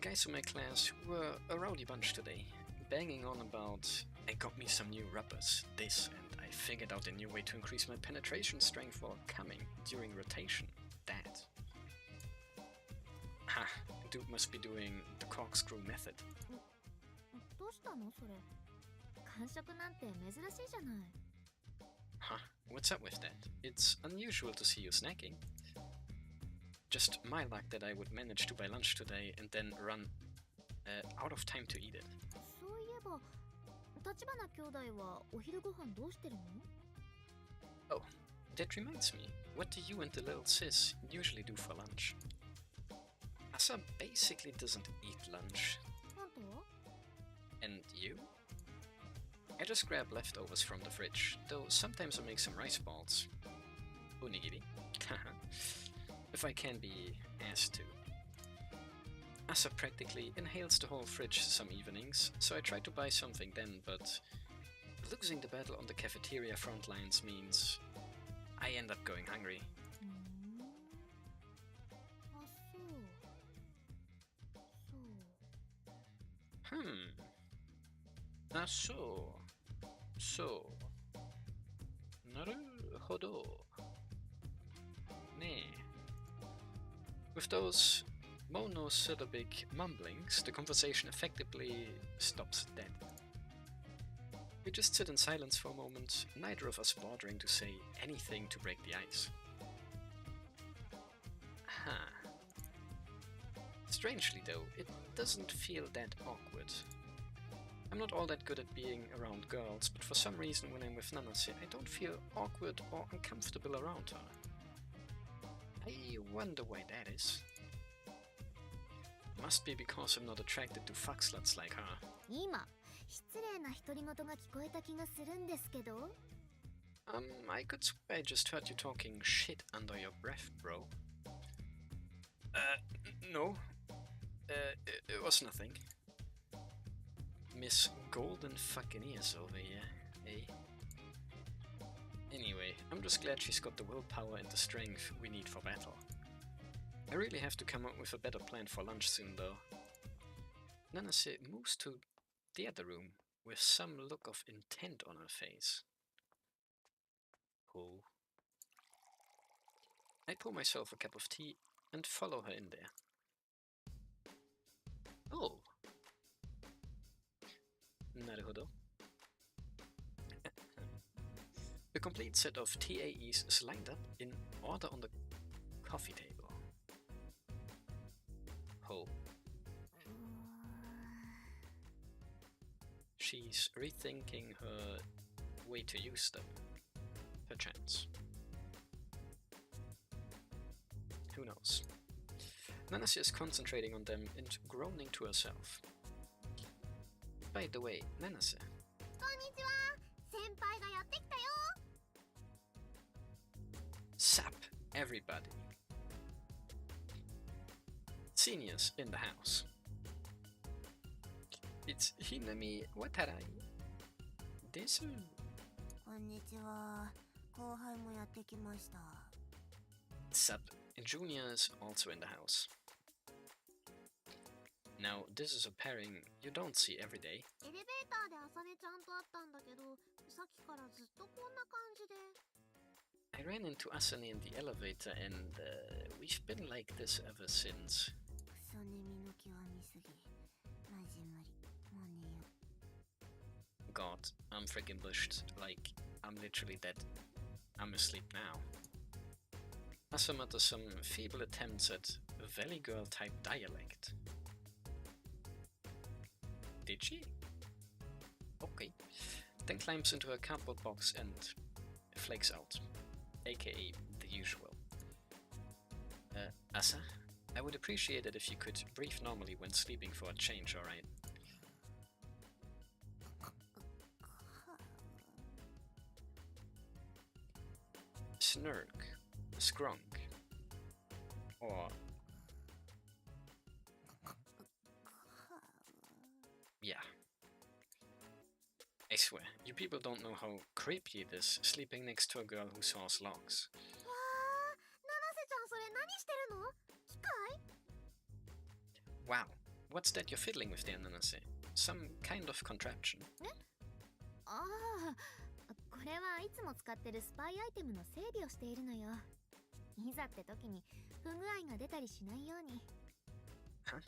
Guys in my class were a rowdy bunch today, banging on about I got me some new rubbers, this, and I figured out a new way to increase my penetration strength while coming during rotation, that. Ha, dude must be doing the corkscrew method. どうしたのそれ。感触なんて珍しいじゃない。Huh, what's up with that? It's unusual to see you snacking. Just my luck that I would manage to buy lunch today and then run out of time to eat it. そういえば、立花兄弟はお昼ご飯どうしてるの? Oh, that reminds me. What do you and the little sis usually do for lunch? Asa basically doesn't eat lunch. あんたは? And you? I just grab leftovers from the fridge, though sometimes I make some rice balls. Onigiri. If I can be asked to. Asa practically inhales the whole fridge some evenings, so I try to buy something then, but losing the battle on the cafeteria front lines means I end up going hungry. あ、そう。そう。Ah, so. Naruhodo. Nee. With those monosyllabic mumblings, the conversation effectively stops dead. We just sit in silence for a moment, neither of us bothering to say anything to break the ice. Huh. Strangely though, it doesn't feel that awkward. I'm not all that good at being around girls, but for some reason when I'm with Nanase, I don't feel awkward or uncomfortable around her. I wonder why that is. Must be because I'm not attracted to fuck sluts like her. 今、失礼な独り言が聞こえた気がするんですけど。I could swear I just heard you talking shit under your breath, bro. No. It was nothing. Miss Golden fucking ears over here, eh? Anyway, I'm just glad she's got the willpower and the strength we need for battle. I really have to come up with a better plan for lunch soon though. Nanase moves to the other room with some look of intent on her face. Oh. I pour myself a cup of tea and follow her in there. Oh. Naruhodo. A complete set of TAEs is lined up in order on the coffee table. Oh. She's rethinking her way to use them. Perchance. Who knows? Nanase is concentrating on them and groaning to herself. By the way, Nanase. こんにちは。先輩がやってきたよ。Sap, everybody. Seniors in the house. It's Hinami Watarai. Desu. こんにちは。後輩もやってきました。Sup, Junior's also in the house. Now, this is a pairing you don't see every day. エレベーターで朝音ちゃんと会ったんだけど、さっきからずっとこんな感じで。I ran into Asane in the elevator and we've been like this ever since. クソ眠の極みすぎ。マジ無理。もう寝よう。 God, I'm freaking bushed. Like, I'm literally dead. I'm asleep now. Asama does some feeble attempts at a Valley Girl type dialect. Did she? Okay. Then climbs into a cardboard box and flakes out. AKA the usual. Asa, I would appreciate it if you could breathe normally when sleeping for a change, alright? Snurk, Skrunk, or... Yeah. I swear, you people don't know how creepy it is sleeping next to a girl who saws logs. わあ、七瀬ちゃんそれ何してるの？機械？ Wow, what's that you're fiddling with there, Nanase? Some kind of contraption. ああ、これはいつも使ってるスパイアイテムの整備をしているのよ。いざって時に不具合が出たりしないように。Huh?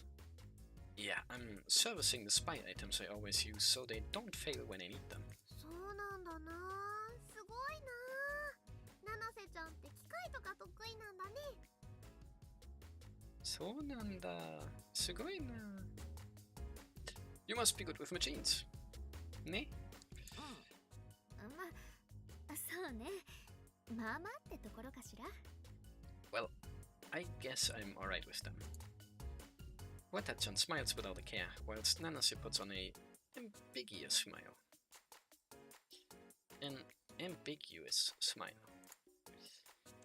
Yeah, I'm servicing the spy items I always use so they don't fail when I need them. そうなんだな。すごいな。七瀬ちゃんって機械とか得意なんだね。そうなんだ。すごいな。You must be good with machines. ね? まあ、そうね。まあまあってところかしら。Well, I guess I'm alright with them. Wata-chan smiles without a care, whilst Nanase puts on a ambiguous smile. An ambiguous smile.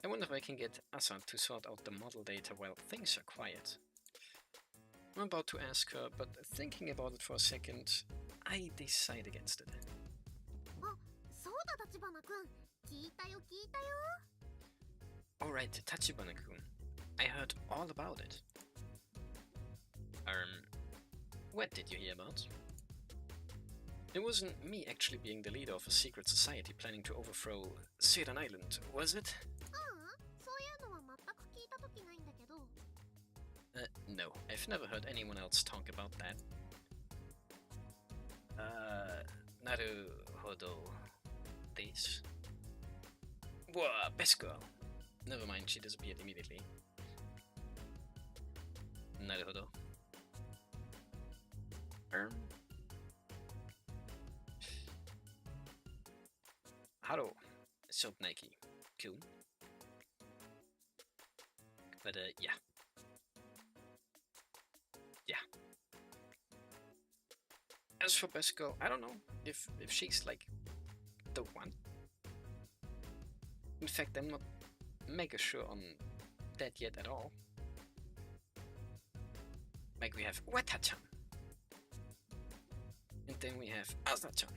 I wonder if I can get Asa to sort out the model data while things are quiet. I'm about to ask her, but thinking about it for a second, I decide against it. あ、そうだ立花くん。聞いたよ聞いたよ。 Alright, Tachibana-kun. I heard all about it. What did you hear about? It wasn't me actually being the leader of a secret society planning to overthrow Seidan Island, was it? そういうのは全く聞いた時ないんだけど。 No, I've never heard anyone else talk about that. Naruhodo. This? Whoa, best girl. Never mind, she disappeared immediately. Naruhodo. Haro. Soap Nike. Cool. But yeah. Yeah. As for best girl, I don't know if she's like the one. In fact, I'm not mega sure on that yet at all. Like we have Wata-chan. And then we have Asa-chan.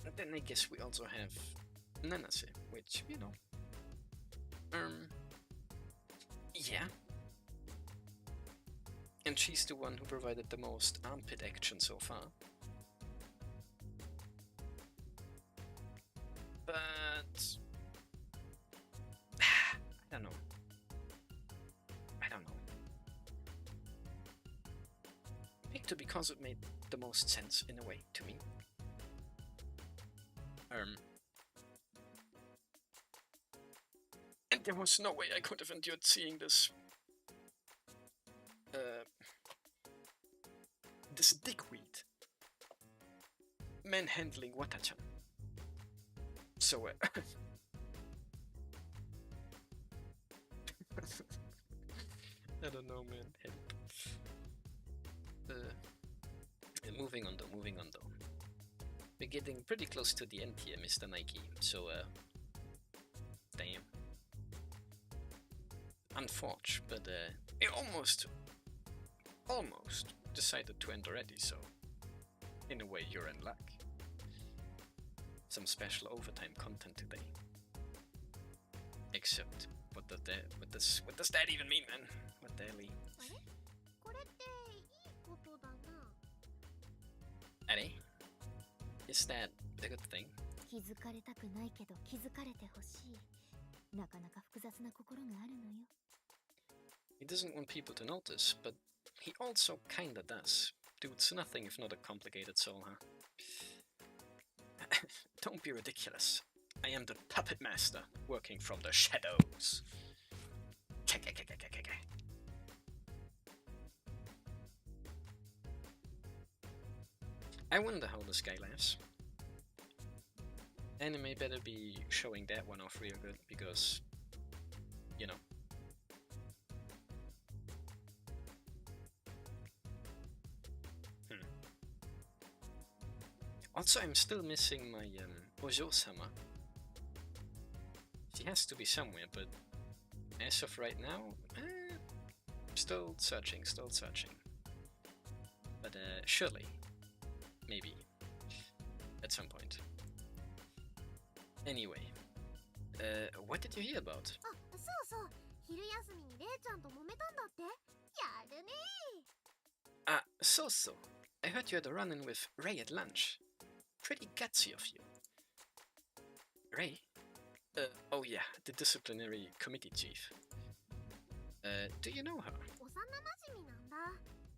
And then I guess we also have Nanase, which, you know. Yeah. And she's the one who provided the most armpit action so far. But I don't know. Picked her because it made the most sense in a way to me. And there was no way I could have endured seeing this this dickweed manhandling Wata-chan. So I don't know, man. Help. Moving on though. We're getting pretty close to the end here, Mr. Nike. So damn. Unfortunate, but it almost decided to end already, so in a way you're in luck. Some special overtime content today. Except, what does that even mean, man? What the hell? あれこれっていいことだな。 Eddie? Is that a good thing? 気づかれたくないけど気づかれてほしい。なかなか複雑な心があるのよ。 He doesn't want people to notice, but he also kinda does. Dude's nothing if not a complicated soul, huh? Don't be ridiculous. I am the puppet master, working from the shadows. I wonder how this guy laughs. Anime better be showing that one off real good, because, you know. Also, I'm still missing my Ojo-sama. She has to be somewhere, but as of right now, still searching. But surely, maybe, at some point. Anyway, what did you hear about? あ、そうそう。昼休みにレイちゃんと揉めたんだって。やるね。 Ah, so. I heard you had a run-in with Ray at lunch. Pretty gutsy of you. Ray? Oh yeah, the disciplinary committee chief. Do you know her? 幼馴染なんだ。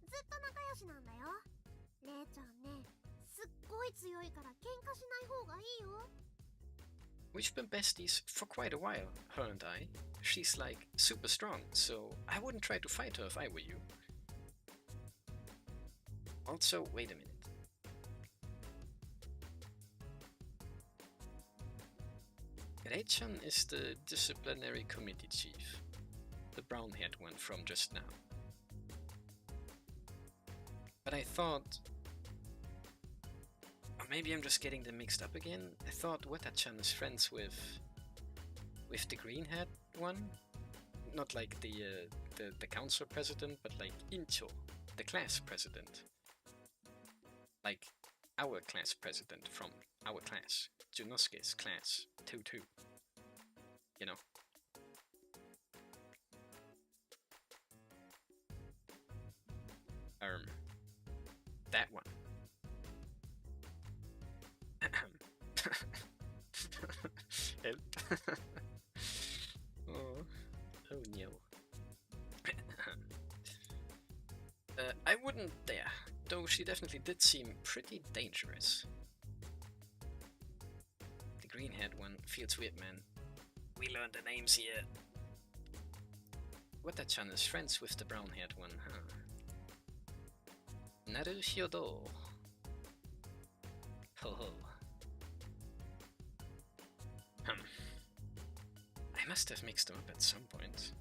ずっと仲良しなんだよ。レイちゃんね、すっごい強いから喧嘩しない方がいいよ。 We've been besties for quite a while, her and I. She's like super strong, so I wouldn't try to fight her if I were you. Also, wait a minute. Reizeiin is the disciplinary committee chief, the brown-haired one from just now. But I thought... Or maybe I'm just getting them mixed up again. I thought Wata-chan is friends with the green-haired one? not like the council president, but like Incho, the class president. Like our class president from our class, Junosuke's class 2-2. You know. That one. Help. Oh no. I wouldn't dare, though she definitely did seem pretty dangerous. The green-haired one feels weird, man. We learned the names here. Wata-chan is friends with the brown-haired one, huh? Naruhodo. Ho ho. I must have mixed them up at some point.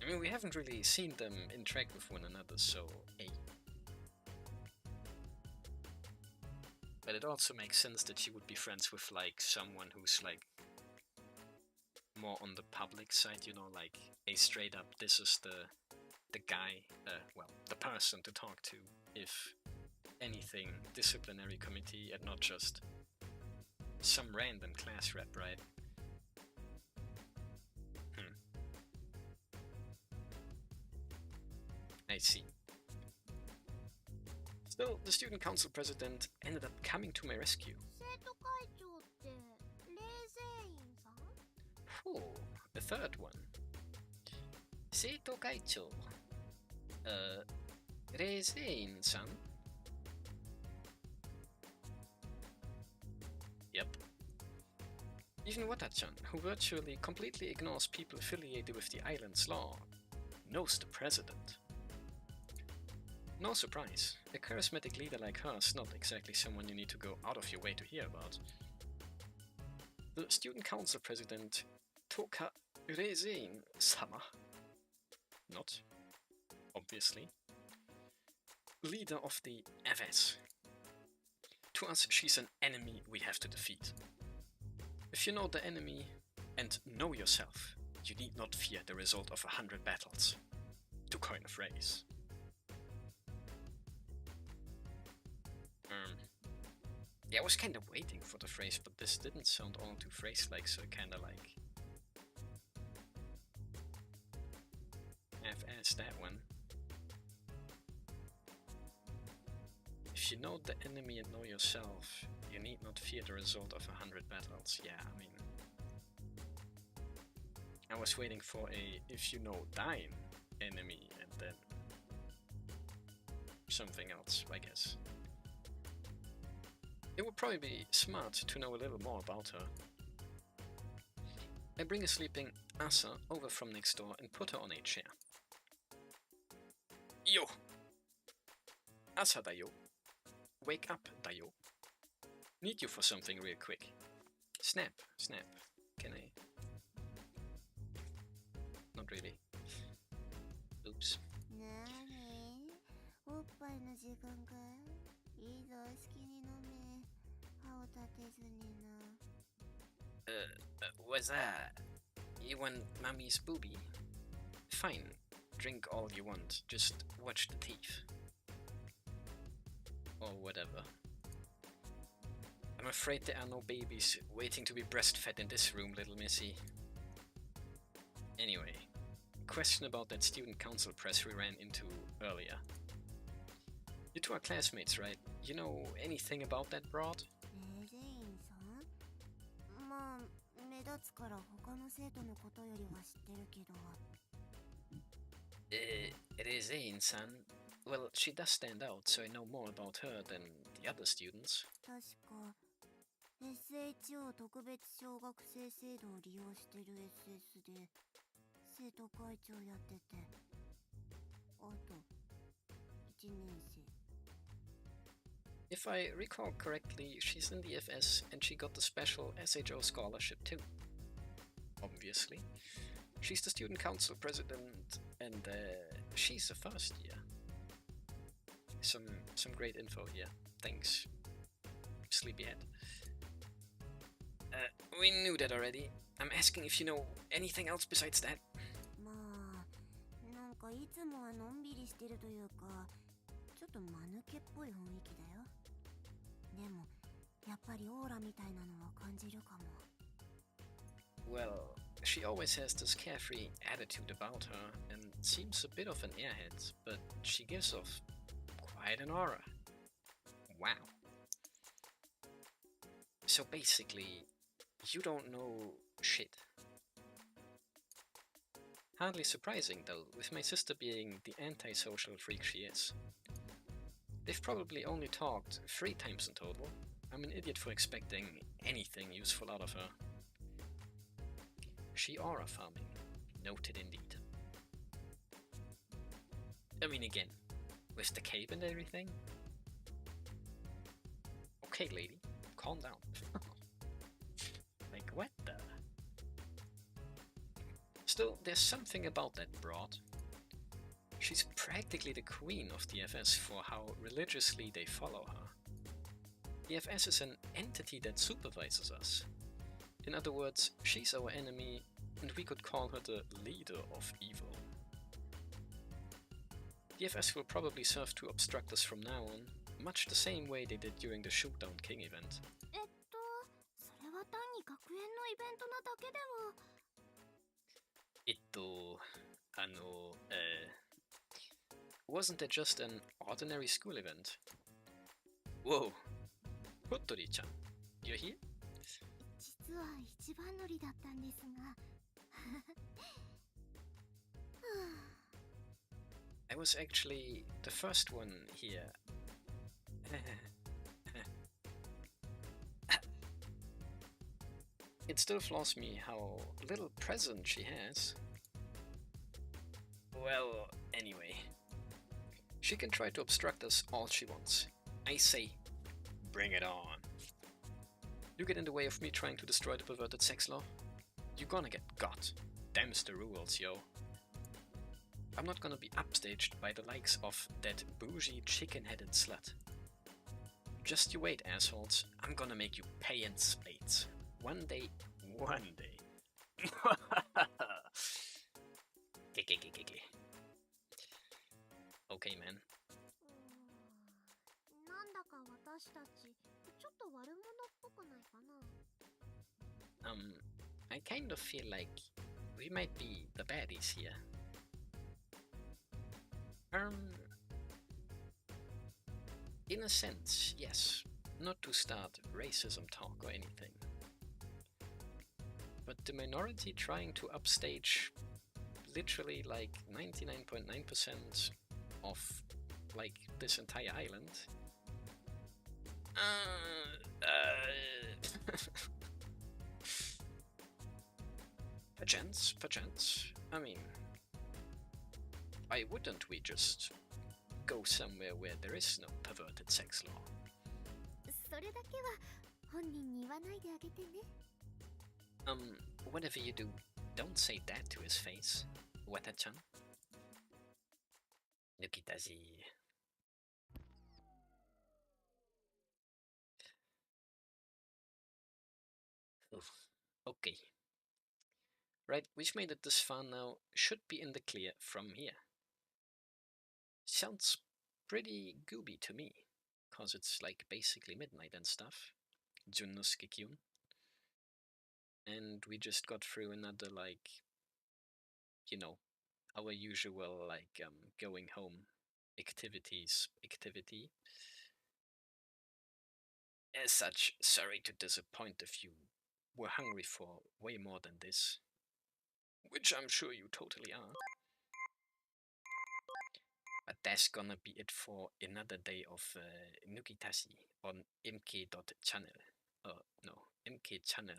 I mean, we haven't really seen them interact with one another, so hey. But it also makes sense that she would be friends with, like, someone who's, like, more on the public side, you know, like, a straight up, this is the guy, well, the person to talk to, if anything, disciplinary committee, and not just some random class rep, right? I see. Still, the student council president ended up coming to my rescue. Oh, the third one. Seito Kaicho. Reizeiin-san? Yep. Even Wata-chan, who virtually completely ignores people affiliated with the island's law, knows the president. No surprise, a charismatic leader like her is not exactly someone you need to go out of your way to hear about. The student council president, Toka Reizeiin-sama. Not, obviously. Leader of the FS. To us, she's an enemy we have to defeat. If you know the enemy and know yourself, you need not fear the result of 100 battles. To coin a phrase. Yeah, I was kind of waiting for the phrase, but this didn't sound all too phrase-like, so kind of like half-assed that one. If you know the enemy and know yourself, you need not fear the result of 100 battles. Yeah, I mean, I was waiting for a if you know thine enemy and then something else, I guess. It would probably be smart to know a little more about her. I bring a sleeping Asa over from next door and put her on a chair. Yo! Asa da yo. Wake up, da yo. Need you for something real quick. Snap, snap. Can I? Not really. Oops. What's that? You want mommy's booby? Fine, drink all you want, just watch the teeth. Or whatever. I'm afraid there are no babies waiting to be breastfed in this room, little missy. Anyway, question about that student council press we ran into earlier. You two are classmates, right? You know anything about that broad? Reizeiin-san? Well, she does stand out, so I know more about her than the other students. SHO 特別小学生制度を利用してる SS で生徒会長やってて、あと1年生。 If I recall correctly, she's in the FS and she got the special SHO scholarship too. Obviously. She's the student council president and she's a first year. Some great info here. Thanks, Sleepyhead. We knew that already. I'm asking if you know anything else besides that. まかいつもはのんびりしてるというか、ちょっと間抜けっぽい雰囲気だよ。でもやっぱりオーラみたいなのは感じるかも。 Well, she always has this carefree attitude about her and seems a bit of an airhead, but she gives off quite an aura. Wow. So basically, you don't know shit. Hardly surprising though, with my sister being the antisocial freak she is. They've probably only talked 3 times in total. I'm an idiot for expecting anything useful out of her. She aura farming. Noted indeed. I mean, again, with the cape and everything? Okay, lady, calm down. Like, what the? Still, there's something about that broad. She's practically the queen of the FS for how religiously they follow her. The FS is an entity that supervises us. In other words, she's our enemy, and we could call her the leader of evil. The FS will probably serve to obstruct us from now on, much the same way they did during the Shootdown King event. それは単に学園のイベントなだけでは。Wasn't that just an ordinary school event? Whoa, Hottori-chan, you're here? 実は一番乗りだったんですが。I was actually the first one here. It still floors me how little presence she has. Well, anyway. She can try to obstruct us all she wants. I say, bring it on. You get in the way of me trying to destroy the perverted sex law? You're gonna get got. Them's the rules, yo. I'm not gonna be upstaged by the likes of that bougie chicken-headed slut. Just you wait, assholes. I'm gonna make you pay in spades. One day. Giggly. Okay, man. なんだか私たちちょっと悪者っぽくないかな。I kind of feel like we might be the baddies here. In a sense, yes. Not to start racism talk or anything. But the minority trying to upstage literally like 99.9% of like this entire island. Perchance. I mean, why wouldn't we just go somewhere where there is no perverted sex law? それだけは本人に言わないであげてね。Whatever you do, don't say that to his face, Wata-chan. Nukitashi. Oof. Okay. Right, we've made it this far now. Should be in the clear from here. Sounds pretty gooby to me, cause it's like basically midnight and stuff. Junnosuke-kyun. And we just got through another, like, you know, our usual, like, going home activity. As such, sorry to disappoint if you were hungry for way more than this. Which I'm sure you totally are. But that's gonna be it for another day of Nukitashi on Emke.channel. No, Emke channel.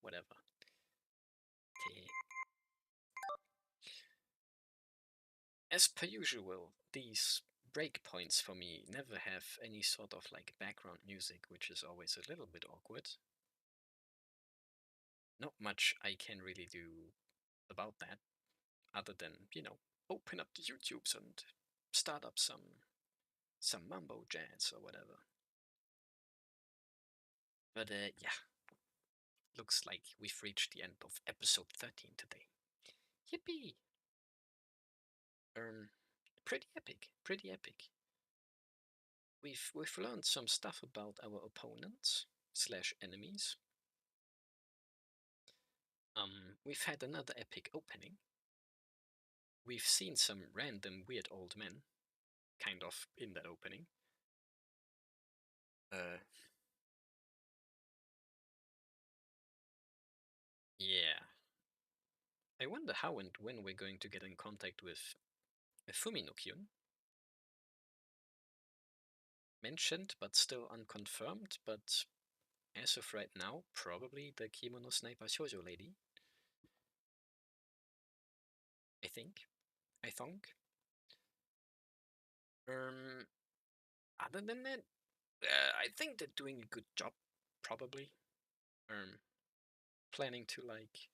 Whatever. As per usual, these breakpoints for me never have any sort of like background music, which is always a little bit awkward. Not much I can really do about that, other than, you know, open up the YouTubes and start up some mambo jazz or whatever. But yeah, looks like we've reached the end of episode 13 today. Yippee! Pretty epic, pretty epic. We've learned some stuff about our opponents / enemies. We've had another epic opening. We've seen some random weird old men, kind of, in that opening. Yeah. I wonder how and when we're going to get in contact with Fumino-kyun. Mentioned, but still unconfirmed, but as of right now, probably the Kimono Sniper Shoujo lady. I think. Other than that, I think they're doing a good job, probably. Planning to, like,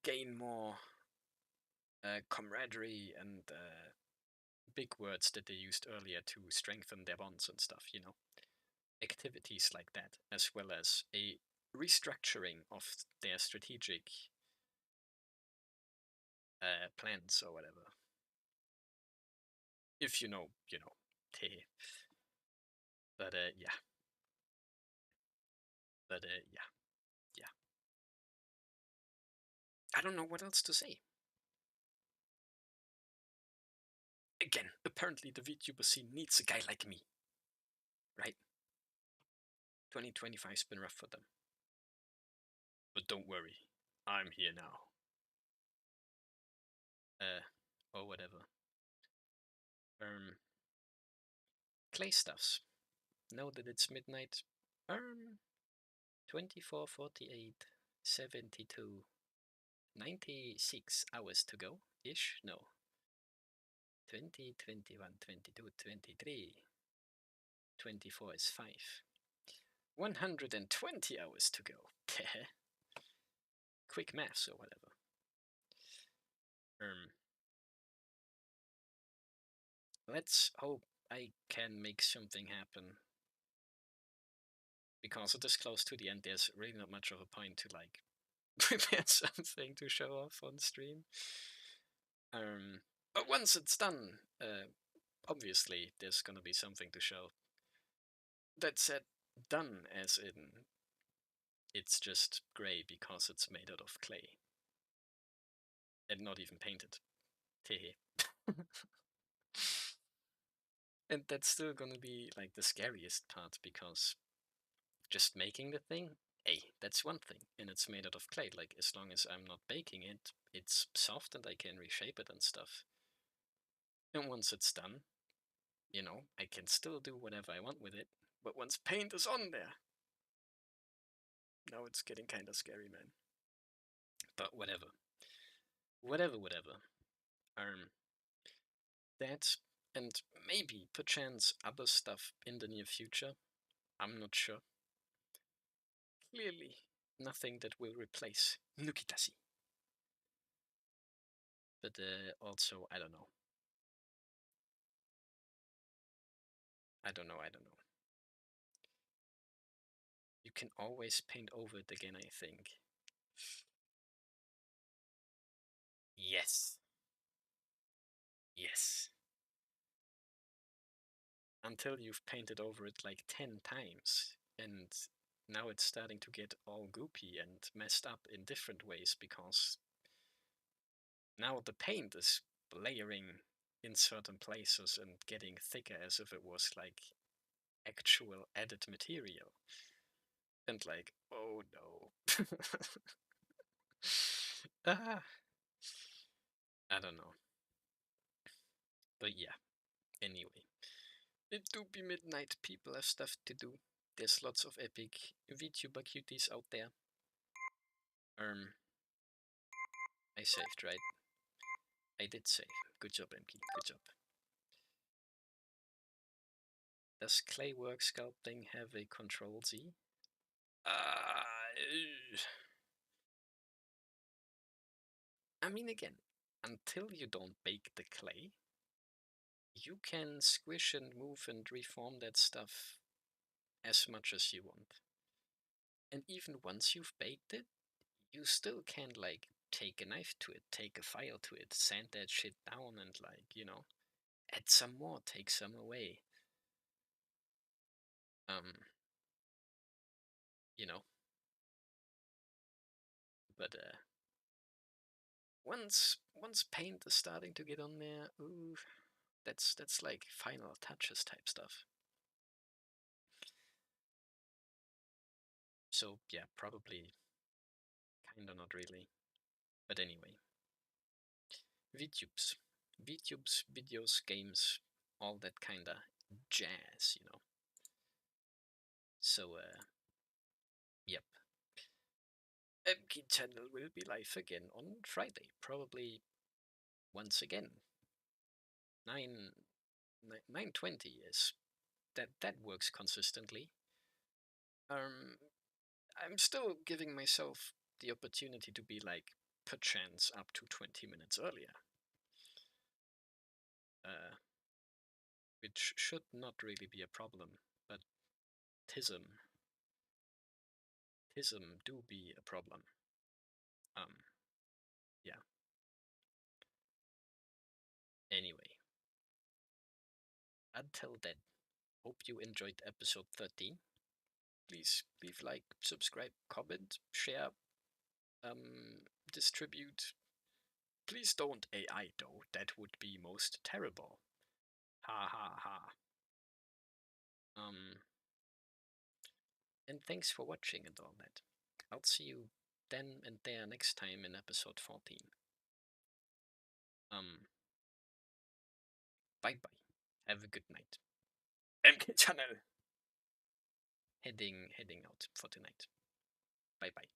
gain more camaraderie and big words that they used earlier to strengthen their bonds and stuff, you know. Activities like that, as well as a restructuring of their strategic plans or whatever. If you know, you know. But yeah. Yeah. I don't know what else to say. Again, apparently the VTuber scene needs a guy like me. Right? 2025's been rough for them. But don't worry, I'm here now. Or whatever. Clay stuffs. Know that it's midnight. 24, 48, 72, 96 hours to go ish. No. 20, 21, 22, 23. 24 is 5. 120 hours to go. Quick maths or whatever. Let's hope I can make something happen. Because it is close to the end, there's really not much of a point to, like, prepare something to show off on stream. But once it's done, obviously there's gonna be something to show. That said, done as in it's just grey because it's made out of clay. And not even painted. Tehe. And that's still gonna be, like, the scariest part, because just making the thing, hey, that's one thing, and it's made out of clay. Like, as long as I'm not baking it, it's soft and I can reshape it and stuff. And once it's done, you know, I can still do whatever I want with it, but once paint is on there, now it's getting kinda scary, man. But whatever. Whatever. That, and maybe, perchance, other stuff in the near future. I'm not sure. Clearly, nothing that will replace Nukitashi. But also, I don't know. I don't know. You can always paint over it again, I think. Yes. Until you've painted over it like 10 times, and now it's starting to get all goopy and messed up in different ways, because now the paint is layering in certain places and getting thicker as if it was like actual added material. And like, oh no. I don't know. But yeah, anyway. It do be midnight, people have stuff to do. There's lots of epic VTuber cuties out there. I saved, right? I did save. Good job, Emke. Good job. Does claywork sculpting have a Control Z? I mean, again, until you don't bake the clay, you can squish and move and reform that stuff as much as you want. And even once you've baked it, you still can, like, take a knife to it, take a file to it, sand that shit down, and like, you know, add some more, take some away. You know. But once paint is starting to get on there, ooh, that's like final touches type stuff. So yeah, probably kinda not really. But anyway. VTubes. VTubes, videos, games, all that kinda jazz, you know. So yep. Emke channel will be live again on Friday, probably once again. 9:20 is that works consistently. I'm still giving myself the opportunity to be like perchance up to 20 minutes earlier. Which should not really be a problem, but tism do be a problem. Yeah. Anyway, until then, hope you enjoyed episode 13. Please leave like, subscribe, comment, share, distribute. Please don't AI though, that would be most terrible. Ha ha ha. And thanks for watching and all that. I'll see you then and there next time in episode 14. Bye bye. Have a good night. Emke channel. Heading out for tonight. Bye bye.